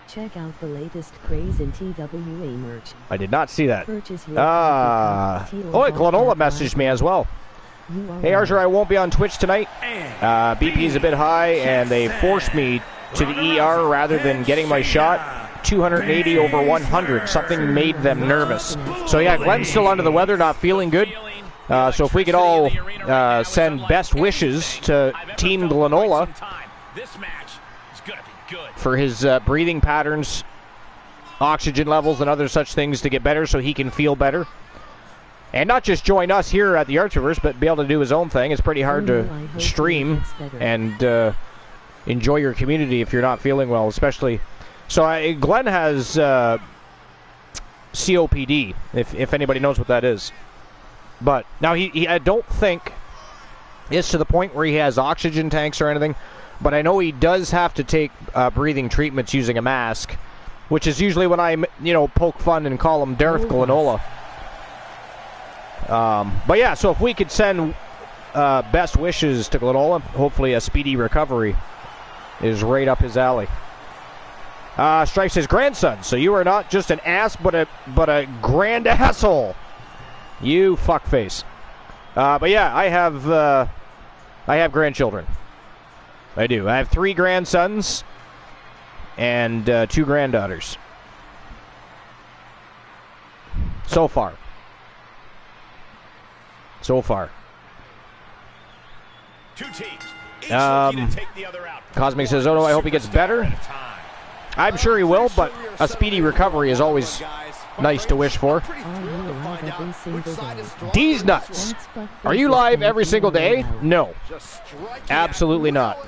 Check out the latest craze in TWA merch. I did not see that. Purchase your Oh, Glenola messaged me as well. Hey, Archer, I won't be on Twitch tonight. BP is a bit high, and they forced me to the ER rather than getting my shot. 280 over 100. Something made them nervous. So, yeah, Glenn's still under the weather, not feeling good. So if we could all send best wishes to Team Glenola for his breathing patterns, oxygen levels, and other such things to get better so he can feel better. And not just join us here at the Archiverse, but be able to do his own thing. It's pretty hard to stream and enjoy your community if you're not feeling well, especially. So Glenn has COPD, if anybody knows what that is. But now I don't think it's to the point where he has oxygen tanks or anything, but I know he does have to take breathing treatments using a mask, which is usually when I poke fun and call him Darth Glenola. But yeah, so if we could send best wishes to Glenola, hopefully a speedy recovery is right up his alley. Strife says grandson, so you are not just an ass, but a grand asshole. You fuckface. But yeah, I have grandchildren. I do. I have 3 grandsons and 2 granddaughters. So far. So far. 2 teams. Each looking to take the other out. Cosmic says, oh no, I hope he gets better. I'm sure he will, but a speedy recovery is always nice to wish for. D's nuts. Are you live every single day? No. Absolutely not.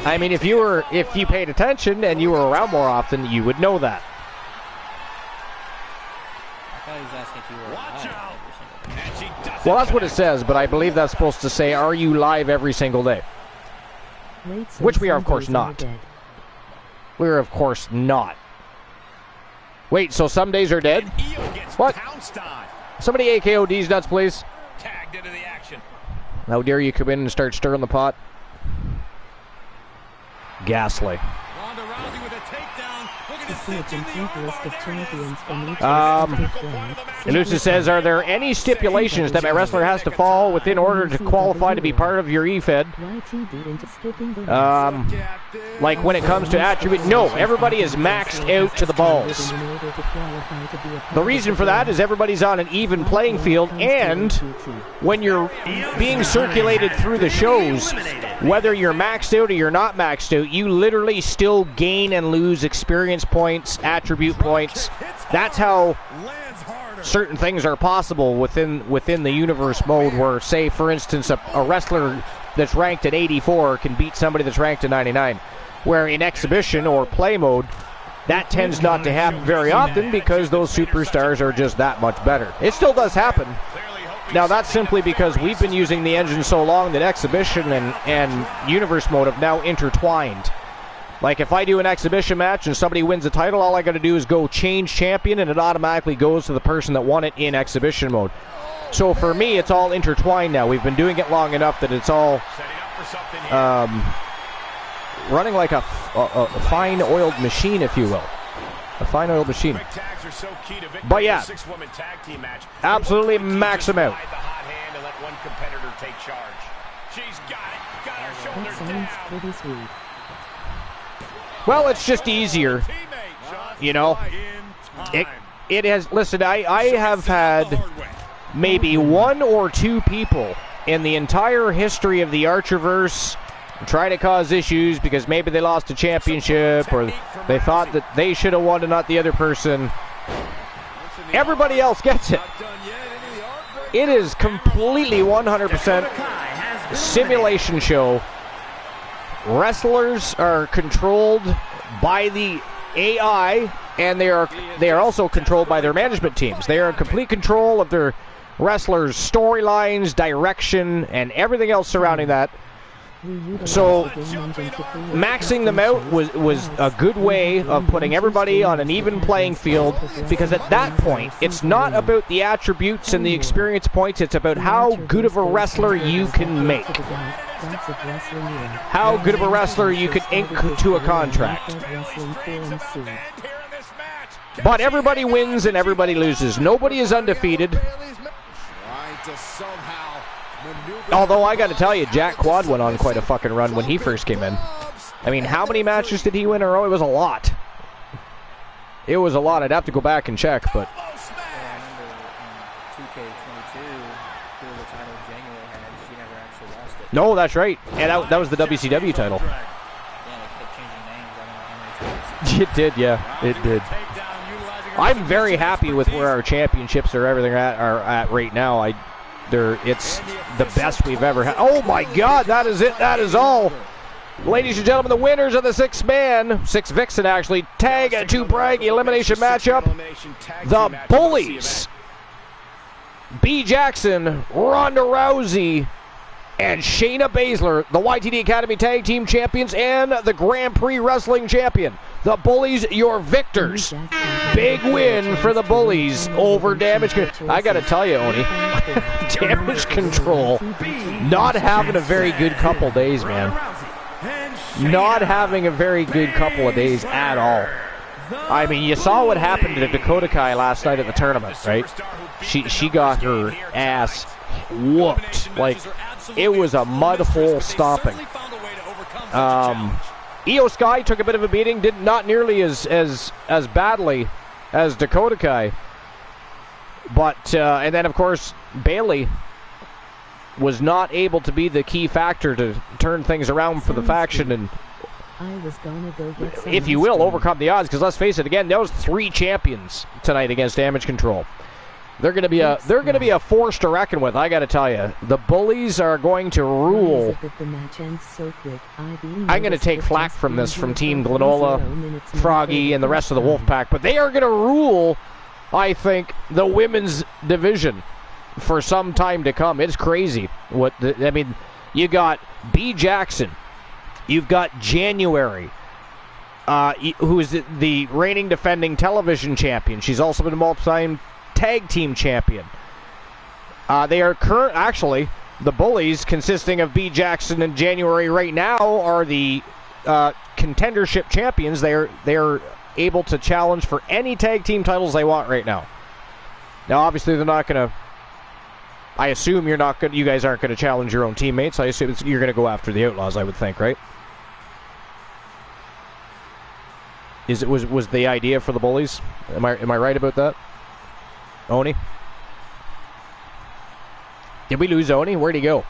I mean, if you paid attention and you were around more often, you would know that. Well, that's what it says, but I believe that's supposed to say, are you live every single day? Which we are, of course, not. We're, of course, not. Wait, so some days are dead? What? Somebody AKO D's nuts, please. Tagged into the action. How dare you come in and start stirring the pot? Ghastly. Ronda Rousey with a takedown. Looking to See a complete list of champions from each Elusive says, are there any stipulations that my wrestler has to fall within order to qualify to be part of your EFED? Like when it comes to attribute? No, everybody is maxed out to the balls. The reason for that is everybody's on an even playing field, and when you're being circulated through the shows, whether you're maxed out or you're not maxed out, you literally still gain and lose experience points, attribute points. That's how certain things are possible within the universe mode, where, say, for instance, a wrestler that's ranked at 84 can beat somebody that's ranked at 99, where in exhibition or play mode, that tends not to happen very often because those superstars are just that much better. It still does happen. Now, that's simply because we've been using the engine so long that exhibition and universe mode have now intertwined. Like, if I do an exhibition match and somebody wins the title, all I got to do is go change champion, and it automatically goes to the person that won it in exhibition mode. So for me, it's all intertwined now. We've been doing it long enough that it's all running like a fine oiled machine, if you will. A fine oiled machine. But yeah, absolutely max them out. Pretty sweet. Well, it's just easier, you know. It has. Listen, I have had maybe 1 or 2 people in the entire history of the Archerverse try to cause issues because maybe they lost a championship or they thought that they should have won and not the other person. Everybody else gets it. It is completely 100% simulation show. Wrestlers are controlled by the AI, and they are also controlled by their management teams. They are in complete control of their wrestlers' storylines, direction, and everything else surrounding that. So maxing them out was a good way of putting everybody on an even playing field, because at that point it's not about the attributes and the experience points, it's about how good of a wrestler you can make, how good of a wrestler you can ink to a contract. But everybody wins and everybody loses. Nobody is undefeated. Although I got to tell you, Jack Quad went on quite a fucking run when he first came in. I mean, how many matches did he win in a row? It was a lot. It was a lot. I'd have to go back and check, but. Yeah, I remember in 2K22, who the title January had, she never actually lost it. No, that's right. And that was the WCW title. Yeah, they kept changing names. I don't know how many times. It did, yeah. It did. I'm very happy with where our championships are everything are at right now. It's the best we've ever had. Oh my God, that is it. That is all. Ladies and gentlemen, the winners of the 6-man, 6 Vixen actually, tag to brag elimination matchup. The Bullies. B. Jackson, Ronda Rousey, and Shayna Baszler, the YTD Academy Tag Team Champions and the Grand Prix Wrestling Champion. The Bullies, your victors. Big win for the Bullies over Damage Control. I got to tell you, Oni, Damage Control not having a very good couple days, man. Not having a very good couple of days at all. I mean, you saw what happened to Dakota Kai last night at the tournament, right? She got her ass whooped. Like, it was a mud hole stomping. Io Sky took a bit of a beating, not nearly as badly as Dakota Kai. But, and then of course, Bayley was not able to be the key factor to turn things around for the faction and, I was gonna go get some if you will, overcome the odds. Because let's face it, again, those 3 champions tonight against Damage Control. They're going to be a force to reckon with. I got to tell you, the Bullies are going to rule. I'm going to take flack from this from Team Glenola, Froggy, and the rest of the Wolfpack, but they are going to rule, I think, the women's division for some time to come. It's crazy. I mean, you got B. Jackson, you've got January, who is the reigning defending television champion. She's also been a multi-time tag team champion. They are actually, the Bullies, consisting of B. Jackson and January right now, are the contendership champions. They are able to challenge for any tag team titles they want right now. Now, obviously, they're not going to. I assume you guys aren't going to challenge your own teammates. I assume you're going to go after the Outlaws, I would think, right? Was the idea for the Bullies? Am I right about that? Oni? Did we lose Oni? Where'd he go?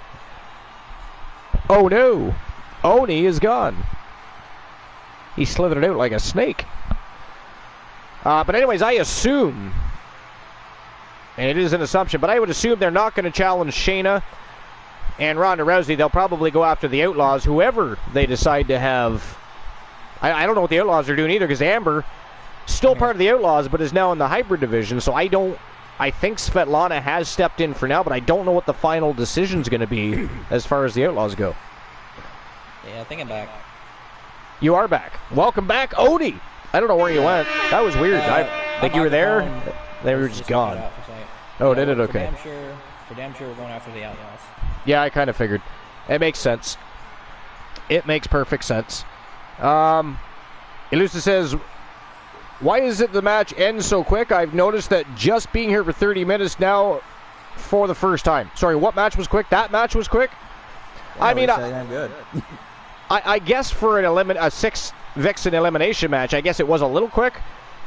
Oh no! Oni is gone. He slithered out like a snake. But anyways, I assume, and it is an assumption, but I would assume they're not going to challenge Shayna and Ronda Rousey. They'll probably go after the Outlaws, whoever they decide to have. I don't know what the Outlaws are doing either, because Amber, still part of the Outlaws, but is now in the hybrid division, so I think Svetlana has stepped in for now, but I don't know what the final decision's going to be as far as the Outlaws go. Yeah, thinking back. You are back. Welcome back, Oni. I don't know where you went. That was weird. I think you were there. They were just gone. Oh, did it? Okay. For damn sure we're going after the Outlaws. Yeah, I kind of figured. It makes sense. It makes perfect sense. Elusa says, why is it the match ends so quick? I've noticed that just being here for 30 minutes now for the first time. Sorry, what match was quick? That match was quick? Well, I mean, I'm good. I guess for a 6 Vixen elimination match, I guess it was a little quick.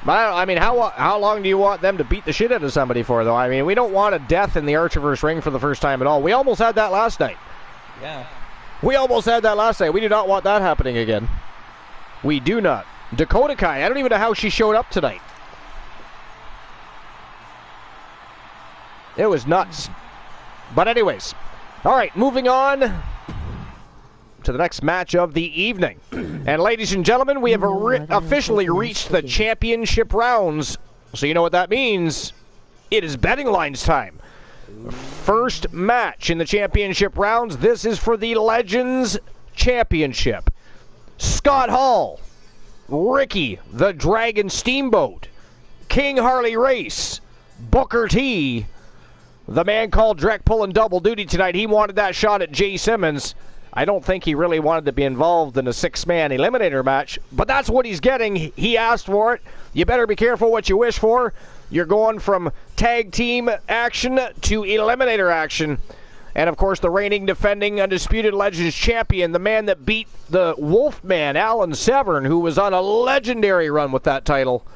But I mean, how long do you want them to beat the shit out of somebody for, though? I mean, we don't want a death in the Archerverse ring for the first time at all. We almost had that last night. Yeah. We almost had that last night. We do not want that happening again. We do not. Dakota Kai, I don't even know how she showed up tonight. It was nuts. But anyways, all right, moving on to the next match of the evening. And ladies and gentlemen, we have officially reached the championship rounds. So you know what that means. It is betting lines time. First match in the championship rounds. This is for the Legends Championship. Scott Hall, Ricky the Dragon Steamboat, King Harley Race, Booker T, the man called Drek pulling double duty tonight. He wanted that shot at Jay Simmons. I don't think he really wanted to be involved in a 6-man eliminator match, but that's what he's getting. He asked for it. You better be careful what you wish for. You're going from tag team action to eliminator action. And, of course, the reigning, defending, undisputed Legends champion, the man that beat the Wolfman, Alan Severn, who was on a legendary run with that title,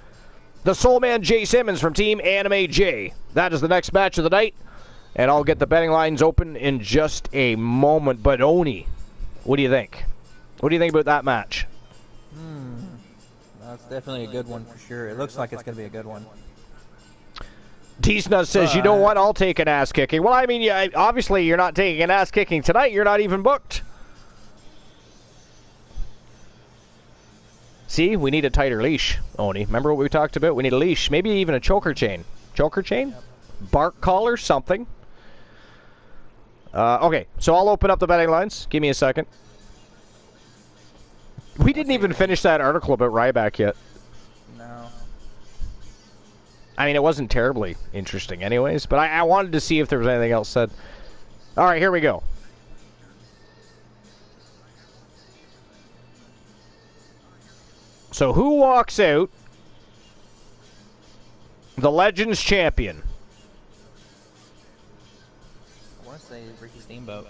the Soul Man Jay Simmons from Team Anime J. That is the next match of the night. And I'll get the betting lines open in just a moment. But Oni, what do you think? What do you think about that match? That's definitely a good one for sure. It looks like it's going to be a good one. T-Snuz says, you know what, I'll take an ass-kicking. Well, I mean, obviously you're not taking an ass-kicking tonight. You're not even booked. See, we need a tighter leash, Oni. Remember what we talked about? We need a leash. Maybe even a choker chain. Choker chain? Yep. Bark collar, something. Okay, so I'll open up the betting lines. Give me a second. We didn't even finish that article about Ryback yet. No. I mean, it wasn't terribly interesting anyways, but I wanted to see if there was anything else said. All right, here we go. So who walks out the Legends champion? I want to say Ricky Steamboat.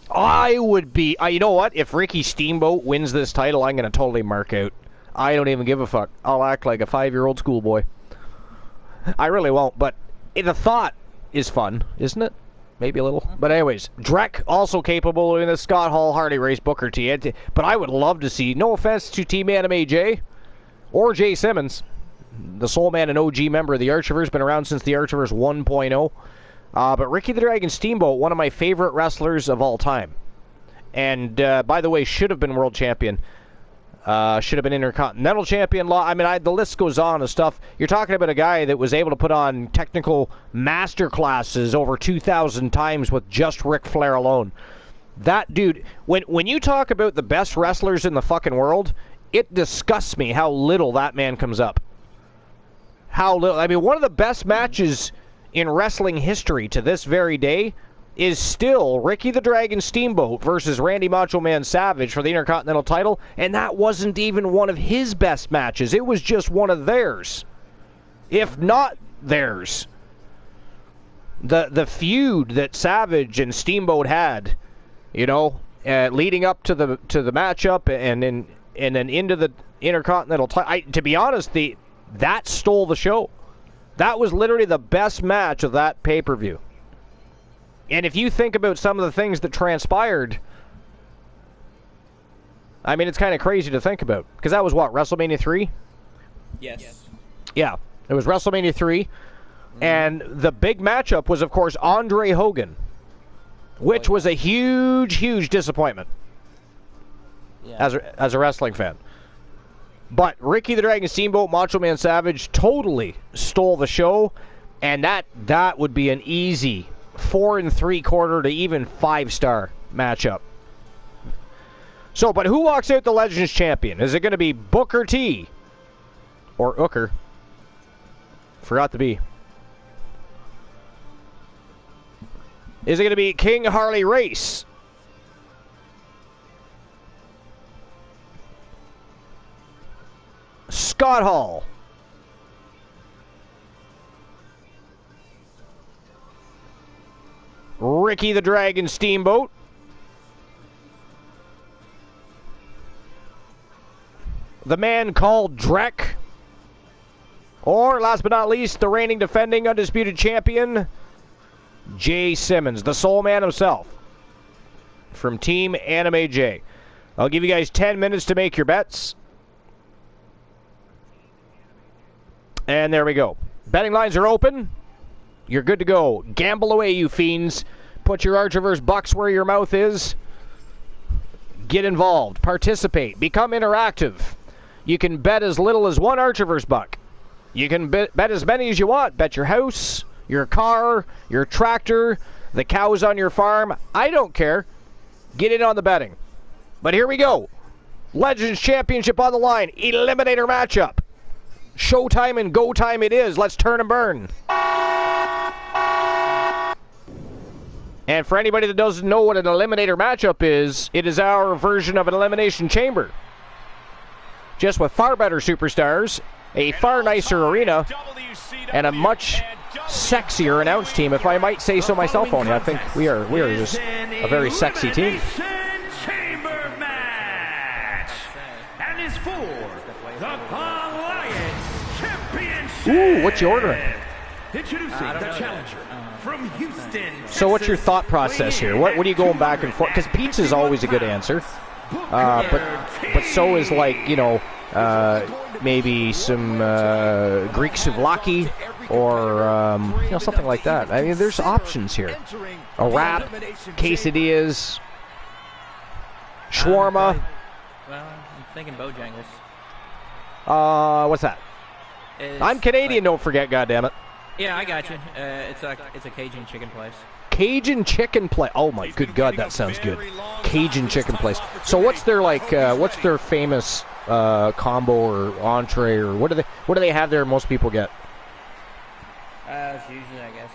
I would be... you know what? If Ricky Steamboat wins this title, I'm going to totally mark out. I don't even give a fuck. I'll act like a 5-year-old schoolboy. I really won't, but the thought is fun, isn't it? Maybe a little. But anyways, Drek also capable of doing this. Scott Hall, Harley Race, Booker T. But I would love to see, no offense to Team Anime J or Jay Simmons, the Soul Man and OG member of the Archerverse, been around since the Archerverse 1.0. But Ricky the Dragon Steamboat, one of my favorite wrestlers of all time. And, by the way, should have been world champion. Should have been Intercontinental champion. I mean, the list goes on of stuff. You're talking about a guy that was able to put on technical master classes over 2,000 times with just Ric Flair alone. That dude, when you talk about the best wrestlers in the fucking world, it disgusts me how little that man comes up. How little. I mean, one of the best matches in wrestling history to this very day is still Ricky the Dragon Steamboat versus Randy Macho Man Savage for the Intercontinental title, and that wasn't even one of his best matches. It was just one of theirs, if not theirs. The feud that Savage and Steamboat had, you know, leading up to the matchup and then into the Intercontinental title. To be honest, that stole the show. That was literally the best match of that pay-per-view. And if you think about some of the things that transpired, I mean, it's kind of crazy to think about. Because that was what, WrestleMania 3? Yes. Yeah, it was WrestleMania 3. And the big matchup was, of course, Andre Hogan, which was a huge, huge disappointment as a wrestling fan. But Ricky the Dragon Steamboat, Macho Man Savage totally stole the show, and that would be an easy 4 3/4 to even 5-star matchup. So, but who walks out the Legends champion? Is it going to be Booker T? Or Ooker? Forgot the B. Is it going to be King Harley Race? Scott Hall? Ricky the Dragon Steamboat? The man called Drek? Or, last but not least, the reigning defending undisputed champion, Jay Simmons, the soul man himself, from Team Anime J. I'll give you guys 10 minutes to make your bets. And there we go. Betting lines are open. You're good to go. Gamble away, you fiends. Put your Archiverse bucks where your mouth is. Get involved. Participate. Become interactive. You can bet as little as one Archiverse buck. You can bet as many as you want. Bet your house, your car, your tractor, the cows on your farm. I don't care. Get in on the betting. But here we go. Legends Championship on the line. Eliminator matchup. Showtime and go time it is. Let's turn and burn. And for anybody that doesn't know what an eliminator matchup is, it is our version of an elimination chamber. Just with far better superstars, a far nicer arena, and a much sexier announce team, if I might say so myself. Only I think we are just a very sexy team. Chamber match, and is for the Alliance Championship. Ooh, what you ordering? Introducing the challenger from Houston. So what's your thought process here? What are you going back and forth? Because pizza is always a good answer, but so is, like, you know, maybe some Greek souvlaki or you know, something like that. I mean, there's options here. A wrap, quesadillas, shawarma. Well, I'm thinking Bojangles. What's that? I'm Canadian, don't forget, goddammit. Yeah, I got you. It's a Cajun chicken place. Cajun chicken place. Oh my good God, that sounds good. Cajun chicken place. So what's their what's their famous combo or entree, or what do they have there most people get? It's usually, I guess.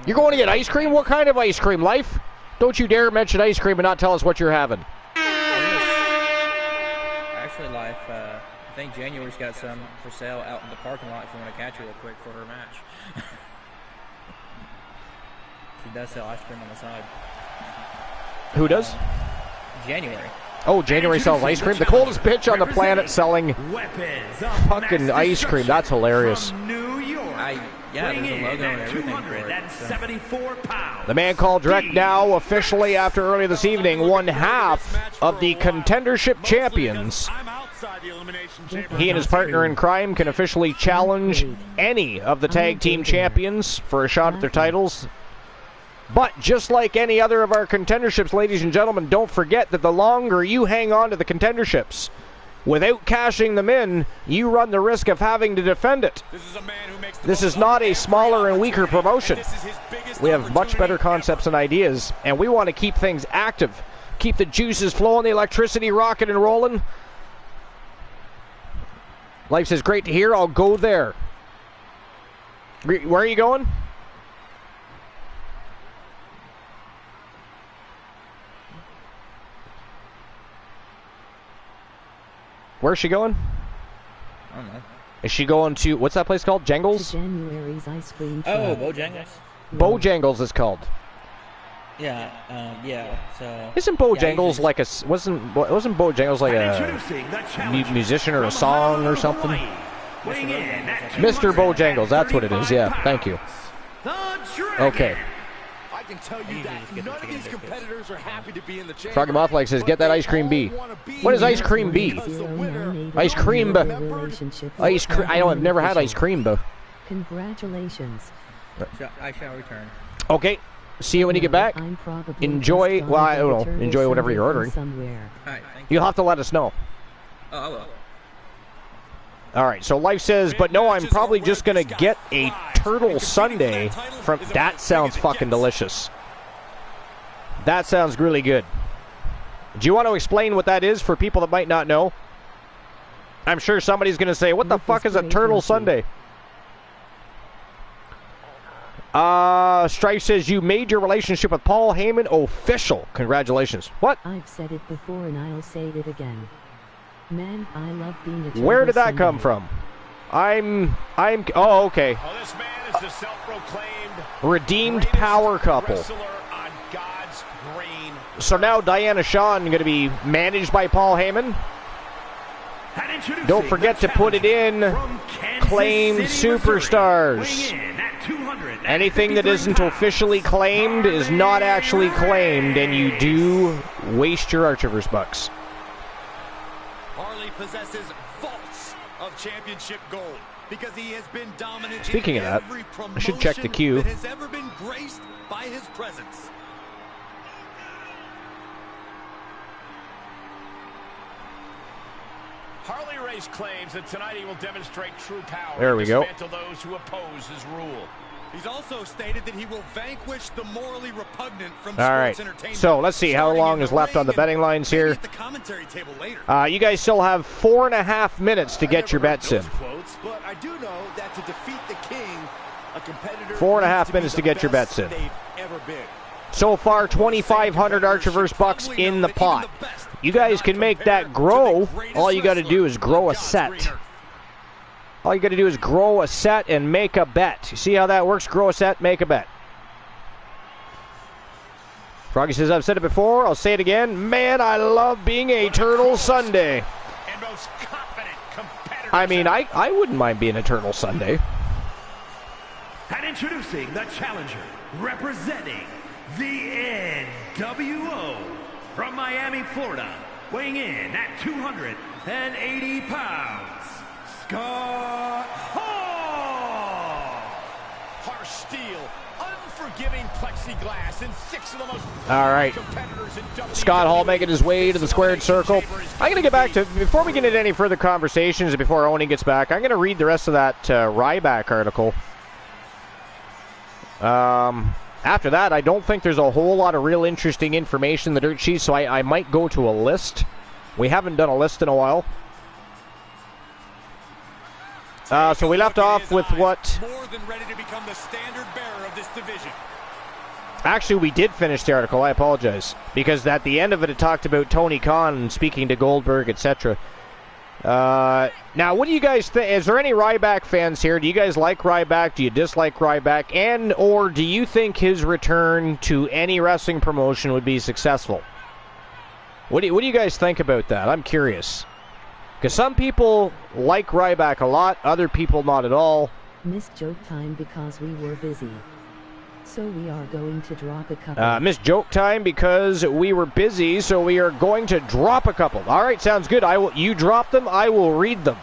You're going to get ice cream? What kind of ice cream, Life? Don't you dare mention ice cream and not tell us what you're having. Actually, Life, I think January's got some for sale out in the parking lot if you want to catch her real quick for her match. She does sell ice cream on the side. Who does? January. Oh, January sells ice cream? The coldest bitch on the planet selling fucking ice cream. That's hilarious. Yeah, there's a logo and everything for it. The man called Drek now officially, after earlier this evening, one half of the contendership champions. He and his partner in crime can officially challenge any of the tag team champions for a shot at their titles. But just like any other of our contenderships, ladies and gentlemen, don't forget that the longer you hang on to the contenderships without cashing them in, you run the risk of having to defend it. This is not a smaller and weaker promotion. We have much better concepts and ideas, and we want to keep things active, keep the juices flowing, the electricity rocking and rolling. Life says, great to hear, I'll go there. Where are you going? Where's she going? I don't know. Is she going to, what's that place called? Jangles? January's ice cream. Oh, Bojangles? Bojangles is called. Yeah, yeah, so... Isn't Bojangles like a, wasn't Bojangles like a musician or a song or something? Mr. Bojangles, that's what it is, yeah, thank you. Okay. I can tell you that none of these competitors are happy to be in the chamber. Froggy Mothlight says, get that ice cream B. What is ice cream B? Ice cream B. Ice cream, I've never had ice cream B. Congratulations. I shall return. Okay. See you when you get back. Enjoy, well, I don't know, enjoy whatever you're ordering. Alright, thank you. You'll have to let us know. Oh, I will. Alright, so Life says, but no, I'm probably just going to get a turtle sundae from... That sounds fucking delicious. That sounds really good. Do you want to explain what that is for people that might not know? I'm sure somebody's going to say, what the fuck is a Turtle Sunday? Strife says, you made your relationship with Paul Heyman official. Congratulations. What? I've said it before and I'll say it again. Man, I love being a Turtle Where did that Sunday. come from? Oh, okay. Oh, this man is the self-proclaimed Redeemed power couple. wrestler on God's green. So now Diana Shaw going to be managed by Paul Heyman. And introducing Don't forget the to put it in from Kansas claimed City, superstars. Missouri, weighing in at 253 Anything that isn't pounds, officially claimed is not actually claimed, and you do waste your Archiverse bucks. Harley possesses vaults of championship gold because he has been dominant. Speaking in of that, every I should check the queue. that has ever been graced by his presence. Harley Race claims that tonight he will demonstrate true power. There we and go. dismantle those who oppose his rule. He's also stated that he will vanquish the morally repugnant from All right, sports entertainment. so let's see how Starting long in is the left on the ring betting and lines maybe here. at the commentary table later. You guys still have 4.5 minutes to get your bets in. Quotes, but I do know that to defeat the king, a competitor 4.5 needs to be minutes the to get your best bets in. they've ever been. So far, 2,500 Archiverse bucks in the pot. You guys can make that grow. All you got to do is grow a set. All you got to do is grow a set and make a bet. You see how that works? Grow a set, make a bet. Froggy says, I've said it before, I'll say it again. Man, I love being a Turtle Sunday. And most confident competitors. I mean, I wouldn't mind being a Turtle Sunday. And introducing the challenger, representing the NWO from Miami, Florida, weighing in at 280 pounds, Scott Hall. Harsh steel, unforgiving plexiglass, and 6 of the most All right. competitors in WWE. Scott Hall making his way to the squared circle. I'm going to get back to, before we get into any further conversations, and before Oni gets back, I'm going to read the rest of that Ryback article. After that, I don't think there's a whole lot of real interesting information in the dirt sheet, so I might go to a list. We haven't done a list in a while. So we left off with what... More than ready to become the standard bearer of this division. Actually, we did finish the article. I apologize. Because at the end of it, it talked about Tony Khan speaking to Goldberg, etc. Now, what do you guys think? Is there any Ryback fans here? Do you guys like Ryback? Do you dislike Ryback? And or do you think his return to any wrestling promotion would be successful? What do you guys think about that? I'm curious. Because some people like Ryback a lot, other people not at all. Missed joke time because we were busy. So we are going to drop a couple. Missed joke time because we were busy, so we are going to drop a couple. All right, sounds good. You drop them, I will read them.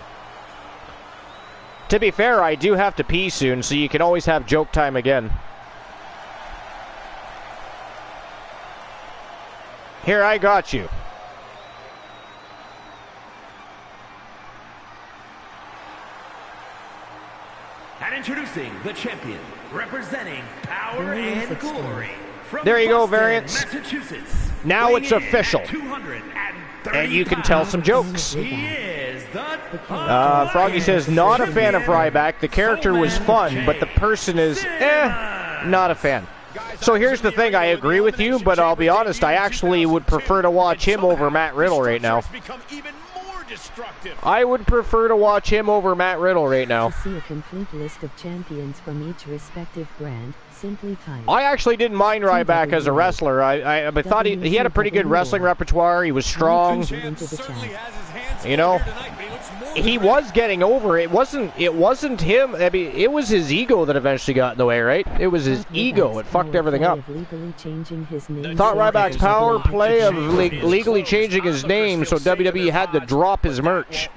To be fair, I do have to pee soon, so you can always have joke time again. Here, I got you. And introducing the champion, representing Power and Glory. From There you go, Boston, Variants. Massachusetts. Now Weighing it's in official. at 230 And you can tell some jokes. He is the Froggy says, not a fan of Ryback. The character was fun, but the person is, not a fan. So here's the thing, I agree with you, but I'll be honest, I actually would prefer to watch him over Matt Riddle right now. I would prefer to watch him over Matt Riddle right now. To see a complete list of champions from each respective brand, simply type. I actually didn't mind Ryback as a wrestler. I thought he had a pretty good wrestling repertoire. He was strong. You know, he was getting over. It wasn't him. I mean, it was his ego that eventually got in the way, right? It was his ego. It fucked everything up. Thought Ryback's power play of legally changing his name so WWE had to drop his merch.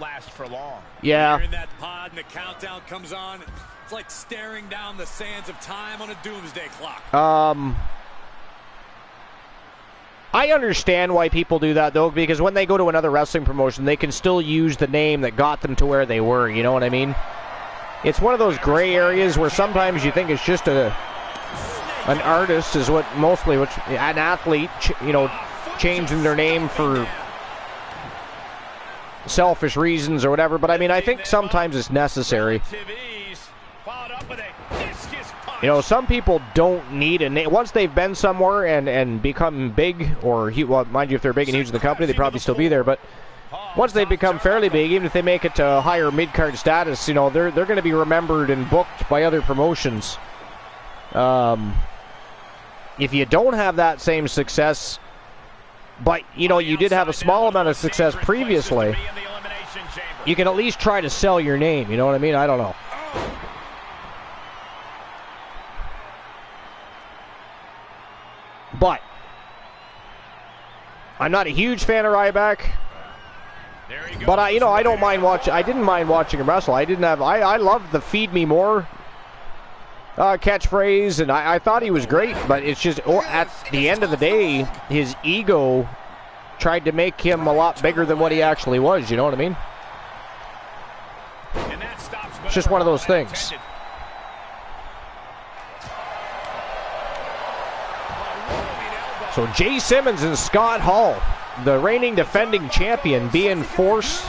Yeah. In that pod and the countdown comes on, it's like staring down the sands of time on a doomsday clock. I understand why people do that, though, because when they go to another wrestling promotion, they can still use the name that got them to where they were, you know what I mean? It's one of those gray areas where sometimes you think it's just an artist is what mostly, an athlete, you know, changing their name for selfish reasons or whatever, but I mean, I think sometimes it's necessary. You know, some people don't need a name. Once they've been somewhere and become big, or, well, mind you, if they're big and huge in the company, they'd probably still be there, but once they become fairly big, even if they make it to higher mid-card status, you know, they're going to be remembered and booked by other promotions. If you don't have that same success, but, you know, you did have a small amount of success previously, you can at least try to sell your name, you know what I mean? I don't know. But I'm not a huge fan of Ryback. But I don't mind watching. I didn't mind watching him wrestle. I loved the "Feed Me More" catchphrase, and I thought he was great. But it's just at the end of the day, his ego tried to make him a lot bigger than what he actually was. You know what I mean? It's just one of those things. So Jay Simmons and Scott Hall, the reigning defending champion, being forced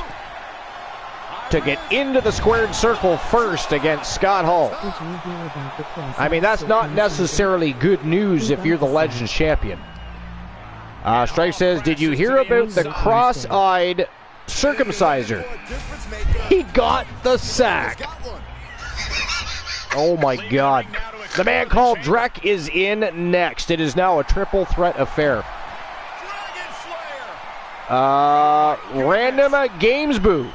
to get into the squared circle first against Scott Hall. I mean, that's not necessarily good news if you're the Legends champion. Strife says, did you hear about the cross-eyed circumciser? He got the sack. Oh my God. The man called Drek is in next. It is now a triple threat affair. Random Games Boo.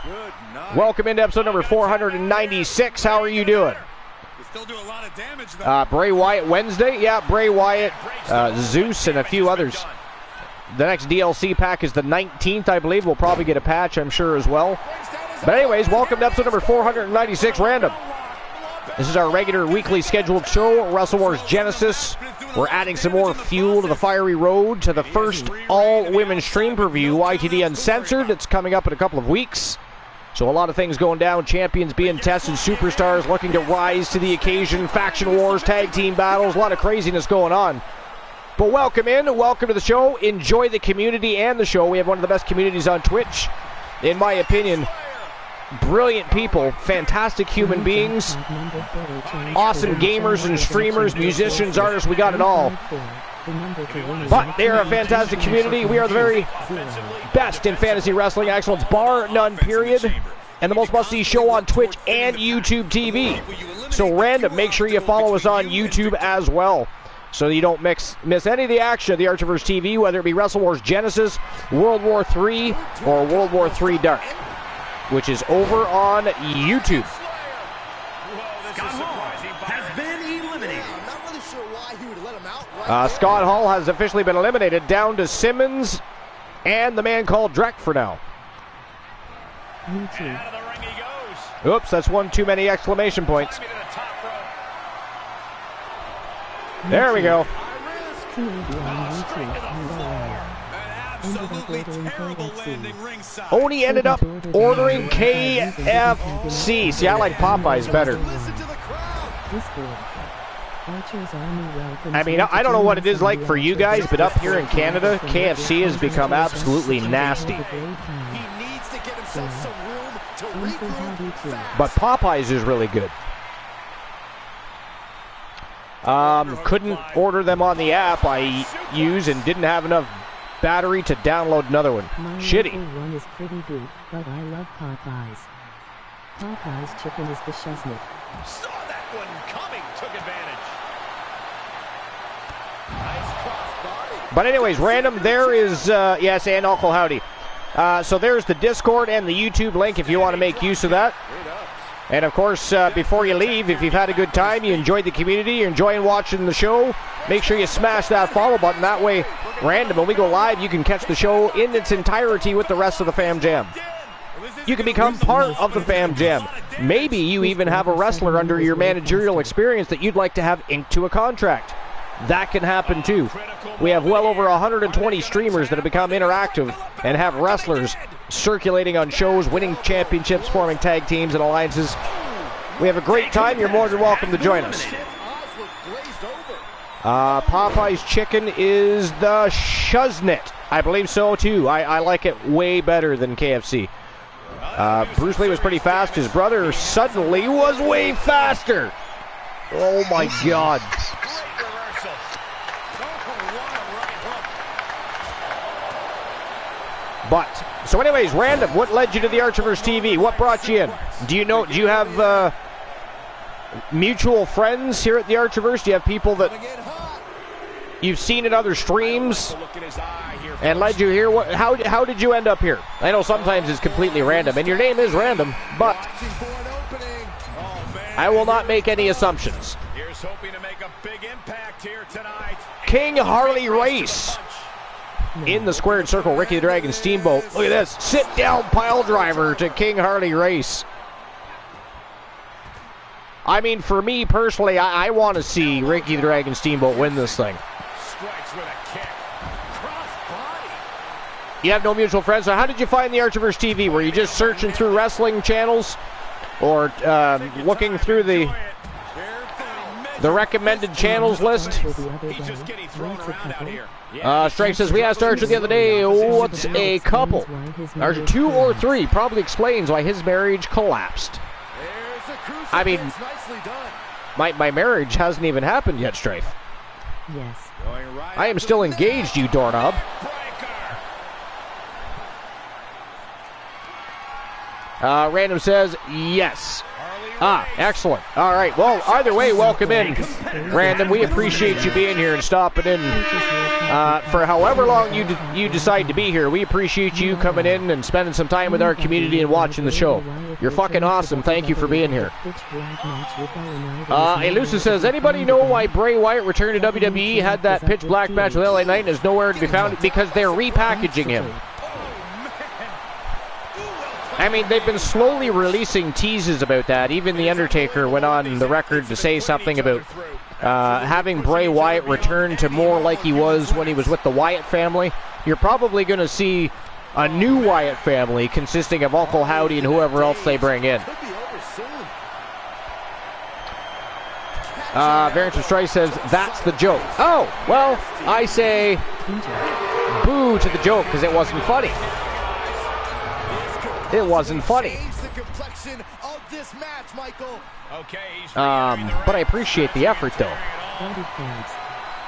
Welcome into episode number 496. How are you doing? Bray Wyatt Wednesday? Yeah, Bray Wyatt, Zeus, and a few others. The next DLC pack is the 19th, I believe. We'll probably get a patch, I'm sure, as well. But anyways, welcome to episode number 496, Random. This is our regular weekly scheduled show, Wrestle Wars Genesis. We're adding some more fuel to the fiery road to the first all-women stream preview, YTD Uncensored. It's coming up in a couple of weeks. So a lot of things going down, champions being tested, superstars looking to rise to the occasion, faction wars, tag team battles, a lot of craziness going on. But welcome in, welcome to the show. Enjoy the community and the show. We have one of the best communities on Twitch, in my opinion. Brilliant people, fantastic human beings, awesome gamers and streamers, musicians, artists, we got it all. But they are a fantastic community. We are the very best in fantasy wrestling excellence, bar none, period. And the most must-see show on Twitch and YouTube TV. So Random, make sure you follow us on YouTube as well, so you don't miss any of the action of the Archiverse TV, whether it be Wrestle Wars Genesis, World War III, or World War III Dark, which is over on YouTube. Scott Hall has officially been eliminated, down to Simmons and the man called Drek for now. Oops, that's one too many exclamation points. There we go. Oni ended up ordering KFC. See, I like Popeyes better. I mean, I don't know what it is like for you guys, but up here in Canada, KFC has become absolutely nasty. But Popeyes is really good. Couldn't order them on the app I use and didn't have enough battery to download another one. Shitty. One is pretty good, but I love Popeyes. Popeyes chicken is the shiznit. Saw that one coming, took advantage. Nice crossbody. But anyways, Random, there is, yes, and Uncle Howdy. So there's the Discord and the YouTube link if you want to make use of that. And of course, before you leave, if you've had a good time, you enjoyed the community, you're enjoying watching the show, make sure you smash that follow button. That way, Random, when we go live, you can catch the show in its entirety with the rest of the Fam Jam. You can become part of the Fam Jam. Maybe you even have a wrestler under your managerial experience that you'd like to have inked to a contract. That can happen too. We have well over 120 streamers that have become interactive and have wrestlers circulating on shows, winning championships, forming tag teams and alliances. We have a great time. You're more than welcome to join us. Popeye's chicken is the shiznit. I believe so, too. I like it way better than KFC. Bruce Lee was pretty fast. His brother suddenly was way faster. Oh, my God. But, so anyways, random, what led you to the Archiverse TV? What brought you in? Do you have mutual friends here at the Archiverse? Do you have people that you've seen in other streams and led you here? How did you end up here? I know sometimes it's completely random, and your name is random, but I will not make any assumptions. Here's hoping to make a big impact here tonight. King Harley Race in the squared circle. Ricky the Dragon Steamboat. Look at this. Sit down pile driver to King Harley Race. I mean, for me personally, I want to see Ricky the Dragon Steamboat win this thing. Strikes with a kick. Cross body. You have no mutual friends. So how did you find the Archiverse TV? Were you just searching through wrestling channels? Or looking through the recommended channels list? He's just getting thrown around out here. Strike says, we asked Archer the other day, what's a couple? Archer 2 or 3 probably explains why his marriage collapsed. I mean, my marriage hasn't even happened yet, Strife. Yes. I am still engaged, you doorknob. Random says, yes. Excellent. All right. Well, either way, welcome in, Random. We appreciate you being here and stopping in for however long you decide to be here. We appreciate you coming in and spending some time with our community and watching the show. You're fucking awesome. Thank you for being here. Elusive says, anybody know why Bray Wyatt returned to WWE, had that pitch black match with LA Knight and is nowhere to be found? Because they're repackaging him. I mean, they've been slowly releasing teases about that. Even The Undertaker went on the record to say something about having Bray Wyatt return to more like he was when he was with the Wyatt family. You're probably going to see a new Wyatt family consisting of Uncle Howdy and whoever else they bring in. Variance of Strife says, that's the joke. Oh, well, I say boo to the joke because it wasn't funny. It wasn't funny. But I appreciate the effort, though.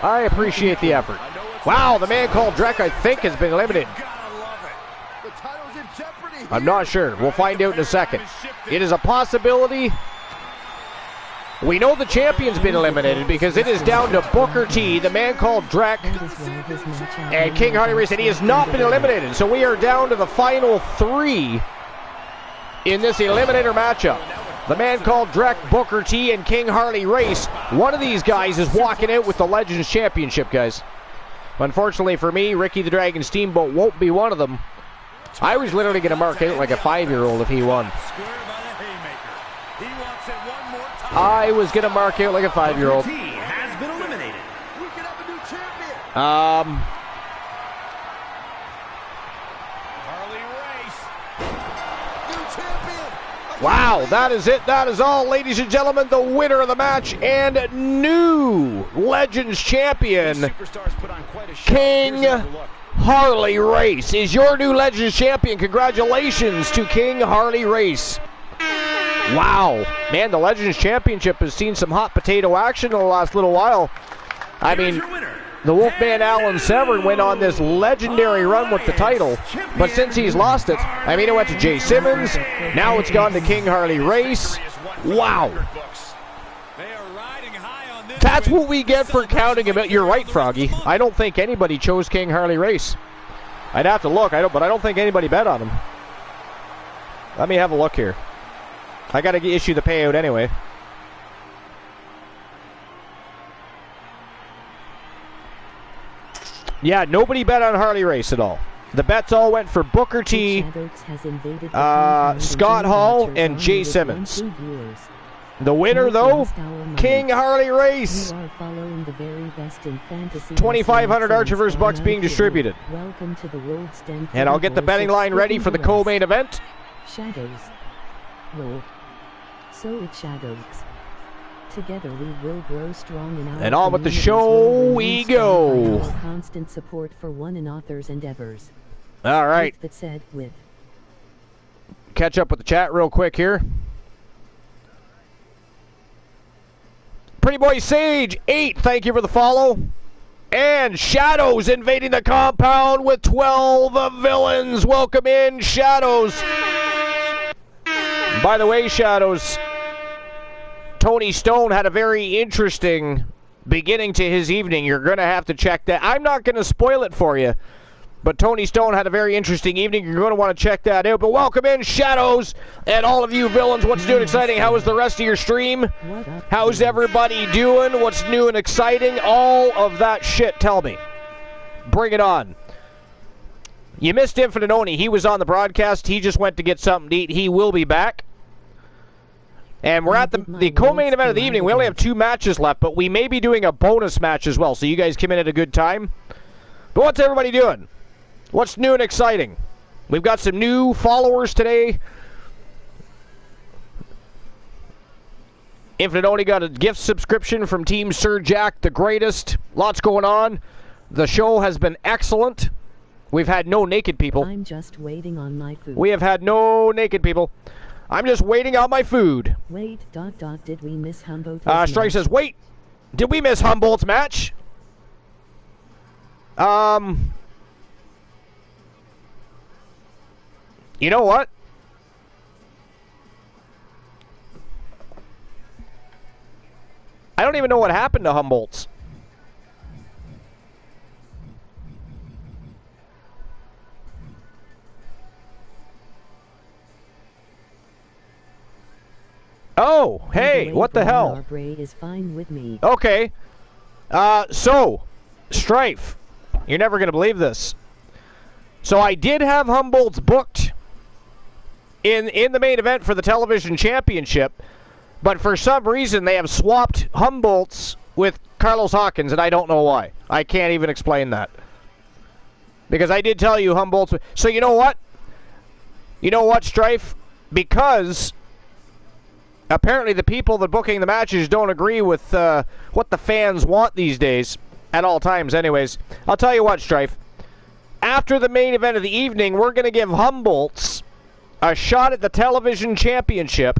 I appreciate the effort. Wow, the man called Drek, I think, has been eliminated. I'm not sure. We'll find out in a second. It is a possibility. We know the champion's been eliminated because it is down to Booker T, the man called Drek, and King Harley Race, and he has not been eliminated. So we are down to the final 3 in this eliminator matchup. The man called Drek, Booker T, and King Harley Race. One of these guys is walking out with the Legends Championship, guys. Unfortunately for me, Ricky the Dragon Steamboat won't be one of them. I was literally going to mark out like a 5-year-old if he won. I was going to mark out like a 5-year-old. Has been eliminated. We can have a new champion. Wow, that is it. That is all, ladies and gentlemen. The winner of the match and new Legends Champion, King Harley Race, is your new Legends Champion. Congratulations to King Harley Race. Wow, man, the Legends Championship has seen some hot potato action in the last little while. I mean, the Wolfman Alan Severn went on this legendary run with the title, but since he's lost it, I mean, it went to Jay Simmons, now it's gone to King Harley Race. Wow. That's what we get for counting him out. You're right, Froggy. I don't think anybody chose King Harley Race. I'd have to look, but I don't think anybody bet on him. Let me have a look here. I got to issue the payout anyway. Yeah, nobody bet on Harley Race at all. The bets all went for Booker T, Scott Hall, and Jay Simmons. The winner, though, King Harley Race. 2,500 Archiverse bucks being distributed. And I'll get the betting line ready for the co-main event. Shadows. Lord. So it shadows. Together we will grow strong in our And on with the communities show will we remain strong by go. our constant support for one another's endeavors. All right. That said, with Catch up with the chat real quick here. Pretty Boy Sage 8, thank you for the follow. And Shadows invading the compound with 12 villains. Welcome in, Shadows. By the way, Shadows, Tony Stone had a very interesting beginning to his evening. You're going to have to check that. I'm not going to spoil it for you, but Tony Stone had a very interesting evening. You're going to want to check that out. But welcome in, Shadows, and all of you villains. What's new and exciting? How was the rest of your stream? How's everybody doing? What's new and exciting? All of that shit, tell me. Bring it on. You missed Infinite Oni. He was on the broadcast. He just went to get something to eat. He will be back. And we're at the co-main event of the evening. We only have 2 matches left, but we may be doing a bonus match as well, so you guys come in at a good time. But what's everybody doing? What's new and exciting? We've got some new followers today. Infinite Oni got a gift subscription from Team Sir Jack the Greatest. Lots going on. The show has been excellent. We've had no naked people. I'm just waiting on my food. We have had no naked people. I'm just waiting on my food. Wait, ... did we miss Humboldt's Strike match? says, wait, did we miss Humboldt's match? You know what? I don't even know what happened to Humboldt's. Oh, hey, what the hell? Is fine with me. Okay. So, Strife, you're never going to believe this. So I did have Humboldt's booked in the main event for the television championship, but for some reason they have swapped Humboldt's with Carlos Hawkins, and I don't know why. I can't even explain that. Because I did tell you Humboldt's... So you know what? You know what, Strife? Because apparently the people that booking the matches don't agree with what the fans want these days, at all times anyways. I'll tell you what, Strife. After the main event of the evening, we're going to give Humboldt's a shot at the television championship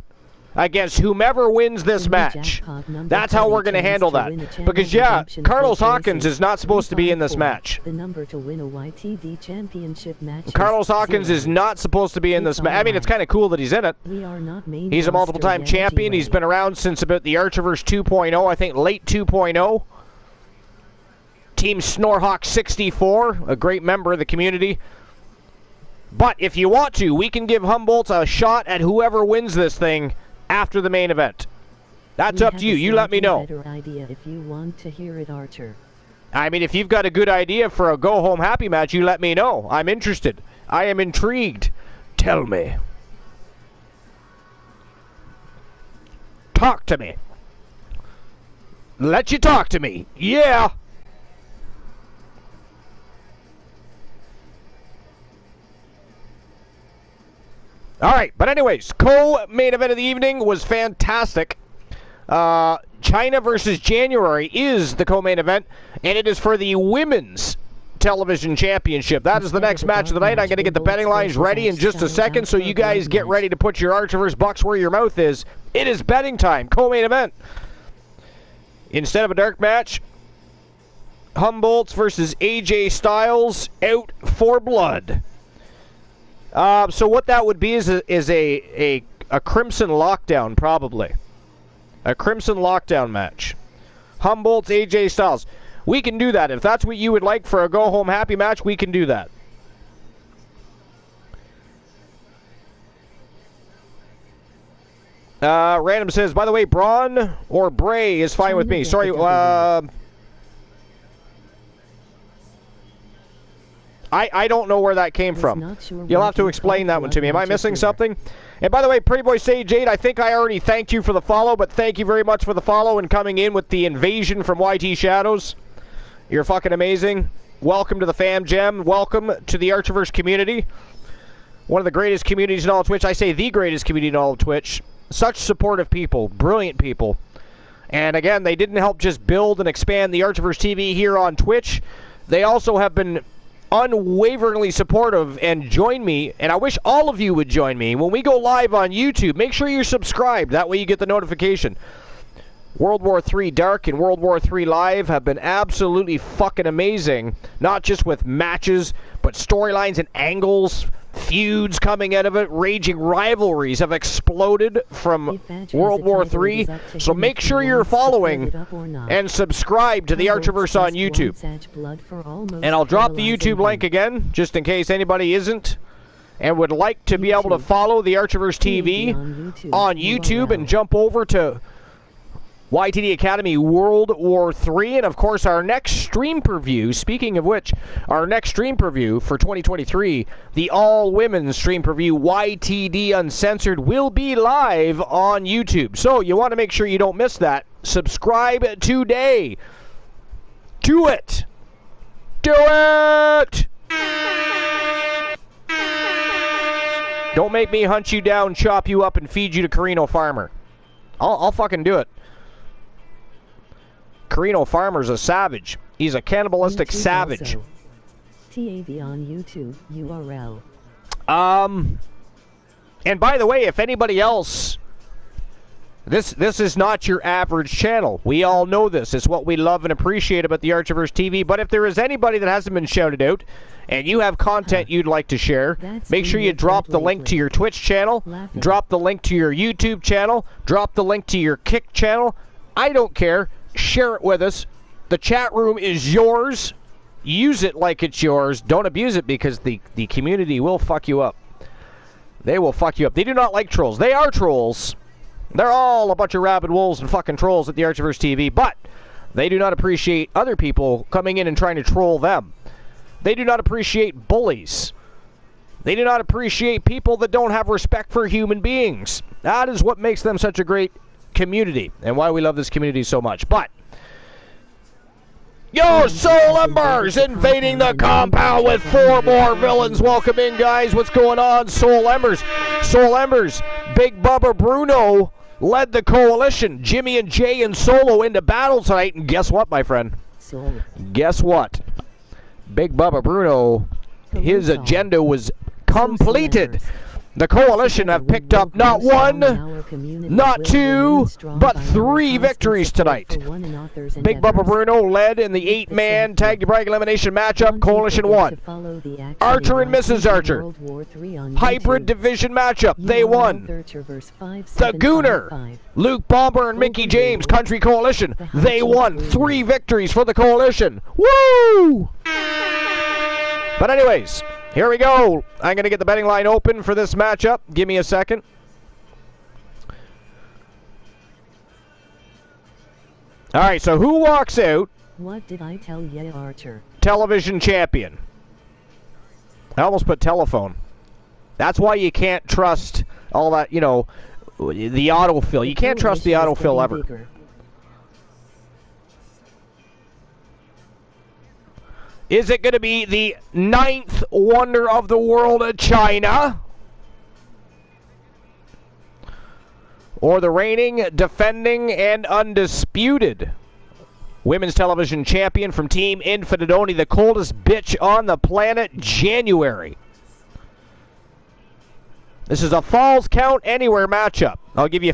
against whomever wins this match. That's how we're going to handle that. Because, yeah, Carlos Hawkins is not supposed to be in this match. The number to win a YTV championship match. Carlos Hawkins is not supposed to be in this match. I mean, it's kind of cool that he's in it. He's a multiple-time champion. He's been around since about the Archiverse 2.0, I think late 2.0. Team Snorhawk 64, a great member of the community. But if you want to, we can give Humboldt a shot at whoever wins this thing after the main event. That's up to you. You let me know. Better idea if you want to hear it, Archer. I mean, if you've got a good idea for a go-home happy match, you let me know. I'm interested. I am intrigued. Tell me. Talk to me. Let you talk to me. Yeah. All right, but anyways, co-main event of the evening was fantastic. China versus January is the co-main event, and it is for the Women's Television Championship. That is the next match of the night. I'm going to get the betting lines ready in just a second, so you guys get ready to put your Archivers bucks where your mouth is. It is betting time, co-main event. Instead of a dark match, Humboldt's versus AJ Styles, out for blood. So what that would be is a Crimson Lockdown, probably. A Crimson Lockdown match. Humboldt's AJ Styles. We can do that. If that's what you would like for a go-home happy match, we can do that. Random says, by the way, Braun or Bray is fine with me. Sorry, I don't know where that came from. You'll have to explain that one to me. Am I missing something? And by the way, Pretty Boy Sage 8, I think I already thanked you for the follow, but thank you very much for the follow and coming in with the invasion from YT Shadows. You're fucking amazing. Welcome to the Fam Gem. Welcome to the Archiverse community. One of the greatest communities in all of Twitch. I say the greatest community in all of Twitch. Such supportive people. Brilliant people. And again, they didn't help just build and expand the Archiverse TV here on Twitch. They also have been unwaveringly supportive and join me, and I wish all of you would join me when we go live on YouTube. Make sure you're subscribed. That way you get the notification. World War III Dark and World War III Live have been absolutely fucking amazing. Not just with matches, but storylines and angles, feuds coming out of it. Raging rivalries have exploded from World War III. So make sure you're following and subscribe to the Archiverse on YouTube. And I'll drop the YouTube link again, just in case anybody isn't and would like to be able to follow the Archiverse TV on YouTube and jump over to YTD Academy World War III, and of course our next stream preview, speaking of which, our next stream preview for 2023, the all-women's stream preview, YTD Uncensored, will be live on YouTube. So you want to make sure you don't miss that. Subscribe today. Do it! Do it! Don't make me hunt you down, chop you up, and feed you to Carino Farmer. I'll fucking do it. Carino Farmer's a savage. He's a cannibalistic YouTube savage. Also. TAV on YouTube URL. And by the way, if anybody else, this is not your average channel. We all know this. It's what we love and appreciate about the Archiverse TV. But if there is anybody that hasn't been shouted out, and you have content you'd like to share, make sure you drop the link to your Twitch channel, drop the link to your YouTube channel, drop the link to your Kick channel. I don't care. Share it with us. The chat room is yours. Use it like it's yours. Don't abuse it, because the community will fuck you up. They will fuck you up. They do not like trolls. They are trolls. They're all a bunch of rabid wolves and fucking trolls at the Archiverse TV, but they do not appreciate other people coming in and trying to troll them. They do not appreciate bullies. They do not appreciate people that don't have respect for human beings. That is what makes them such a great community, and why we love this community so much. But yo, Soul Embers invading the compound with 4 more villains. Welcome in, guys. What's going on, Soul Embers? Soul Embers, Big Bubba Bruno led the coalition. Jimmy and Jay and Solo into battle tonight, and guess what, my friend? Guess what? Big Bubba Bruno, his agenda was completed. The coalition have picked up not 1, not 2, but 3 victories tonight. Big Bubba Bruno led in the 8-man tag to brag elimination matchup. Coalition won. Archer and Mrs. Archer, hybrid division matchup. They won. The Gooner, Luke Bomber and Mickey James, Country Coalition. They won. 3 victories for the coalition. Woo! But anyways, here we go. I'm going to get the betting line open for this matchup. Give me a second. All right, so who walks out? What did I tell ya, Archer? Television champion. I almost put telephone. That's why you can't trust all that, you know, the autofill. You can't trust the autofill ever. Bigger. Is it going to be the 9th wonder of the world of China? Or the reigning, defending, and undisputed women's television champion from Team Infinitoni, the coldest bitch on the planet, January? This is a Falls Count Anywhere matchup. I'll give you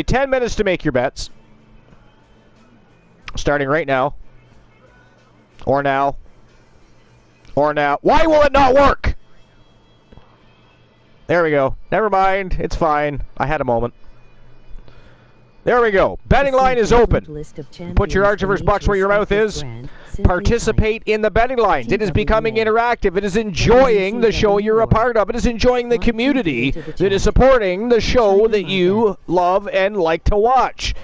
10 minutes to make your bets. Starting right now. Or now. Or now. Why will it not work? There we go. Never mind. It's fine. I had a moment. There we go. Betting line is open. Put your Archiverse bucks where your mouth is. Participate in the betting lines. It is becoming interactive. It is enjoying the show you're a part of. It is enjoying the community that is supporting the show that you love and like to watch.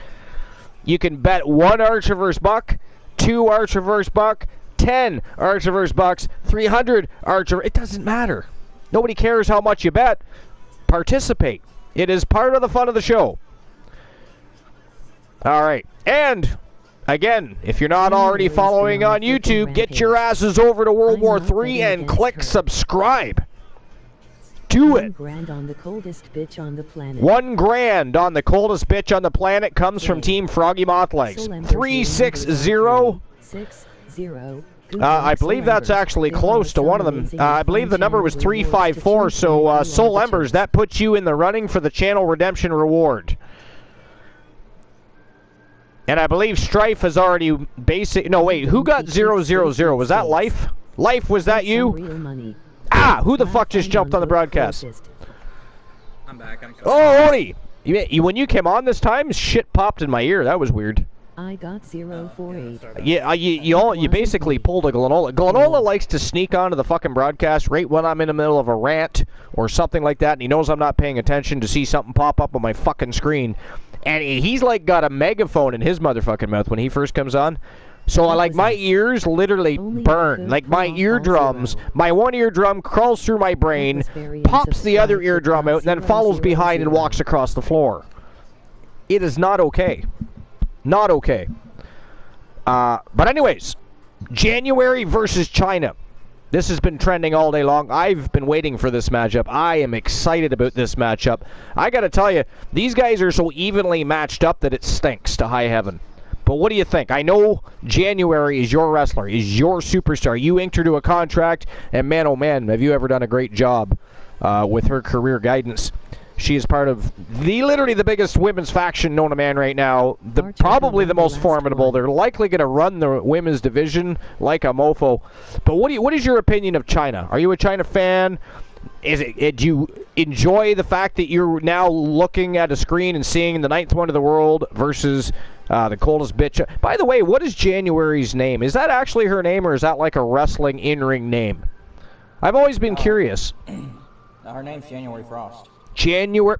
You can bet 1 Archiverse buck, 2 Archiverse buck, 10 Archiverse bucks, 300 Archiverse. It doesn't matter. Nobody cares how much you bet. Participate. It is part of the fun of the show. All right. And, again, if you're not already following on YouTube, get your asses over to World War III and click subscribe. do it. $1 grand on the coldest bitch on the planet. $1 grand on the coldest bitch on the planet comes from Team Froggy Mothlegs. 360. 60. I believe that's actually close to one of them. I believe the number was 354. So, Soul Embers, that puts you in the running for the channel redemption reward. And I believe Strife has already basic. No, wait, who got 000? Was that Life? Life, was that you? Ah, who the fuck just jumped on the broadcast? I'm back. I'm sorry. Oh, Oni! When you came on this time, shit popped in my ear. That was weird. I got 048. Yeah, you basically pulled a Glenola. Glenola likes to sneak onto the fucking broadcast right when I'm in the middle of a rant or something like that, and he knows I'm not paying attention to see something pop up on my fucking screen. And he's like got a megaphone in his motherfucking mouth when he first comes on. So like my ears literally burn. Like my eardrums, my one eardrum crawls through my brain, pops the other eardrum out, and then follows behind and walks across the floor. It is not okay. Not okay. But anyways, January versus China. This has been trending all day long. I've been waiting for this matchup. I am excited about this matchup. I got to tell you, these guys are so evenly matched up that it stinks to high heaven. But what do you think? I know January is your wrestler, is your superstar. You inked her to a contract, and man, oh man, have you ever done a great job with her career guidance. She is part of literally the biggest women's faction known to man right now. Probably the most formidable. They're likely going to run the women's division like a mofo. But what is your opinion of China? Are you a China fan? Do you enjoy the fact that you're now looking at a screen and seeing the 9th one of the world versus the coldest bitch? By the way, what is January's name? Is that actually her name, or is that like a wrestling in-ring name? I've always been curious. Her name's January Frost. January.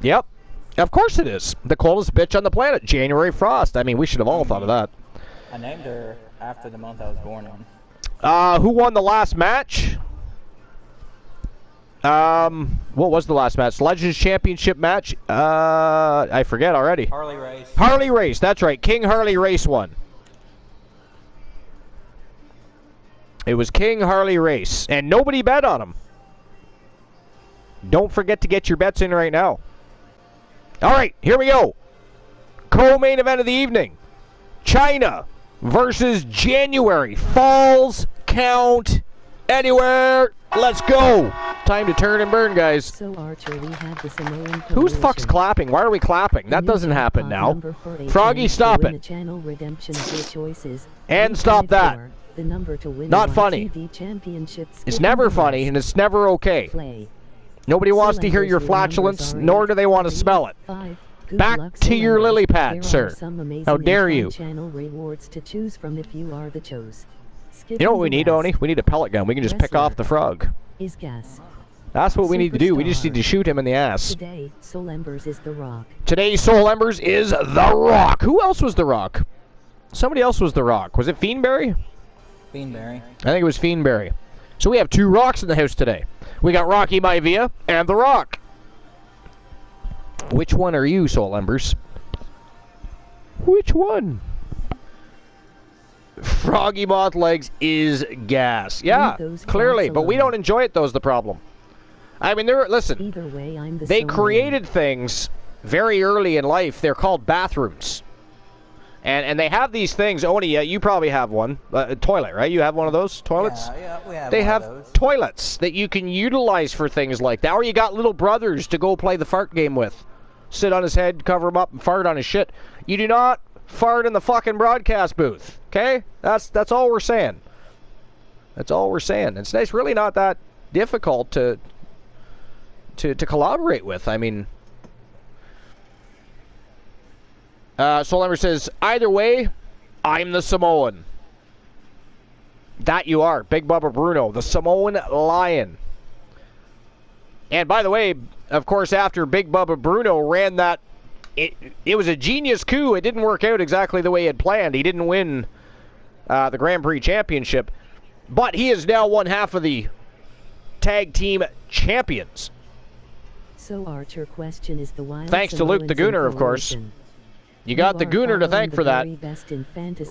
Yep. Of course it is. The coldest bitch on the planet, January Frost. I mean, we should have all thought of that. I named her after the month I was born in. Who won the last match? What was the last match? Legends Championship match? I forget already. Harley Race. Harley Race, that's right. King Harley Race won. It was King Harley Race, and nobody bet on him. Don't forget to get your bets in right now. All right, here we go. Co-main event of the evening. China versus January. Falls count anywhere. Let's go. Time to turn and burn, guys. So Archer, we had the Samoan Who's fuck's clapping? Why are we clapping? That doesn't happen now. Froggy, stop it. And stop that. The number to win Not funny. It's never funny, and it's never okay. Nobody wants to hear your flatulence, nor do they want to smell it. Back to your lily pad, sir. How dare you? You know what we need, Oni? We need a pellet gun. We can just pick off the frog. That's what we need to do. We just need to shoot him in the ass. Today, Soul Embers is The Rock. Today's Soul Embers is The Rock. Who else was The Rock? Somebody else was The Rock. Was it Fiendberry? Fiendberry. I think it was Fiendberry. So we have two Rocks in the house today. We got Rocky Maivia and The Rock. Which one are you, Soul Embers? Which one? Froggy Mothlegs is gas. Yeah, clearly. But we don't enjoy it, though's the problem. I mean, listen. Either way, I'm the they created things very early in life. They're called bathrooms. And they have these things. Oni, you probably have one. A toilet, right? You have one of those toilets? Yeah, we have They one have of those. toilets that you can utilize for things like that. Or you got little brothers to go play the fart game with. Sit on his head, cover him up, and fart on his shit. You do not fart in the fucking broadcast booth. Okay? That's all we're saying. That's all we're saying. It's really not that difficult to collaborate with. I mean... Soul Ember says, either way, I'm the Samoan. That you are. Big Bubba Bruno, the Samoan Lion. And by the way, of course, after Big Bubba Bruno ran that, it was a genius coup. It didn't work out exactly the way he had planned. He didn't win the Grand Prix Championship. But he is now one half of the tag team champions. So Archer question is the wild Thanks to Luke the Gooner, of course. You got the Gooner to thank for that.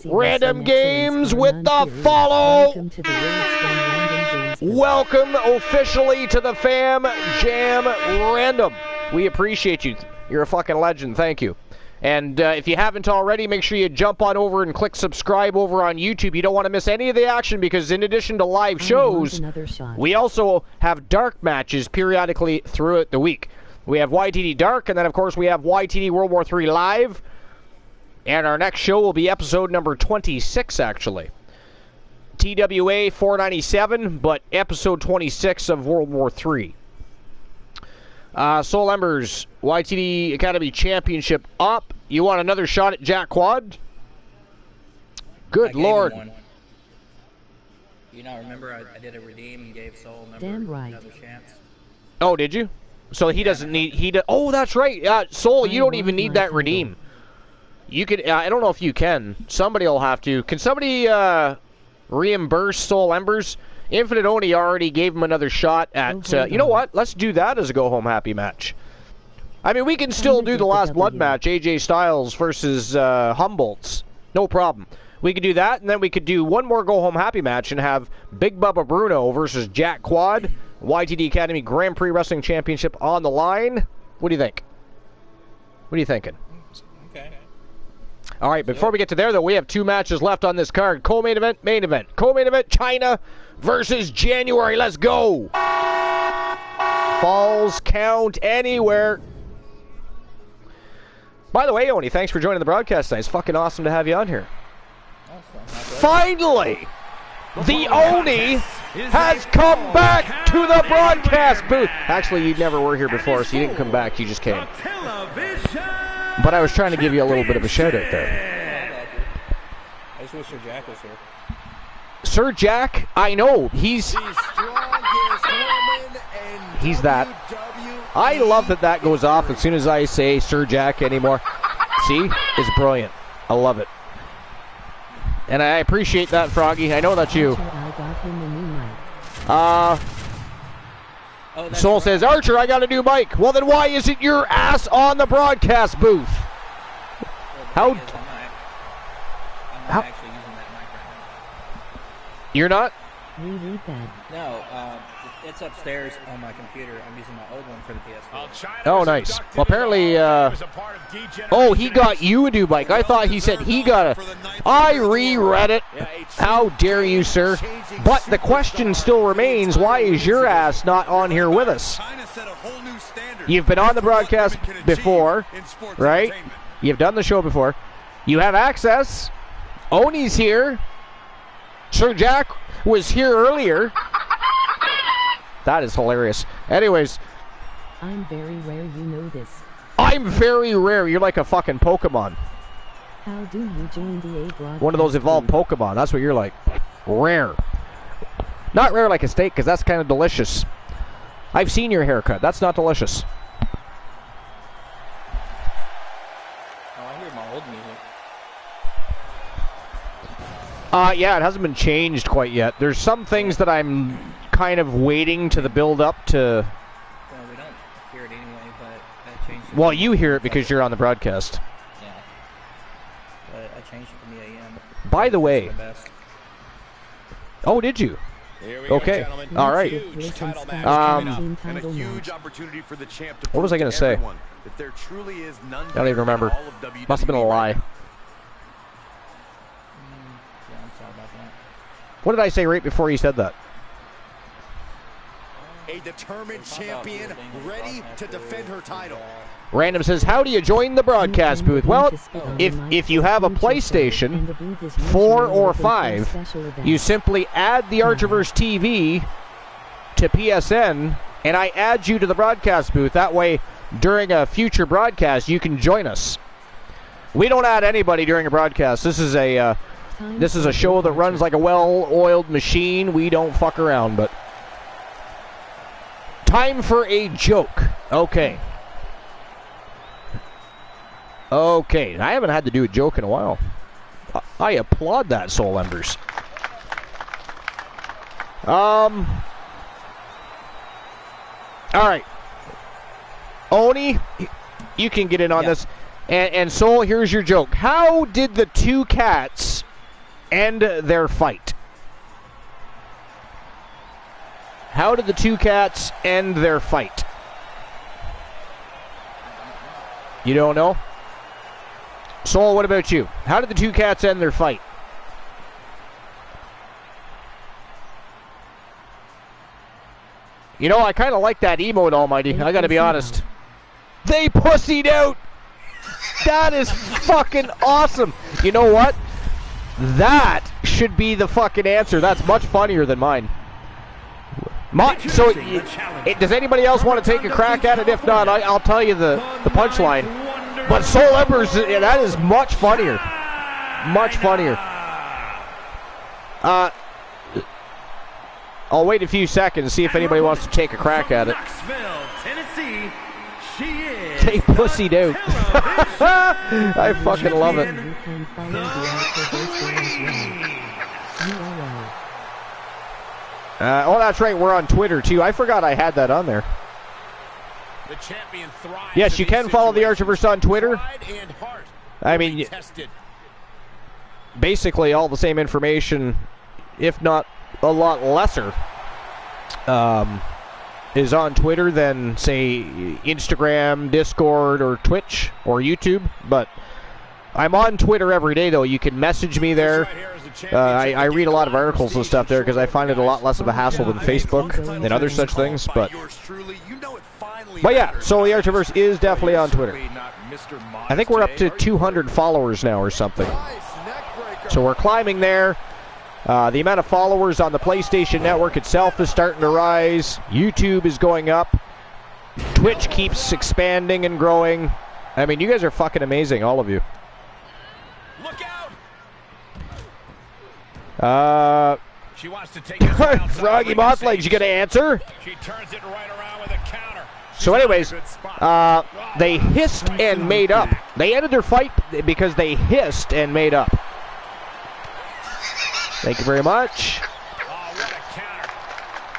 Random Games with the Welcome follow. to the World's Random Games. Welcome officially to the Fam Jam Random. We appreciate you. You're a fucking legend. Thank you. And if you haven't already, make sure you jump on over and click subscribe over on YouTube. You don't want to miss any of the action because in addition to live shows, we also have dark matches periodically throughout the week. We have YTD Dark, and then, of course, we have YTD World War III Live. And our next show will be episode number 26, actually. TWA 497, but episode 26 of World War III. Soul Embers, YTD Academy Championship up. You want another shot at Jack Quad? Good Lord. You know, remember I did a redeem and gave Soul Damn right. another chance? Oh, did you? So he doesn't need... Oh, that's right. Soul, you don't even need that redeem. You could... I don't know if you can. Somebody will have to. Can somebody reimburse Soul Embers? Infinite Oni already gave him another shot at... you know what? Let's do that as a go-home happy match. I mean, we can still do the last blood match, AJ Styles versus Humboldt's. No problem. We could do that, and then we could do one more go-home happy match and have Big Bubba Bruno versus Jack Quad, YTD Academy Grand Prix Wrestling Championship on the line. What do you think? What are you thinking? Okay. All right, before we get to there, though, we have two matches left on this card. Co-main event, main event. Co-main event, China versus January. Let's go. Falls count anywhere. By the way, Oni, thanks for joining the broadcast tonight. It's fucking awesome to have you on here. Finally, the Oni has come back to the broadcast booth. Actually, you never were here before, so you didn't come back. You just came. But I was trying to give you a little bit of a shout out there. I just wish Sir Jack was here. Sir Jack, I know. He's that. I love that goes off as soon as I say Sir Jack anymore. See? It's brilliant. I love it. And I appreciate that, Froggy. I know that's you. Soul says, Archer, I got a new mic. Well, then why isn't your ass on the broadcast booth? I'm not actually using that mic right now. You're not? Reread that. No, it's upstairs on my computer. I'm using my old one for the PS4. Oh, nice. Well, apparently, oh, he got you a new mic. I thought he said he got a... I reread it. How dare you, sir? But the question still remains, why is your ass not on here with us? You've been on the broadcast before, right? You've done the show before. You have access. Oni's here. Sir Jack was here earlier. That is hilarious. Anyways. I'm very rare, you know this. I'm very rare. You're like a fucking Pokemon. How do you join the A broadcast? One of those evolved Pokemon. That's what you're like. Rare. Not rare like a steak, because that's kind of delicious. I've seen your haircut. That's not delicious. Oh, I hear my old music. Yeah, it hasn't been changed quite yet. There's some things that I'm kind of waiting to the build up to. Well, we don't hear it anyway, but I changed it. Well, you hear it because you're on the broadcast. Yeah. But I changed it from the AM. By the way. Oh, did you? Okay. All right. What was I going to say? I don't even remember. Must have been a lie. What did I say right before you said that? A determined champion ready to defend her title. Random says, how do you join the broadcast booth? Well, if you have a PlayStation 4 or 5, you simply add the Archerverse TV to PSN, and I add you to the broadcast booth. That way, during a future broadcast, you can join us. We don't add anybody during a broadcast. This is a show that runs like a well-oiled machine. We don't fuck around, but... Time for a joke. Okay. Okay. I haven't had to do a joke in a while. I applaud that, Soul Embers. All right. Oni, you can get in on this. And Soul, here's your joke. How did the two cats end their fight? How did the two cats end their fight? You don't know? Soul, what about you? How did the two cats end their fight? You know, I kind of like that emote, Almighty. I gotta be honest. They pussied out! That is fucking awesome! You know what? That should be the fucking answer. That's much funnier than mine. Does anybody else want to take a crack at it? If not, I'll tell you the punchline. But Soul Embers, that is much funnier. Much funnier. I'll wait a few seconds, see if anybody wants to take a crack at it. They pussied out. I fucking love it. Oh, that's right. We're on Twitter, too. I forgot I had that on there. Yes, you can follow the Archiverse on Twitter. I mean, basically all the same information, if not a lot lesser, is on Twitter than, say, Instagram, Discord, or Twitch, or YouTube. But I'm on Twitter every day, though. You can message me there. I read a lot of articles and stuff there because I find it a lot less of a hassle than Facebook and other such things. But yeah, so the Archiverse is definitely on Twitter. I think we're up to 200 followers now or something. So we're climbing there. The amount of followers on the PlayStation Network itself is starting to rise. YouTube is going up. Twitch keeps expanding and growing. I mean, you guys are fucking amazing, all of you. Look out! She wants to take Froggy Mothlegs, you gonna answer? She turns it right around with a counter. So anyways, they hissed and made up. They ended their fight because they hissed and made up. Thank you very much.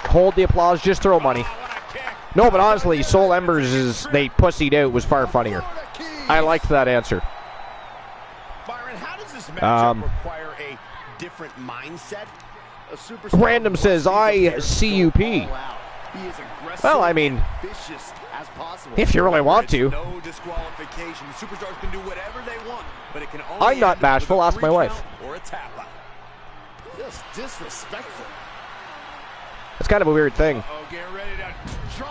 Hold the applause, just throw money. No, but honestly, Soul Embers' they pussied out was far funnier. I liked that answer. Byron, how does this matchup require a different mindset? Random says, ICUP. Well, I mean, if you really want to. I'm not bashful, ask my wife. Just disrespectful. It's kind of a weird thing.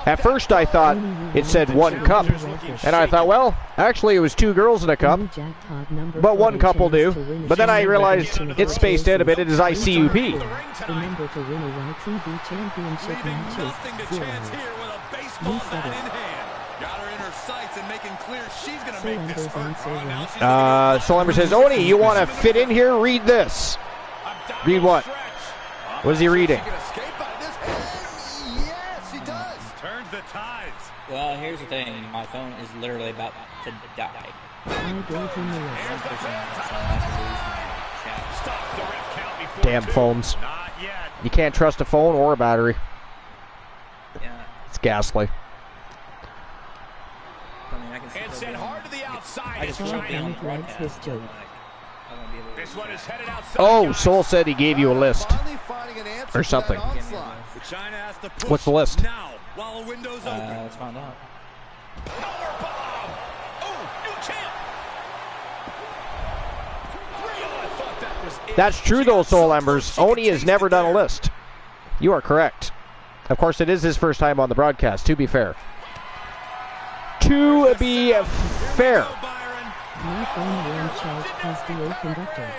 At first I thought it said 1 cup, and I thought, well, actually it was 2 girls in a cup, but 1 cup will do. But then I realized it's spaced out a bit, it is ICUP. The number to win a YTV championship match is 0. You said it. Soul Ember says, Oni, you want to fit in here? Read this. Read what? What is he reading? Yes, he does. Turns the tides. Well, here's the thing. My phone is literally about to die. Damn phones. You can't trust a phone or a battery. Yeah. It's ghastly. I mean, I can And sent hard to the outside. I just won't be on the broadcast. This one is headed outside. Oh, Soul said he gave you a list. Or something. What's the list? Now, while the window's open. Let's find out. That's true, though, Soul Embers. Oni has never done a list. You are correct. Of course, it is his first time on the broadcast, to be fair. To be fair. My phone will charge as the conductor.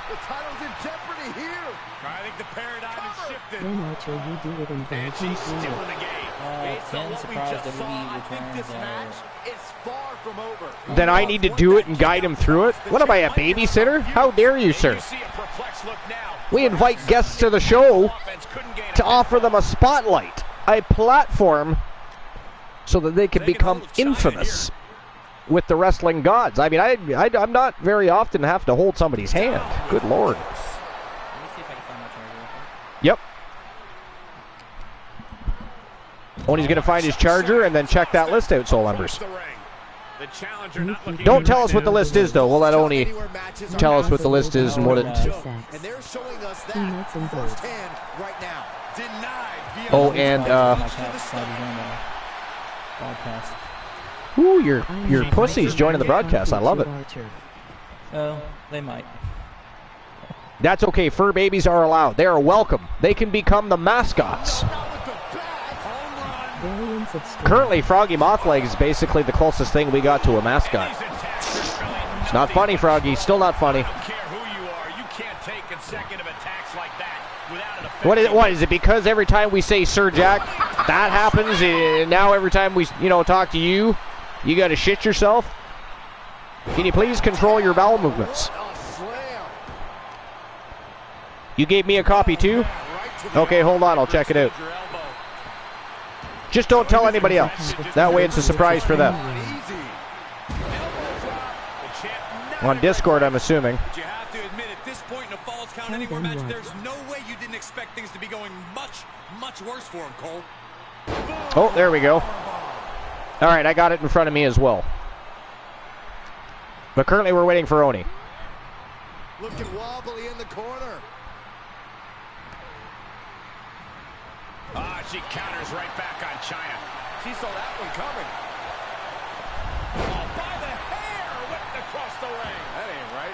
The title's in jeopardy here. I think the paradigm has shifted. When Archer, you do it in And she's still in the game. Ken, surprised WWE returns Then I need to do it and guide him through it? What am I, a babysitter? How dare you, sir? We invite guests to the show to offer them a spotlight, a platform, so that they can become infamous with the wrestling gods. I mean, I'm not very often have to hold somebody's hand. Good Lord. Let me see if I can find my charger. Yep. Oni's going to find his charger and then check that list out, Soul Embers. The challenger not looking Don't good tell right us what the now. list is, though. We'll let Oni tell us what the list is and what it... And they're showing us that firsthand right now. Denied via Oh, and, broadcast. ooh, your pussy's joining the broadcast. I love it. Oh, they might. That's okay. Fur babies are allowed. They are welcome. They can become the mascots. Currently, Froggy Mothleg is basically the closest thing we got to a mascot. It's not funny, Froggy. Still not funny. What is it? Because every time we say Sir Jack, that happens, and now every time we talk to you, you got to shit yourself? Can you please control your bowel movements? You gave me a copy too? Okay, hold on. I'll check it out. Just don't tell anybody else. That way it's a surprise for them. On Discord, I'm assuming. But you have to admit, at this point in a Falls Count Anywhere match, there's no way you didn't expect things to be going much, much worse for him, Cole. Oh, there we go. All right, I got it in front of me as well. But currently we're waiting for Oni. Looking wobbly in the corner. She counters right back on China. She saw that one coming. Oh, by the hair, whipped across the ring. That ain't right.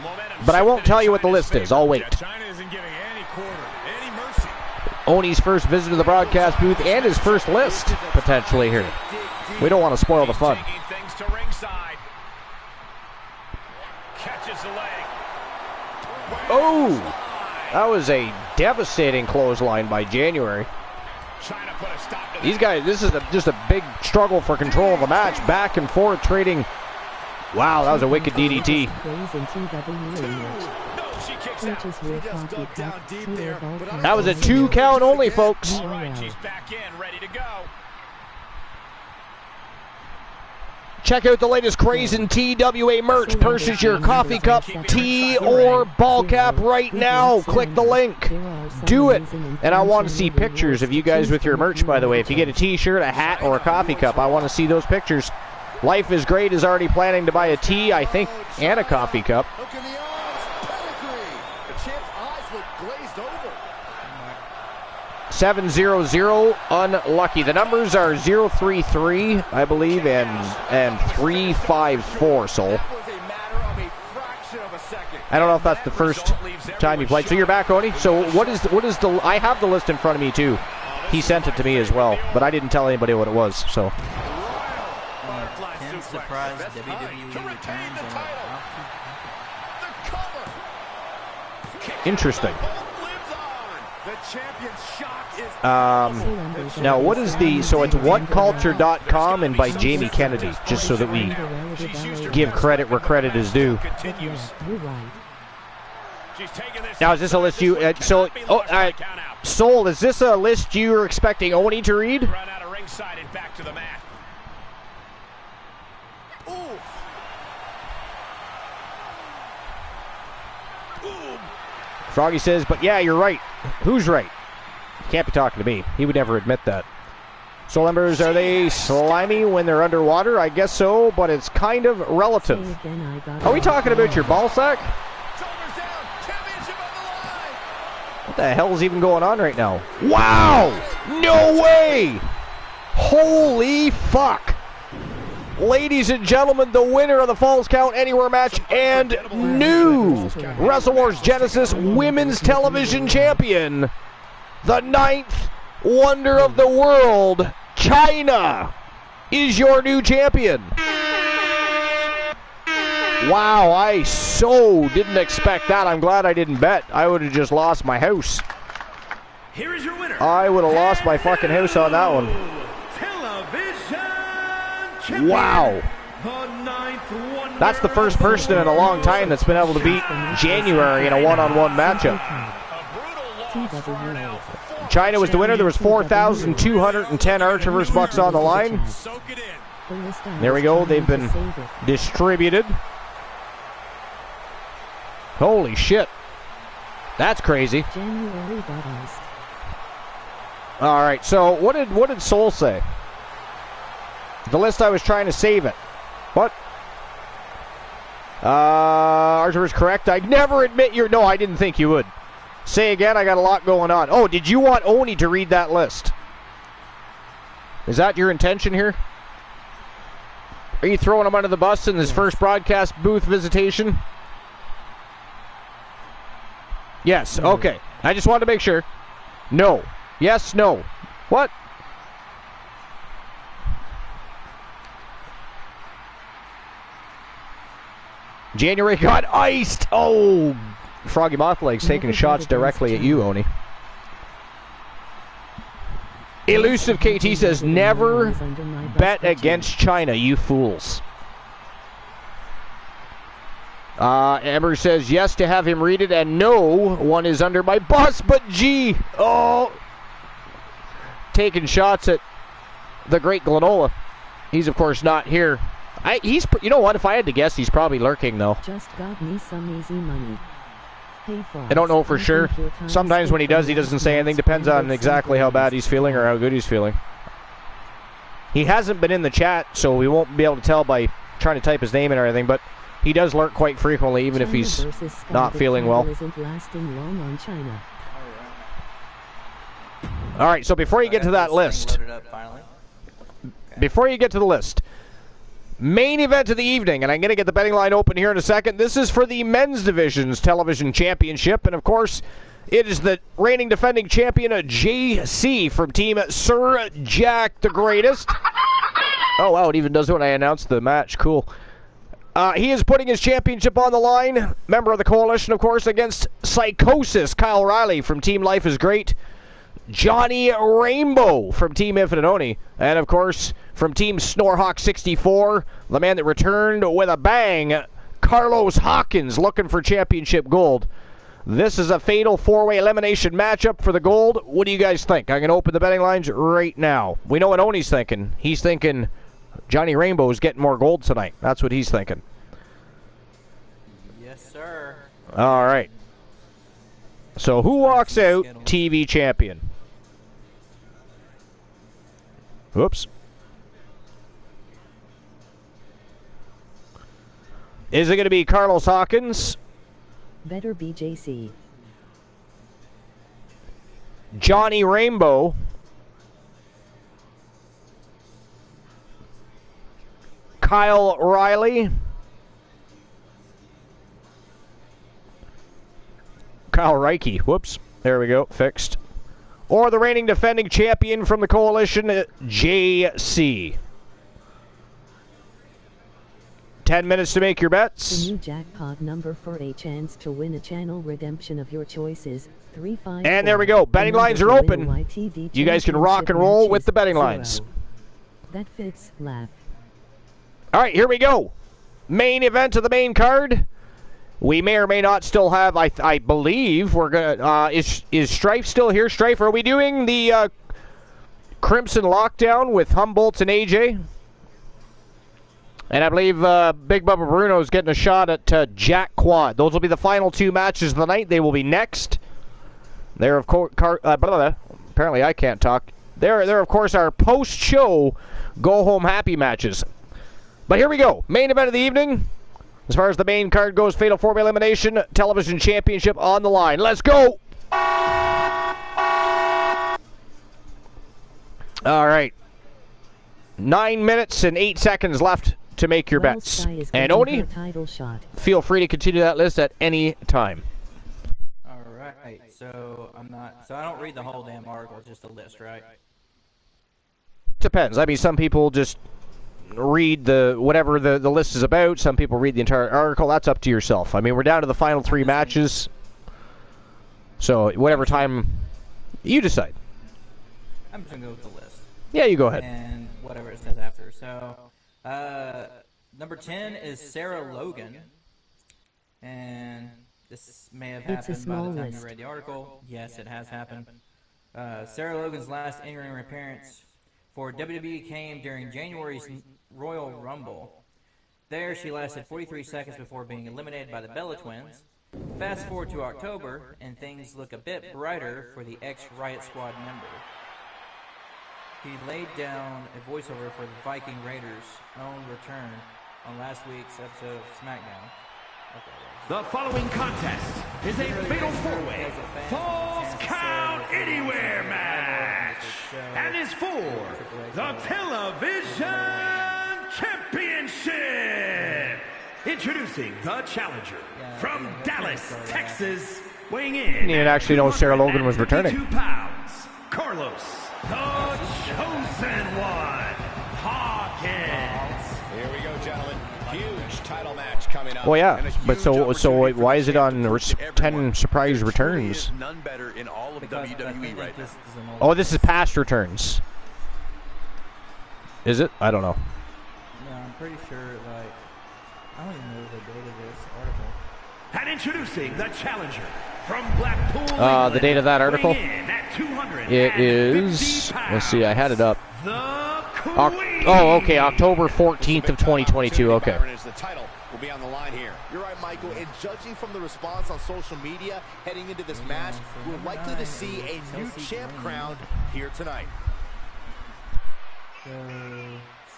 Momentum But I won't shifted tell in you what the China's list is. favor. I'll wait. China isn't giving any quarter, any mercy. Oni's first visit to the broadcast booth and his first list, potentially, here. We don't want to spoil the fun. Taking things to ringside. Catches the leg. Oh! That was a devastating clothesline by January. China put a stop to These guys, this is just a big struggle for control of the match. Back and forth trading. Wow, that was a wicked DDT. She kicks out. That was a 2 count only, folks. All right, she's back in, ready to go. Check out the latest craze in TWA merch. Purchase your coffee cup, tea, or ball cap right now. Click the link. Do it. And I want to see pictures of you guys with your merch, by the way. If you get a t-shirt, a hat, or a coffee cup, I want to see those pictures. Life is Great is already planning to buy a tea, I think, and a coffee cup. Look in the arms. Pedigree. The champ's eyes look glazed over. 700, unlucky. The numbers are 033, I believe, and 354, Soul. That was a matter of a fraction of a second. I don't know if that's the first time you played. So you're back, Oni? So what is the I have the list in front of me too. He sent it to me as well, but I didn't tell anybody what it was, so. Ken surprise WWE returns on Interesting. The champion's shock is Now what is so it's whatculture.com and by Jamie Kennedy, just so that we give credit where credit is due. Now is this a list you Soul, is this a list you were expecting Oni to read? Run out of ringside and back to the mat. Froggy says, but yeah, you're right. Who's right? Can't be talking to me. He would never admit that. Soul Embers, are they slimy when they're underwater? I guess so, but it's kind of relative. Are we talking about your ball sack? What the hell is even going on right now? Wow! No way! Holy fuck! Ladies and gentlemen, the winner of the Falls Count Anywhere match and new Wrestle Wars Genesis Women's Television Champion, the 9th wonder of the world, China, is your new champion. Wow, I so didn't expect that. I'm glad I didn't bet. I would have just lost my house. Here is your winner. I would have lost my fucking house on that one. Champion, wow. That's the first person in a long time that's been able to beat January in a one-on-one matchup. China was the winner. There was 4,210 Archerverse bucks on the line. There we go. They've been distributed. Holy shit. That's crazy. All right, so what did Soul say? The list I was trying to save it. What? Archer is correct. I never admit you're... No, I didn't think you would. Say again, I got a lot going on. Oh, did you want Oni to read that list? Is that your intention here? Are you throwing him under the bus in his first broadcast booth visitation? Yes, okay. I just wanted to make sure. No. Yes, no. What? January got iced. Oh, Froggy Mothlegs taking shots directly at you, Oni. Elusive KT says, never bet against China, you fools. Ember says, yes to have him read it, and no, one is under my bus, but gee. Oh, taking shots at the great Glenola. He's, of course, not here. You know what? If I had to guess, he's probably lurking, though. Just got me some easy money. Hey, I don't know for sure. Sometimes when he doesn't say anything. Depends on exactly how bad he's feeling or how good he's feeling. He hasn't been in the chat, so we won't be able to tell by trying to type his name in or anything, but he does lurk quite frequently, even if he's not feeling well. All right, so before you get to that list, main event of the evening, and I'm going to get the betting line open here in a second. This is for the men's division's television championship, and of course, it is the reigning defending champion, JC, from Team Sir Jack the Greatest. Oh, wow, it even does it when I announce the match. Cool. He is putting his championship on the line, member of the Coalition, of course, against Psychosis, Kyle Riley from Team Life is Great, Johnny Rainbow from Team Infinite Oni, and of course, from Team Snorhawk 64, the man that returned with a bang, Carlos Hawkins, looking for championship gold. This is a fatal four-way elimination matchup for the gold. What do you guys think? I'm going to open the betting lines right now. We know what Oni's thinking. He's thinking Johnny Rainbow is getting more gold tonight. That's what he's thinking. Yes, sir. All right. So who walks out TV champion? Whoops. Is it going to be Carlos Hawkins? Better be JC. Johnny Rainbow? Kyle Riley? Kyle Reike. Whoops. There we go. Fixed. Or the reigning defending champion from the Coalition, JC. 10 minutes to make your bets. The new jackpot number for a chance to win a channel redemption of your choices. 354. And there we go. Betting lines are open. You guys can rock and roll with the betting lines. That fits. Laugh. All right, here we go. Main event of the main card. We may or may not still have, I believe, we're going to, is Strife still here? Strife, are we doing the Crimson Lockdown with Humboldt and AJ? And I believe Big Bubba Bruno is getting a shot at Jack Quad. Those will be the final two matches of the night. They will be next. They're, of course, apparently I can't talk. They're, of course, our post-show go-home happy matches. But here we go. Main event of the evening. As far as the main card goes, Fatal 4-Way Elimination, Television Championship on the line. Let's go! All right. 9 minutes and 8 seconds left to make your bets. And Oni, feel free to continue that list at any time. All right. So I don't read the whole damn article, just a list, right? Depends. I mean, some people just read whatever the list is about. Some people read the entire article. That's up to yourself. I mean, we're down to the final three matches. So whatever time you decide. I'm just going to go with the list. Yeah, you go ahead. And whatever it says after. So, number 10 is Sarah Logan. And this may have happened by the time you read the article. Yes, it has happened. Sarah Logan's last in-ring appearance for WWE came during January's Royal Rumble. There, she lasted 43 seconds before being eliminated by the Bella Twins. Fast forward to October, and things look a bit brighter for the ex-Riot Squad member. He laid down a voiceover for the Viking Raiders' own return on last week's episode of SmackDown. The following contest is a fatal four-way Falls Count Anywhere match and is for the Television Championship. Introducing the challenger from Dallas, Texas, weighing in. You didn't actually know Sarah Logan was returning. 2 pounds, Carlos, the Chosen One, Hawkins. Here we go, gentlemen. Huge title match coming up. Well, yeah, but so why is it on 10 surprise returns? None better in all of WWE right now. Oh, this is past returns. Is it? I don't know. No, I'm pretty sure, like, I don't even know the date of this article. And introducing the challenger from Blackpool, the date of that article? It is, pounds, let's see, I had it up. The Oh, okay, October 14th of 2022, okay. The title will be on the line here. You're right, Michael, and judging from the response on social media heading into this match, we're likely to see a new champ crowned here tonight. So,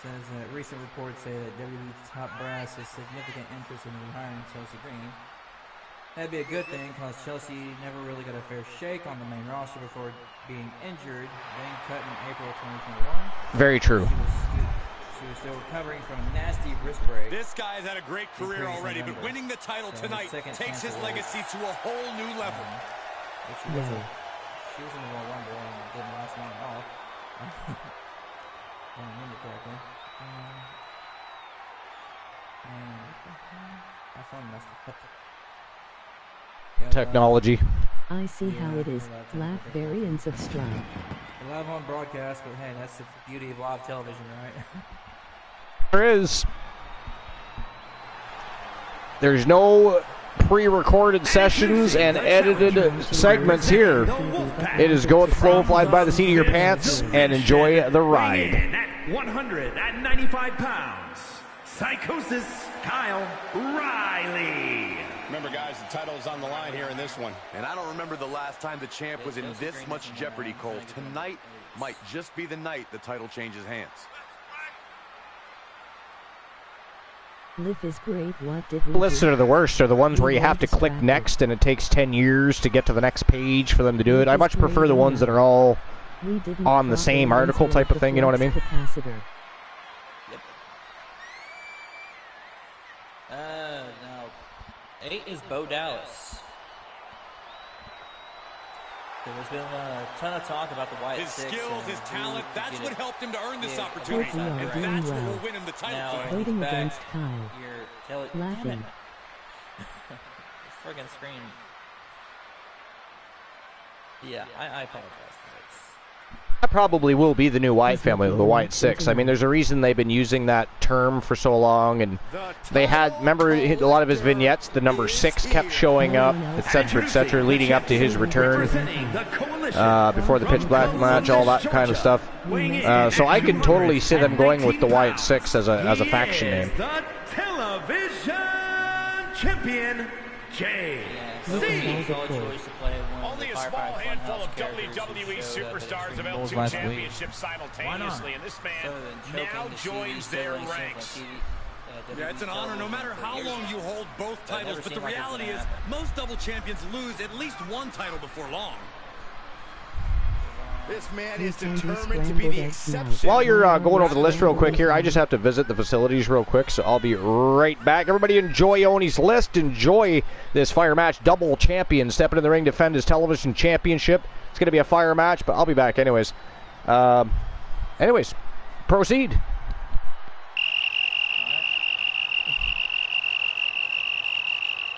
says that recent reports say that WWE's top brass has significant interest in retiring Chelsea Green. That'd be a good thing, because Chelsea never really got a fair shake on the main roster before being injured, then cut in April 2021. Very true. She was still recovering from a nasty wrist break. This guy's had a great career already, but winning the title tonight takes his legacy to a whole new level. She was in the Royal Rumble and it didn't last long at all. I don't remember correctly. My phone messed up. Technology. I see how it is. Laugh variants of Stripe. Live on broadcast, but hey, that's the beauty of live television, right? There is. There's no pre-recorded sessions and edited segments here. It is go with the flow, fly by the seat of your pants, and enjoy the ride. At 195 pounds, Psychosis Kyle Riley. Remember, guys, the title is on the line here in this one. And I don't remember the last time the champ was in this much jeopardy, Cole. Tonight might just be the night the title changes hands. Live is great. What did we Lists do? are the worst are the ones where you have to click next and it takes 10 years to get to the next page for them to do it. I much prefer the ones that are all on the same article type of thing, you know what I mean? Capacitor. No. 8 is Bo Dallas. There's been a ton of talk about the Wyatt His Six skills, and his talent, who that's could what get helped him to earn this Yeah. opportunity. Hope we are And doing that's what well. will win him the title Now, tonight. Voting back against Kyle. Laughing. Friggin' screen. Yeah, I apologize. That probably will be the new Wyatt family, the Wyatt Six. I mean, there's a reason they've been using that term for so long, and they had, remember, a lot of his vignettes, the number 6 kept showing up, etc., leading up to his return, before the Pitch Black match, all that kind of stuff. So I could totally see them going with the Wyatt Six as a faction name. The television champion, Only a small handful of WWE superstars have held 2 championships simultaneously, and this man now joins their ranks. Yeah, it's an honor no matter how long you hold both titles, but the reality is most double champions lose at least one title before long. This man is determined to be the exception. While you're going over the list real quick here, I just have to visit the facilities real quick, so I'll be right back. Everybody enjoy Oni's list. Enjoy this fire match. Double champion stepping in the ring to defend his television championship. It's going to be a fire match, but I'll be back anyways. Proceed.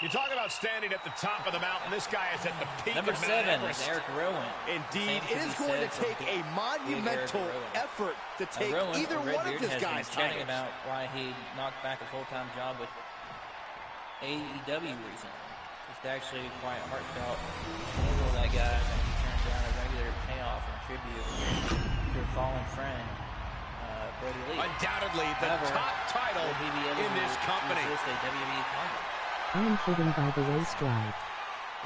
You talk about standing at the top of the mountain. This guy is at the peak Number of Mount 7 Everest. is Eric Rowan. Indeed, it is going to take a monumental effort to take either one of his guys' titles. About why he knocked back a full-time job with AEW recently. It's actually quite heartfelt. That guy, and he turned down a regular payoff and tribute to a fallen friend, Brody Lee. Undoubtedly the top title in this company. I'm hidden by the way Stripe.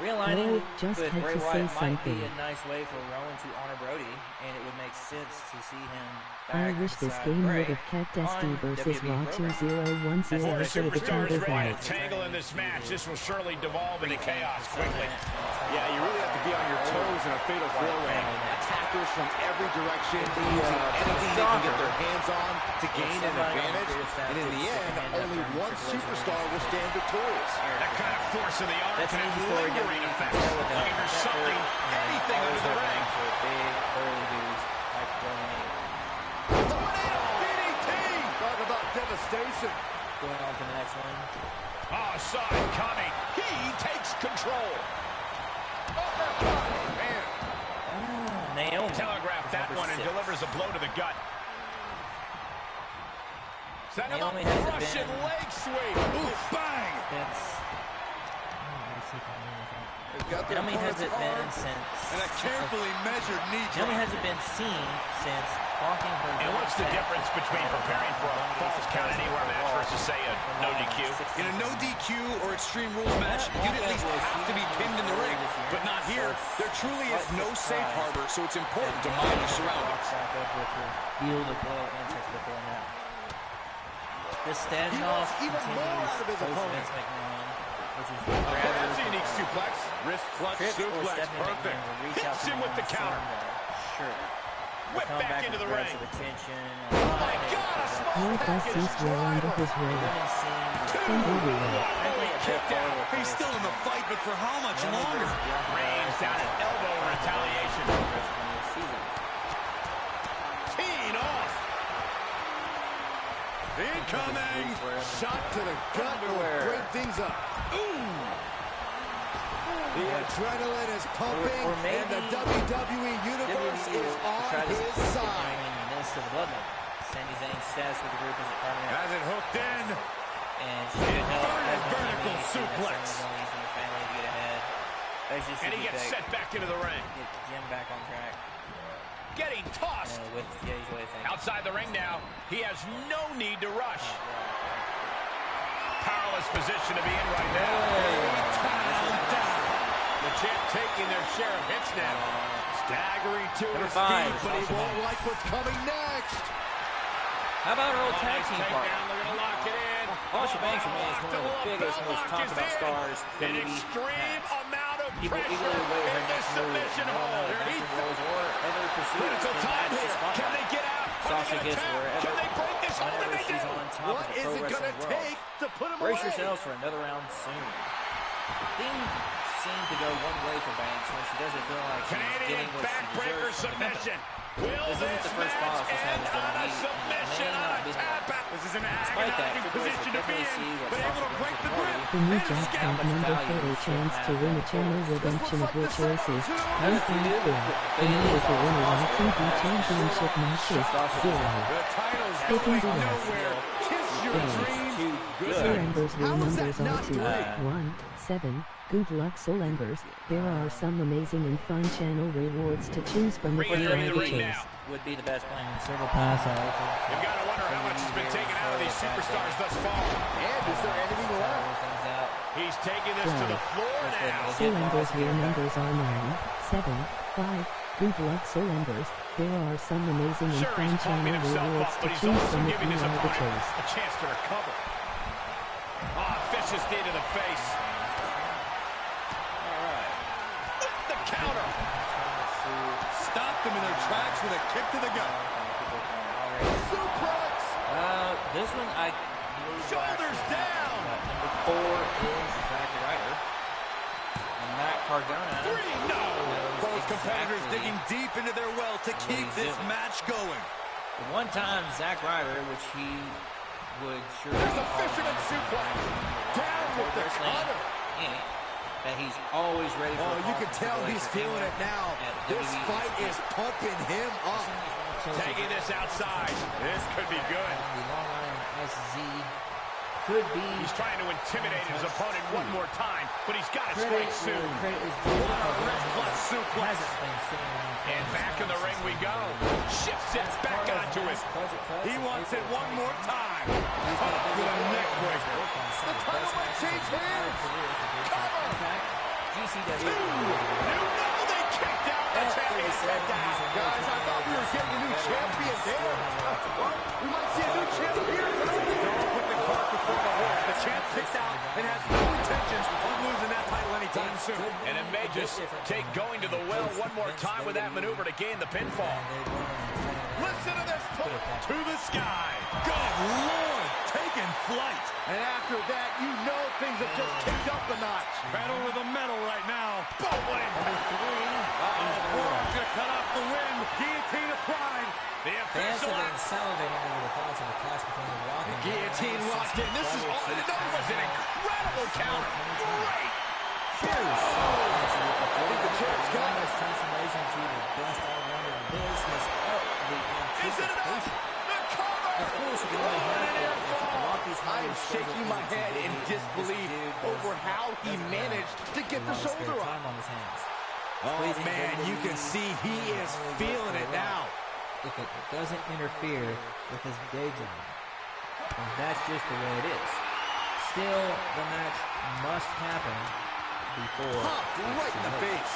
Realigning just with had Bray to say Wyatt might be something. a nice way for Rowan to honor Brody, and it would make sense to see him I back wish this beside game Bray would have kept SD on versus WWE Raw programming. 2010 Four for the superstars title ready fight. to tangle in this match. This will surely devolve into chaos quickly. Yeah, you really have to be on your toes in a fatal four-way. Attackers from every direction using anything they can get their hands on to gain an advantage. And in the end, only one superstar will stand victorious. That kind of force in the arm can have lingering effects. Looking for something, anything under the ring. For big, early dudes like Rowan. Tornado DDT! Talk about devastation. Going on to the next one. Oh, saw it coming. He takes control. Uppercut! Man. Naomi. Telegraphed that one and delivers a blow to the gut. Setting him up, Naomi has Russian been- leg sweep. Ooh, bang! Naomi hasn't been since. And a carefully measured knee drop. Naomi hasn't been seen since blocking her. And what's the difference between preparing for a falls count anywhere match versus, say, a no DQ? In a no DQ or Extreme Rules match, you'd at least have to be pinned in the ring. But not here. There truly is no safe harbor, so it's important to mind your surroundings. Field of blow entrance before now. This standoff wants even more continues out of his post opponent. Vince McMahon, which is That's a unique suplex. Wrist clutch Trips or suplex. Stephanie Perfect. McMahon will reach out Hits to him with the counter. Sure. Whip Come back into the ring. aggressive attention. Oh, my God, a small More package buses were under his robe. Women's scene. Holy kicked out. He's still in the fight, but for how much longer? Reigns down an elbow in retaliation. Teeing off. Incoming! Shot to the gut will break things up. The adrenaline is pumping, Or maybe and the WWE Universe is on his side. Minutes to the Bloodline. Sami Zayn's status with the group is permanent. Has it hooked in. And she could help Inverted as vertical Jimmy suplex. and the family to get ahead. Basically, And he gets set back into the ring. Get Jim back on track. Getting tossed. With Jay's way of thinking. Outside the ring now. He has no need to rush. Powerless position to be in right now. The champ taking their share of hits now. Staggering to Number his 5, feet, but he Sasha won't Banks. like what's coming next. How about her old Oh, tag nice team takedown. partner? They're going to lock it in. Sasha Banks remains one of the Bell biggest, most lock talked is about in. stars An WWE extreme has. amount of People pressure eagerly await her in this next move. submission No hold. amount of He action rolls or other pursuits critical can time match the here. Can spotlight. they get out? Are Sasha they gets gonna tap? wherever, Can they break this hold? whenever And they she's do. on top What of the is pro it going wrestling to world. take to put him Brace away? yourselves for another round soon. Things seem to go one way for Banks when she doesn't feel like she's Canadian getting what she backbreaker deserves from the submission. company. Will This this isn't the first boss match she's had end as on a WWE, submission and it may on not a be the tap last. out? This is an Despite that, agonizing Triple H position will to be definitely see in, what but able Sasha to break brings the to the grip. party. The new And Jack escape. Card number 30 chance to win a channel redemption of your choices. 154. The number for winning all TV championship matches. 0. The title's Taking going the rest. nowhere. Kiss your dreams. Soul Embers How were is that numbers all not 2, great? 1, 7. Good luck, Soul Embers. There are some amazing and fun channel rewards to choose from if you Ready are to the ring choice. now. Would be the best plan. Several pass out. You've got to wonder how much has been taken out of these superstars thus far. And is there anything left? Things out. He's taking this to the floor now. Soul Embers were numbers are 9, 7, 5. Good luck, Soul Embers. There are some amazing and Sure, fun he's pumping channel himself rewards up, to but he's choose also from if giving you his are the opponent choice. a chance to recover. Ah, vicious knee to the face. The counter. Stopped them in their tracks with a kick to the gut. Suplex. This one I Shoulders down. Number 4 is Zack Ryder. And Matt Cardona. 3, no. Both competitors exactly digging deep into their well to keep he's this doing. match going. The one time Zack Ryder, which he would surely There's a fisherman suplex. Down with the cutter. that he's always ready for. Oh, you can tell he's feeling it now. This fight is pumping him up. Taking this outside. This could be good. The Long Island SZ could be. He's trying to intimidate his opponent one more time, but he's got to strike soon. What a wrist clutch suplex. And back in the ring we go. Shifts it back onto him. He wants it one more time. Up with a neck breaker. The title might change hands. Cover. GCW. They kicked out the champion. Guys, I thought we were getting a new champion there. We might see a new champion here tonight. Don't put the cart before the horse. The champ kicks out and has no intentions of losing that title anytime soon. And it may just take going to the well one more time with that maneuver to gain the pinfall. Listen to this pull To the sky. Good Lord, taking flight. And after that, you know things have just kicked up a notch. Pedal to the metal right now. Bowling. Forearm's gonna cut off the wind. Guillotine applied. The Fans official. have been salivating over the thoughts of the clash between The Rock and Guillotine locked in. This is all. That was an incredible count. Great. Cheers. I think the champ's got it. Transformation to the best all-rounder in the biz has upped the Is it enough? anticipation. The cover. Of course, you can only hope that if The Rock is I am shaking my head in disbelief over how he managed to get the shoulder up. time on his hands. Oh, man, you can see he is feeling it now. If it doesn't interfere with his day job, and that's just the way it is. Still, the match must happen before. Popped right in the face.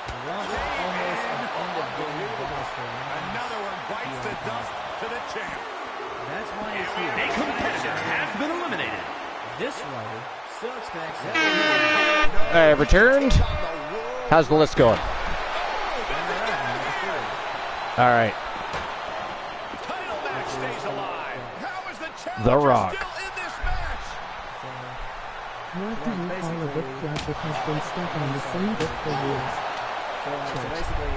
The Rock is almost an end-of-game bonus for him. Another one bites the dust to the champ. That's why he's here. A competitor has been eliminated. This writer still expects Returned. How's the list going? All right. Title match stays alive. How is the challenger The Rock. still in this match? What do you call a book club that has been stuck on the same book for years? So basically,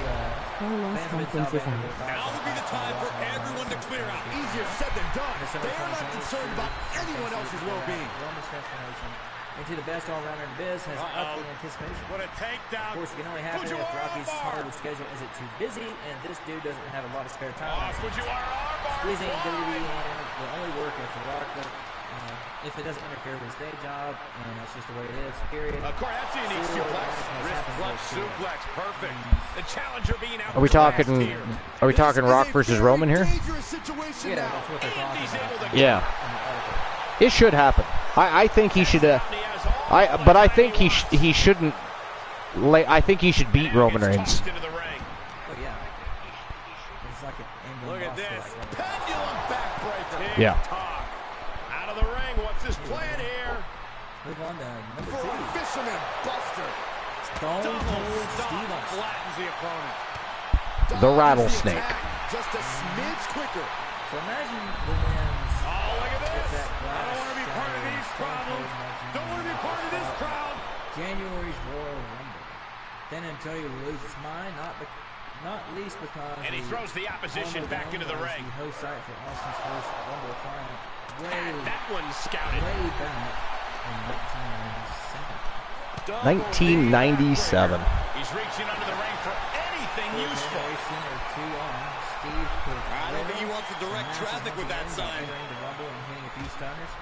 Carlos Hawkins is out. Now would be the time for everyone to clear out. Easier said than done. They are not concerned about anyone else's well-being. Roman's transformation into the best all-rounder in the biz has upped the anticipation. What a takedown. Of course, it can only happen if Rocky's Hollywood schedule isn't too busy, and this dude doesn't have a lot of spare time. Oh, Fujiwara armbar. Squeezing WWE will only work if The Rock, if it doesn't interfere with his day job, and that's just the way it is, period. Of course, that's a unique suplex. Wrist clutch suplex. Perfect. The challenger being out. Are we talking Rock versus Roman here? Yeah, that's what they're talking about. Yeah. It should happen. I think he should. But I think he shouldn't. I think he should beat Roman Reigns. Oh yeah. It's like an Look at this. Pendulum backbreaker. Yeah. Out of the ring. What's his plan here? Move on to number For a 2. fisherman buster. Stone Cold Stop Steve Austin. flattens the opponent. The rattlesnake. Just a smidge quicker. So imagine the men's. Oh, look at this. That I don't want to be part of these problems. Don't want to be part of this crowd. January's Royal Rumble. Then until he loses his mind, not least because And he throws the opposition back into the ring. The host site for Austin's first Rumble tournament That one's scouted. way back in 1997. 1997. He's reaching under the ring for anything useful. Steve could I don't think he wants to direct traffic with that sign. entering the Rumble and hitting a few stunners.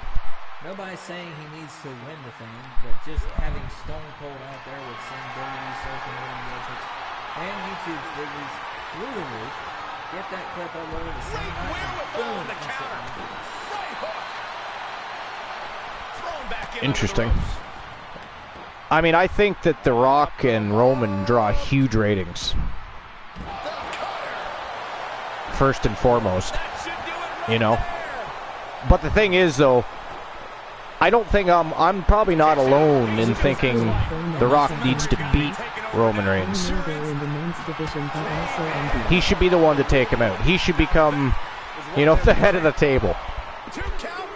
Nobody's saying he needs to win the thing, but just having Stone Cold out there with some WWE social media metrics and YouTube figures through the roof, get that clip uploaded the same night, and boom, on the counter. Right hook. Thrown back in Interesting. under the ropes. I mean, I think that The Rock and Roman draw huge ratings. First and foremost, That should do it right you know. there. But the thing is, though, I don't think I'm probably not alone in thinking The Rock needs to beat Roman Reigns. They're in the men's division, but also unbeaten. He should be the one to take him out. He should become, the head of the table. 2 count.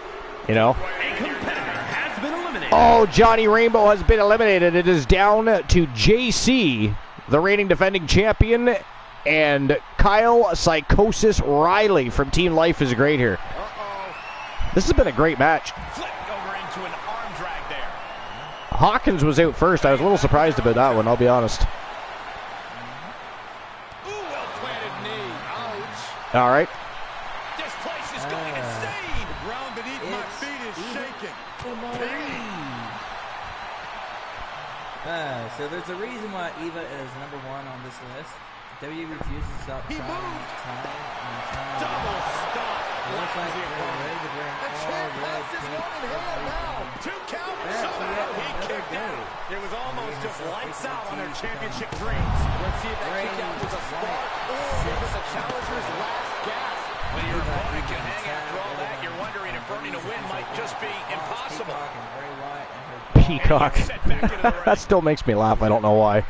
You know. A competitor has been eliminated. Oh, Johnny Rainbow has been eliminated. It is down to JC, the reigning defending champion, and Kyle Psychosis Riley from Team Life is Great here. This has been a great match. Flipped over into an arm drag there. Hawkins was out first. I was a little surprised about that one, I'll be honest. Ooh, well planted knee. Ouch. All right. This place is going insane. The ground beneath my feet is shaking. So there's a reason why Eva is number 1 on this list. WWE refuses to stop trying time and time. Double stop. flattens the opponent. The champ has this one in hand now. 2 count. Somehow he kicked out. It was almost just lights out on their championship dreams. Let's see if that kick out was a spark or if it's a challenger's last gasp. When your opponent can hang after all that, you're wondering if earning a win might just be impossible. Peacock. That still makes me laugh. I don't know why.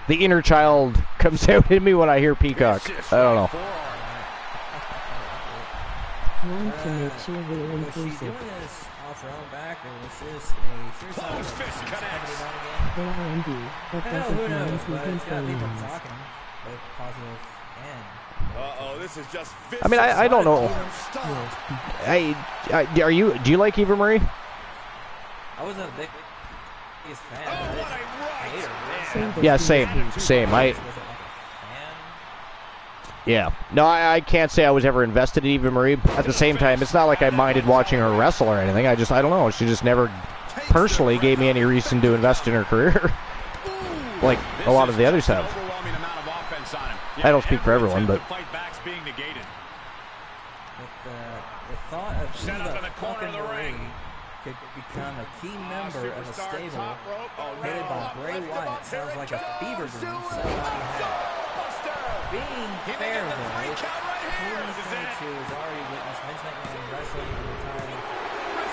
The inner child comes out in me when I hear Peacock. I don't know. Want to make sure we're inclusive. ARMD, but doesn't mean who can Uh-oh, this is just I mean, I don't know. Do you like Eva Marie? I wasn't a biggest fan. Yeah, same. Yeah. No, I can't say I was ever invested in Eva Marie. At the same time, it's not like I minded watching her wrestle or anything. I don't know. She just never personally gave me any reason to invest in her career. Like a lot of the others have. I don't speak for everyone, but... The thought of Set up in the corner of the ring. could become a key member of a stable headed by Bray Wyatt sounds like a fever dream somebody had. Being fair, though, 2022 has already witnessed Vince McMahon wrestling and retiring.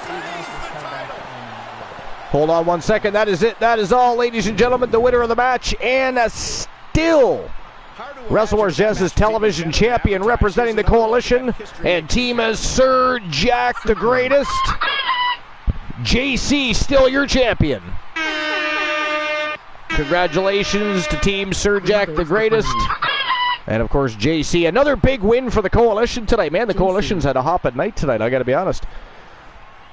Steve Austin's comeback and... Hold on 1 second. That is it. That is all, ladies and gentlemen. The winner of the match, and still Wrestle Wars Genesis television champion representing the Coalition and team as Sir Jack the Greatest. JC, still your champion. Congratulations to Team Sir Jack the Greatest. And, of course, JC. Another big win for the Coalition tonight. Man, the Coalition's had a hop at night tonight, I got to be honest.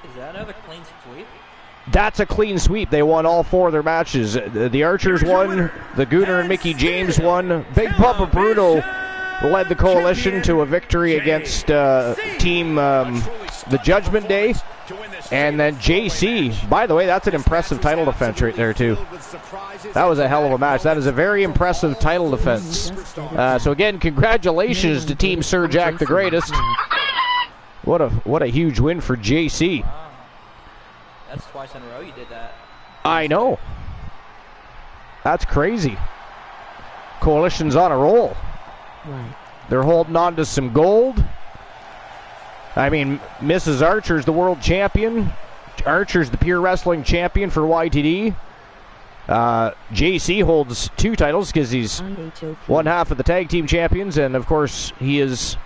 Is that another clean sweep? That's a clean sweep. They won all 4 of their matches. The Archers won. The Gooner and Mickey James won. Big Papa Bruno led the Coalition to a victory against Team the Judgment Day. And then JC, by the way, that's an impressive title defense right there, too. That was a hell of a match. That is a very impressive title defense. So, again, congratulations to Team Sir Jack the Greatest. What a huge win for JC. That's twice in a row you did that. I know. That's crazy. Coalition's on a roll. Right. They're holding on to some gold. I mean, Mrs. Archer's the world champion. Archer's the pure wrestling champion for YTD. JC holds 2 titles because he's one half of the tag team champions, and of course he is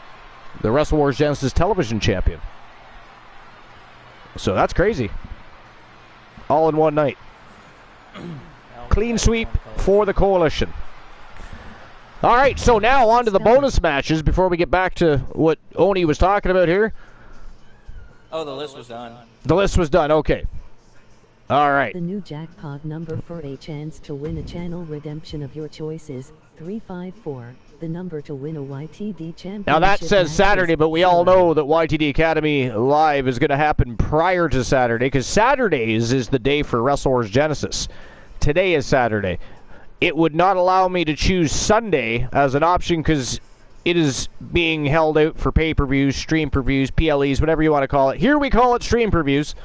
the Wrestle Wars Genesis television champion. So that's crazy. All in one night. Clean sweep for the Coalition. All right, so now on to the bonus matches before we get back to what Oni was talking about here. Oh, the list was done. The list was done, okay. All right. The new jackpot number for a chance to win a channel redemption of your choice is 354. The number to win a YTD championship. Now that says Saturday, but we all know that YTD Academy Live is going to happen prior to Saturday, because Saturdays is the day for Wrestle Wars Genesis. Today is Saturday. It would not allow me to choose Sunday as an option because it is being held out for pay-per-views, stream previews, PLEs, whatever you want to call it. Here we call it stream previews.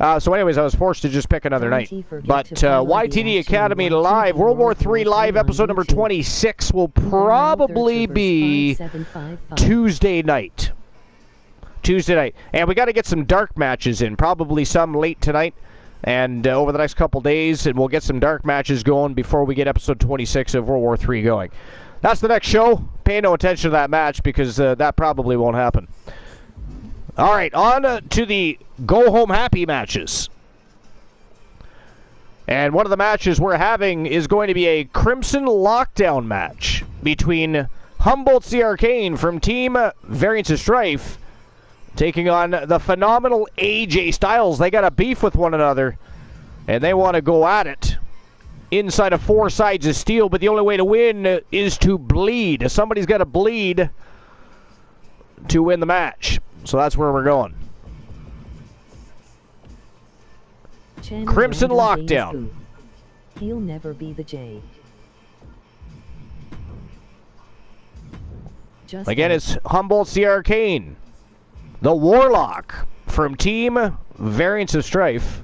So anyways, I was forced to just pick another night. But YTD Academy Live, World War III Live episode number 26 will probably be Tuesday night. Tuesday night. And we got to get some dark matches in, probably some late tonight. And over the next couple days, and we'll get some dark matches going before we get episode 26 of World War III going. That's the next show. Pay no attention to that match because that probably won't happen. All right, on to the go-home happy matches. And one of the matches we're having is going to be a Crimson Lockdown match between Humboldt's the Arcane from Team Variance of Strife taking on the phenomenal AJ Styles. They got a beef with one another, and they want to go at it inside of 4 sides of steel, but the only way to win is to bleed. Somebody's got to bleed to win the match. So that's where we're going. Crimson Lockdown. He'll never be the J. Again, it's Humboldt's the Arcane the Warlock from Team Variants of Strife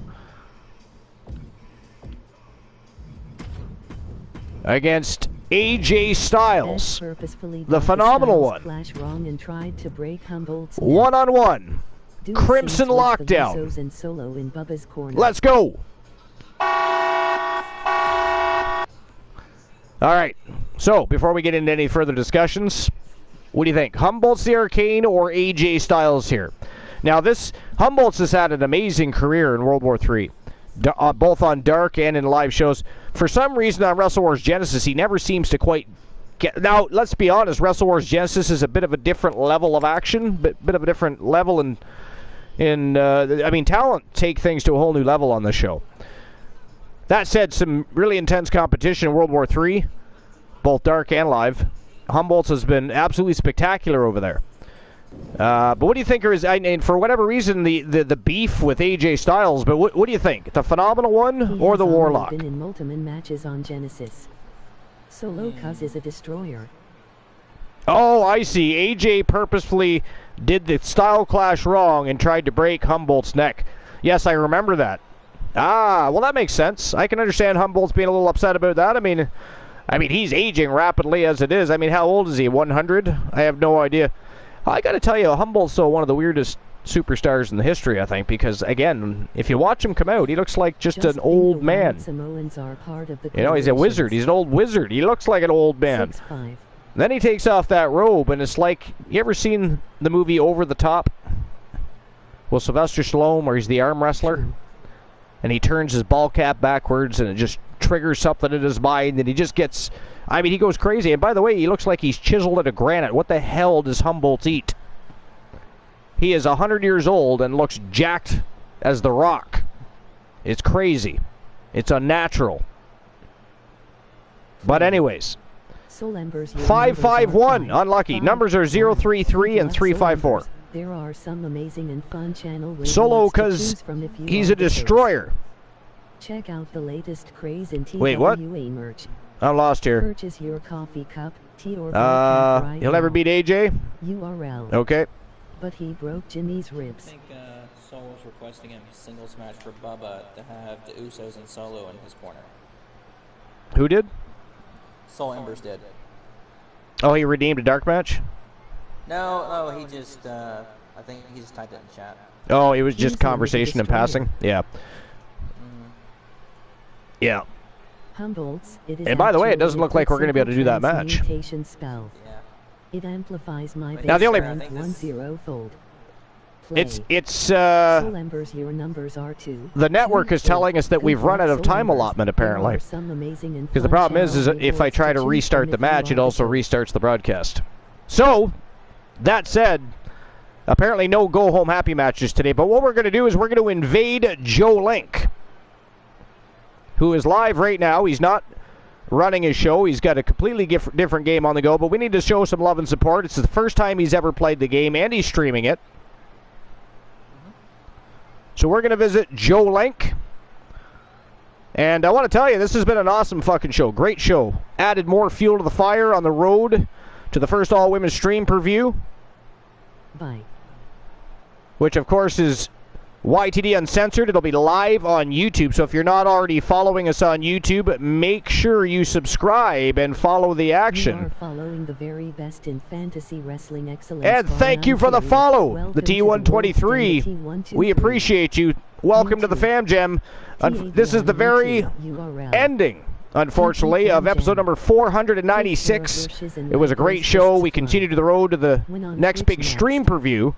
against AJ Styles, the phenomenal one. One-on-one. Crimson Lockdown. Let's go. All right. So, before we get into any further discussions, what do you think? Humboldt's the Arcane or AJ Styles here? Now, Humboldt's has had an amazing career in World War III, both on dark and in live shows. For some reason on Wrestle Wars Genesis, he never seems to quite get... Now, let's be honest, Wrestle Wars Genesis is a bit of a different level of action, bit of a different level I mean, talent take things to a whole new level on this show. That said, some really intense competition in World War III, both dark and live. Humboldt's has been absolutely spectacular over there. But what do you think and for whatever reason, the beef with AJ Styles, but what do you think? The phenomenal one or the Warlock? He has been in multiple matches on Genesis. Solo Cuz is a destroyer. Oh, I see. AJ purposefully did the style clash wrong and tried to break Humboldt's neck. Yes, I remember that. Ah, well, that makes sense. I can understand Humboldt's being a little upset about that. I mean, he's aging rapidly as it is. I mean, how old is he? 100? I have no idea. I got to tell you, Humboldt's still one of the weirdest superstars in the history, I think, because, again, if you watch him come out, he looks like just an old man. You know, he's a wizard. He's an old wizard. He looks like an old man. 6'5". Then he takes off that robe, and it's like, you ever seen the movie Over the Top? Well, Sylvester Stallone, where he's the arm wrestler, and he turns his ball cap backwards, and it just triggers something in his mind, and he just gets... I mean, he goes crazy. And by the way, he looks like he's chiseled out of granite. What the hell does Humboldt eat? He is 100 years old and looks jacked as The Rock. It's crazy. It's unnatural. But anyways... 551, unlucky. Numbers are 033 and 354. There are some amazing and fun channel Solo Cuz he's a destroyer. Check out the latest craze in TWA Wait, what? merch. I'm lost here. Purchase your coffee cup, tea or he'll never beat AJ? URL. Okay. But he broke Jimmy's ribs. I think Solo's requesting a singles match for Bubba to have the Usos and Solo in his corner. Who did? Soul Embers did. Oh, he redeemed a dark match? No, he just, I think he just typed it in chat. Oh, it was just conversation in passing? Yeah. Yeah. Humboldt's, and by the way, it doesn't look like we're going to be able to do that match. Spell. Yeah. It amplifies my now the only... 10-fold. It's Soul Embers, your numbers are 2. The network is telling us that we've run out of time allotment, apparently. Because the problem is if I try to restart the match, it also restarts the broadcast. So, that said, apparently no go-home happy matches today. But what we're going to do is we're going to invade Joe Link, who is live right now. He's not running his show. He's got a completely different game on the go. But we need to show some love and support. It's the first time he's ever played the game, and he's streaming it. So we're going to visit Joe Link. And I want to tell you, this has been an awesome fucking show. Great show. Added more fuel to the fire on the road to the first all-women stream per view. Bye. Which, of course, is YTD Uncensored. It'll be live on YouTube. So if you're not already following us on YouTube, make sure you subscribe and follow the action. You are following the very best in fantasy wrestling excellence. And thank you for the follow, the T123. We appreciate you. Welcome to the Fam Jam. This is the very ending, unfortunately, of episode number 496. It was a great show. We continue to the road to the next big stream per view.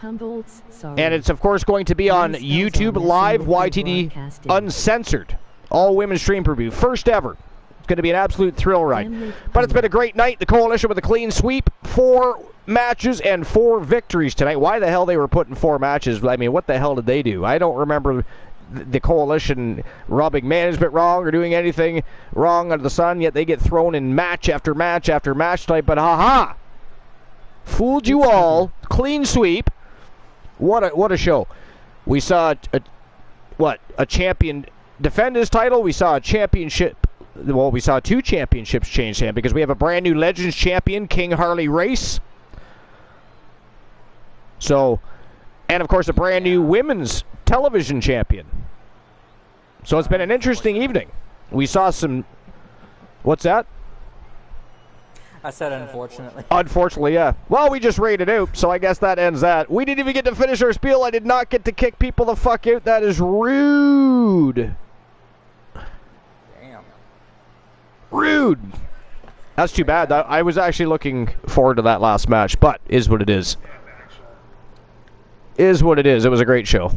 And it's, of course, going to be on YouTube Live, YTD Uncensored. All women stream per view. First ever. It's going to be an absolute thrill ride. But it's been a great night. The Coalition with a clean sweep. 4 matches and 4 victories tonight. Why the hell they were putting 4 matches? I mean, what the hell did they do? I don't remember the Coalition rubbing management wrong or doing anything wrong under the sun, yet they get thrown in match after match after match tonight. But ha-ha! Fooled you all. Clean sweep. What a show. We saw a champion defend his title. We saw a championship. Well, we saw 2 championships change hands because we have a brand new Legends champion, King Harley Race. So, and of course a brand new women's television champion. So it's been an interesting evening. We saw some, what's that? I said unfortunately. Unfortunately, yeah. Well, we just rated out, so I guess that ends that. We didn't even get to finish our spiel. I did not get to kick people the fuck out. That is rude. Damn. Rude. That's too bad. I was actually looking forward to that last match, but is what it is. Is what it is. It was a great show.